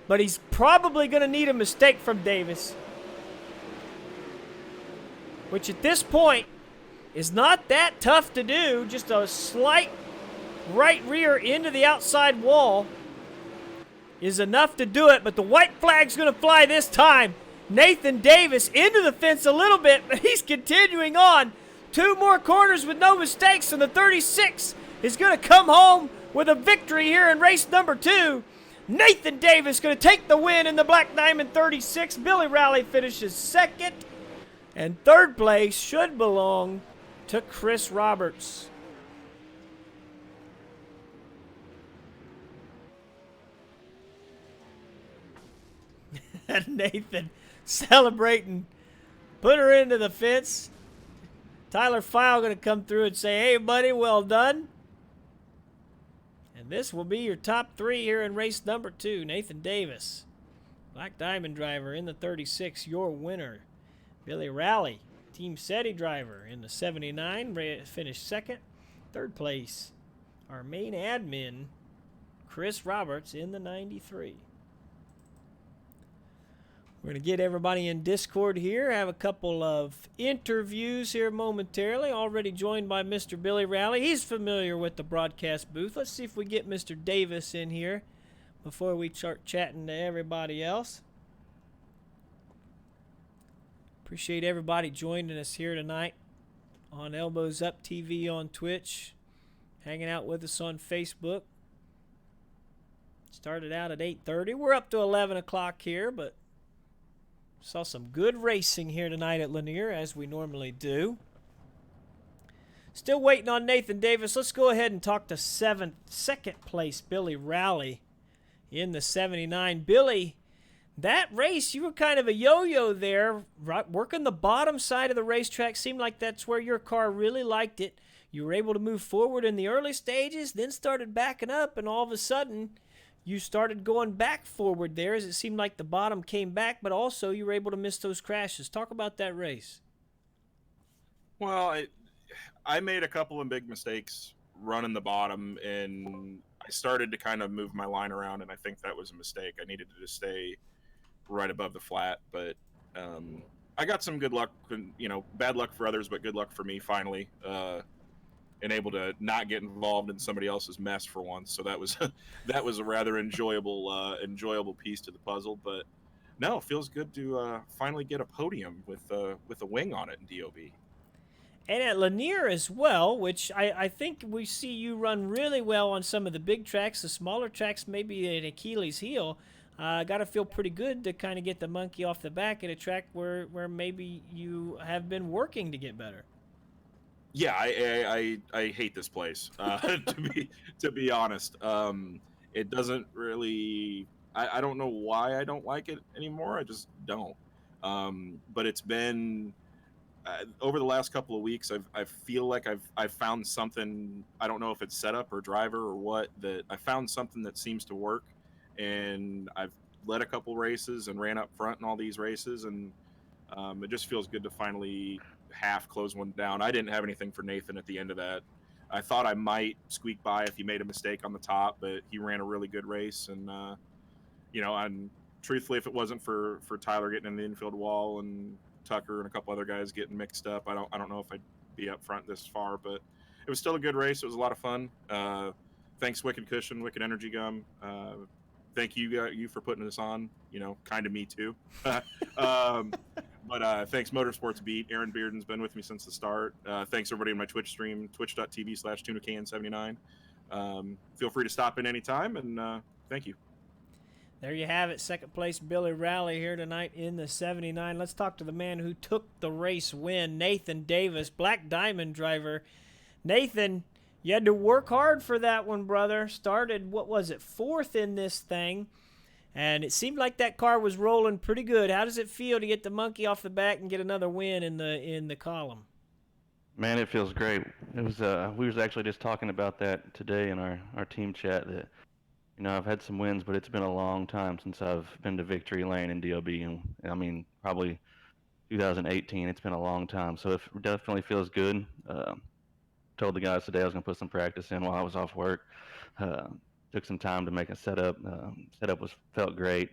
but he's probably going to need a mistake from Davis, which at this point is not that tough to do. Just a slight right rear into the outside wall is enough to do it, but the white flag's going to fly this time. Nathan Davis into the fence a little bit, but he's continuing on. 2 more corners with no mistakes, and the 36 is going to come home with a victory here in race number 2. Nathan Davis going to take the win in the Black Diamond 36. Billy Rally finishes 2nd. And 3rd place should belong to Chris Roberts. Nathan celebrating. Put her into the fence. Tyler File going to come through and say, hey, buddy, well done. And this will be your top 3 here in race number 2. Nathan Davis, Black Diamond driver in the 36, your winner. Billy Rally, Team SETI driver in the 79, finished 2nd. 3rd place, our main admin, Chris Roberts in the 93. We're going to get everybody in Discord here, have a couple of interviews here momentarily. Already joined by Mr. Billy Rally. He's familiar with the broadcast booth. Let's see if we get Mr. Davis in here before we start chatting to everybody else. Appreciate everybody joining us here tonight on Elbows Up TV on Twitch, hanging out with us on Facebook. Started out at 8:30. We're up to 11 o'clock here, but saw some good racing here tonight at Lanier, as we normally do. Still waiting on Nathan Davis. Let's go ahead and talk to 2nd place Billy Rally in the 79. Billy, that race, you were kind of a yo-yo there, right, working the bottom side of the racetrack. Seemed like that's where your car really liked it. You were able to move forward in the early stages, then started backing up, and all of a sudden you started going back forward there as it seemed like the bottom came back, but also you were able to miss those crashes. Talk about that race. Well, I made a couple of big mistakes running the bottom, and I started to kind of move my line around, and I think that was a mistake. I needed to just stay right above the flat, but I got some good luck, bad luck for others, but good luck for me finally. And able to not get involved in somebody else's mess for once, so that was that was a rather enjoyable piece to the puzzle. But no, it feels good to finally get a podium with a wing on it in DOB. And at Lanier as well, which I think we see you run really well on some of the big tracks. The smaller tracks maybe an Achilles heel. Got to feel pretty good to kind of get the monkey off the back at a track where maybe you have been working to get better. Yeah, I hate this place. To be honest, it doesn't really. I don't know why I don't like it anymore. I just don't. But it's been over the last couple of weeks. I feel like I've found something. I don't know if it's setup or driver or what. That I found something that seems to work, and I've led a couple races and ran up front in all these races, and it just feels good to finally half close one down. I didn't have anything for Nathan at the end of that. I thought I might squeak by if he made a mistake on the top, but he ran a really good race, and and truthfully, if it wasn't for Tyler getting in the infield wall and Tucker and a couple other guys getting mixed up, I don't know if I'd be up front this far, but it was still a good race. It was a lot of fun. Thanks, Wicked Cushion, Wicked Energy Gum. Thank you for putting this on. Kind of me too. But thanks, Motorsports Beat. Aaron Bearden's been with me since the start. Thanks, everybody in my Twitch stream, twitch.tv/TunaCan79. Feel free to stop in anytime, and thank you. There you have it. Second place Billy Rowley here tonight in the 79. Let's talk to the man who took the race win, Nathan Davis, Black Diamond driver. Nathan, you had to work hard for that one, brother. Started, fourth in this thing. And it seemed like that car was rolling pretty good. How does it feel to get the monkey off the back and get another win in the column? Man, it feels great. It was we was actually just talking about that today in our team chat that I've had some wins, but it's been a long time since I've been to victory lane in DOB, and I mean probably 2018. It's been a long time, so it definitely feels good. Told the guys today I was gonna put some practice in while I was off work. Took some time to make a setup. Setup felt great.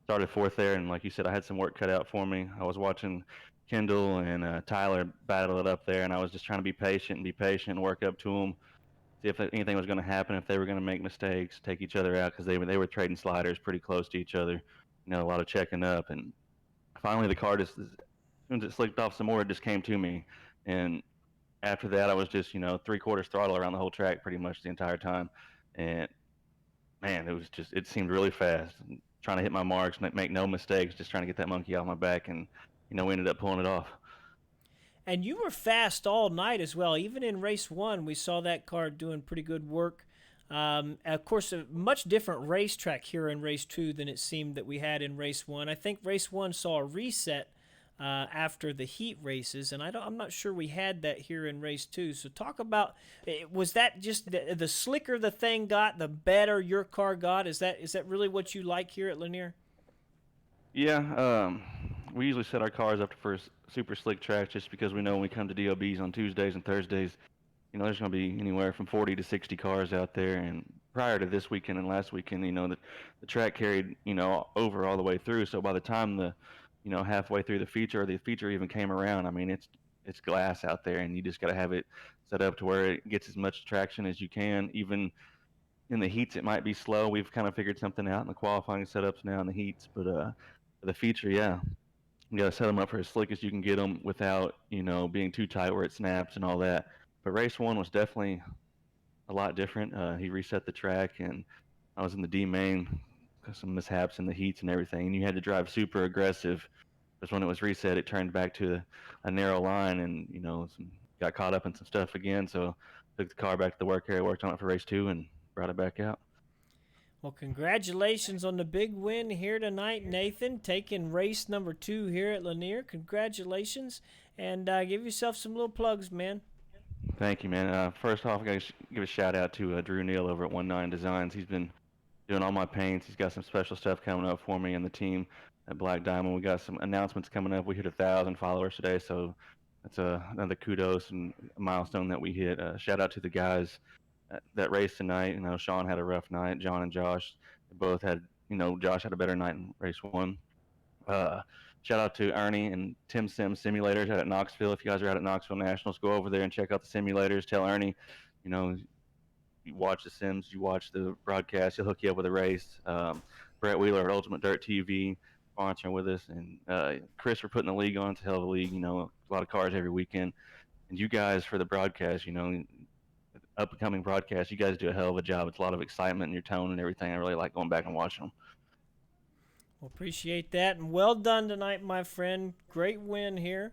Started fourth there, and like you said, I had some work cut out for me. I was watching Kendall and Tyler battle it up there, and I was just trying to be patient and work up to them. See if anything was going to happen, if they were going to make mistakes, take each other out, because they were trading sliders pretty close to each other. A lot of checking up, and finally the car just, as soon as it slipped off some more, it just came to me. And after that, I was just 3/4 throttle around the whole track pretty much the entire time. And man, it seemed really fast. Trying to hit my marks, make no mistakes, just trying to get that monkey off my back, and we ended up pulling it off. And you were fast all night as well. Even in race one, we saw that car doing pretty good work. Of course, a much different racetrack here in race two than it seemed that we had in race one. I think race one saw a reset after the heat races, and I'm not sure we had that here in race two. So talk about, was that just the slicker the thing got, the better your car got? Is that really what you like here at Lanier? Yeah, we usually set our cars up for super slick tracks just because we know when we come to DOBs on Tuesdays and Thursdays, there's going to be anywhere from 40 to 60 cars out there. And prior to this weekend and last weekend, the track carried, over all the way through. So by the time the, halfway through the feature, or the feature even came around, I mean, it's glass out there, and you just got to have it set up to where it gets as much traction as you can. Even in the heats, it might be slow. We've kind of figured something out in the qualifying setups now in the heats, but for the feature, yeah, you got to set them up for as slick as you can get them without, being too tight where it snaps and all that. But race one was definitely a lot different. He reset the track, and I was in the D main, some mishaps in the heats and everything. And you had to drive super aggressive, because when it was reset, it turned back to a narrow line, and got caught up in some stuff again. So took the car back to the work area, worked on it for race two, and brought it back out. Well, congratulations on the big win here tonight, Nathan, taking race number 2 here at Lanier. Congratulations, and give yourself some little plugs, man. Thank you, man. First off, I got to give a shout out to Drew Neal over at 19 Designs. He's been doing all my paints. He's got some special stuff coming up for me and the team at Black Diamond. We got some announcements coming up. We hit 1,000 followers today, so that's another kudos and a milestone that we hit. Shout out to the guys that race tonight. Sean had a rough night. John and Josh, they both had, Josh had a better night in race one. Shout out to Ernie and Tim Sims Simulators out at Knoxville. If you guys are out at Knoxville Nationals, go over there and check out the simulators. Tell Ernie, you watch the Sims, you watch the broadcast, he'll hook you up with a race. Brett Wheeler at Ultimate Dirt TV sponsoring with us, and Chris for putting the league on. It's a hell of a league. A lot of cars every weekend. And you guys for the broadcast, up and coming broadcast, you guys do a hell of a job. It's a lot of excitement in your tone and everything. I really like going back and watching them. Well, appreciate that, and well done tonight, my friend. Great win here.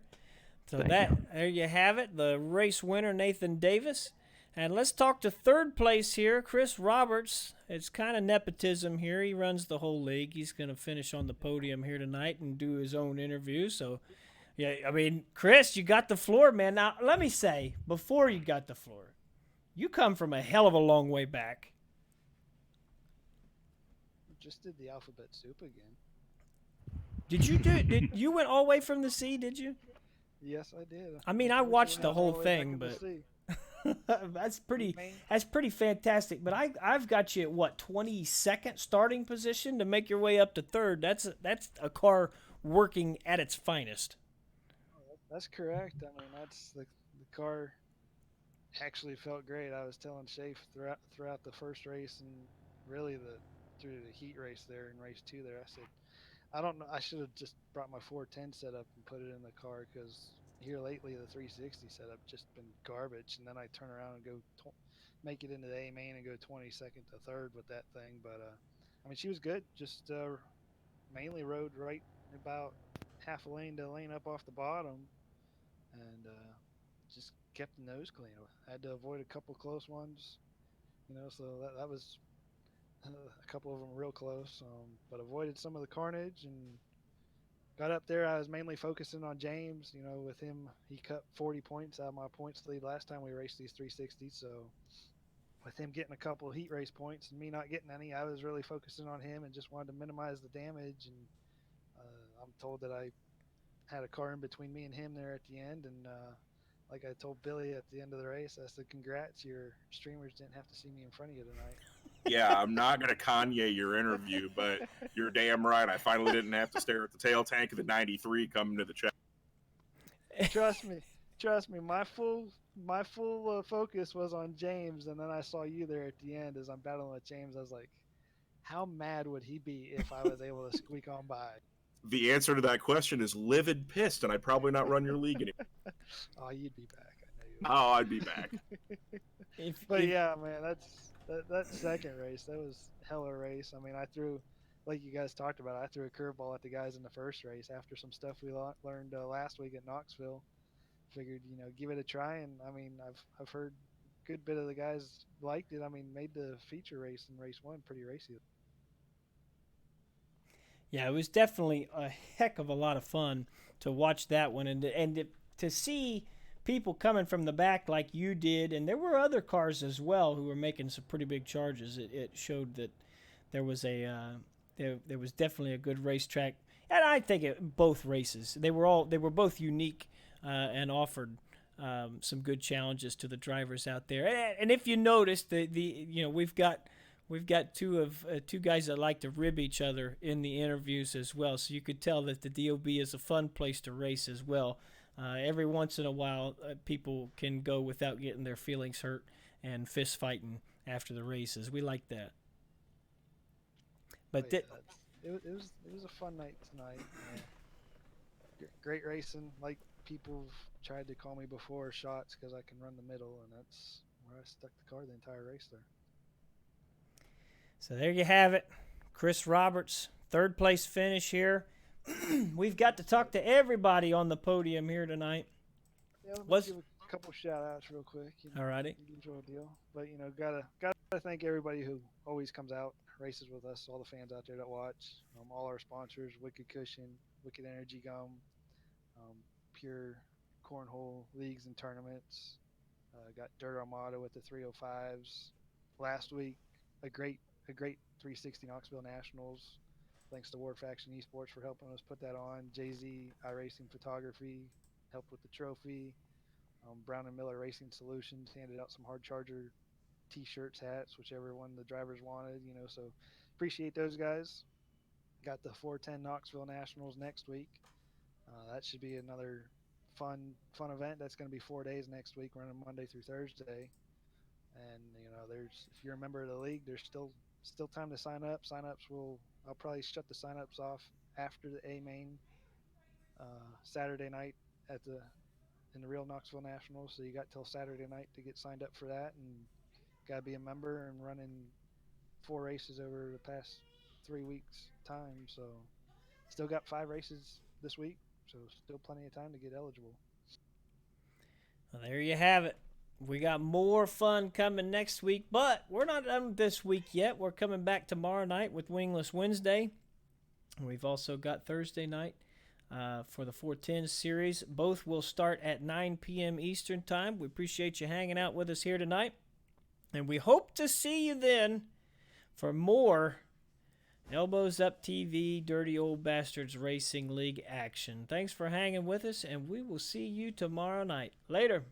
So there you have it, the race winner, Nathan Davis. And let's talk to third place here, Chris Roberts. It's kind of nepotism here. He runs the whole league. He's going to finish on the podium here tonight and do his own interview. So, yeah, I mean, Chris, you got the floor, man. Now, let me say, before you got the floor, you come from a hell of a long way back. just did the alphabet soup again. Did you went all the way from the C? Did you? Yes, I did. I mean, I watched the Unfortunately, whole all way back thing, in the but sea. that's pretty. Main- That's pretty fantastic. But I've got you at what 22nd starting position to make your way up to third. That's a car working at its finest. That's correct. I mean, that's the car actually felt great. I was telling Shafe throughout the first race and really through the heat race there in race 2 there. I said, I don't know. I should have just brought my 410 setup and put it in the car because here lately the 360 setup just been garbage. And then I turn around and go make it into the A main and go 22nd to third with that thing. But I mean, she was good. Just mainly rode right about half a lane to a lane up off the bottom, and just kept the nose clean. I had to avoid a couple close ones, so that was a couple of them real close, but avoided some of the carnage and got up there. I was mainly focusing on James. With him, he cut 40 points out of my points lead last time we raced these 360s. So with him getting a couple of heat race points and me not getting any, I was really focusing on him and just wanted to minimize the damage. And I'm told that I had a car in between me and him there at the end. And like I told Billy at the end of the race, I said, "Congrats, your streamers didn't have to see me in front of you tonight." Yeah, I'm not going to Kanye your interview, but you're damn right. I finally didn't have to stare at the tail tank of the 93 coming to the check. Trust me. My full focus was on James, and then I saw you there at the end as I'm battling with James. I was like, how mad would he be if I was able to squeak on by? The answer to that question is livid pissed, and I'd probably not run your league anymore. Oh, you'd be back. I know you would. Oh, I'd be back. But yeah, man, that second race, that was hella race. I mean, like you guys talked about, I threw a curveball at the guys in the first race after some stuff we learned last week at Knoxville. Figured, give it a try, and I mean, I've heard a good bit of the guys liked it. I mean, made the feature race in race 1 pretty racy. Yeah, it was definitely a heck of a lot of fun to watch that one, and to see people coming from the back like you did, and there were other cars as well who were making some pretty big charges. It showed that there was there was definitely a good racetrack, and I think both races they were both unique and offered some good challenges to the drivers out there. And if you notice, we've got two guys that like to rib each other in the interviews as well. So you could tell that the DOB is a fun place to race as well. Every once in a while, people can go without getting their feelings hurt and fist fighting after the races. We like that. But it was a fun night tonight. Great racing. Like people tried to call me before shots because I can run the middle, and that's where I stuck the car the entire race there. So there you have it. Chris Roberts, third place finish here. We've got to talk to everybody on the podium here tonight. Yeah, let's give a couple shout outs real quick. Alrighty. Usual deal. But gotta thank everybody who always comes out, races with us, all the fans out there that watch, all our sponsors, Wicked Cushion, Wicked Energy Gum, Pure Cornhole Leagues and Tournaments. Got Dirt Armada with the 305s. Last week, a great 360 Knoxville Nationals. Thanks to Ward Faction Esports for helping us put that on. Jay-Z iRacing Photography helped with the trophy. Brown & Miller Racing Solutions handed out some hard charger t-shirts, hats, whichever one the drivers wanted, so appreciate those guys. Got the 410 Knoxville Nationals next week. That should be another fun event. That's going to be 4 days next week, running Monday through Thursday. And if you're a member of the league, there's still time to sign up. I'll probably shut the sign-ups off after the A main Saturday night in the real Knoxville Nationals. So you got till Saturday night to get signed up for that, and gotta be a member and running 4 races over the past 3 weeks time. So still got 5 races this week, so still plenty of time to get eligible. Well, there you have it. We got more fun coming next week, but we're not done this week yet. We're coming back tomorrow night with Wingless Wednesday. We've also got Thursday night for the 410 series. Both will start at 9 p.m. Eastern Time. We appreciate you hanging out with us here tonight, and we hope to see you then for more Elbows Up TV, Dirty Old Bastards Racing League action. Thanks for hanging with us, and we will see you tomorrow night. Later.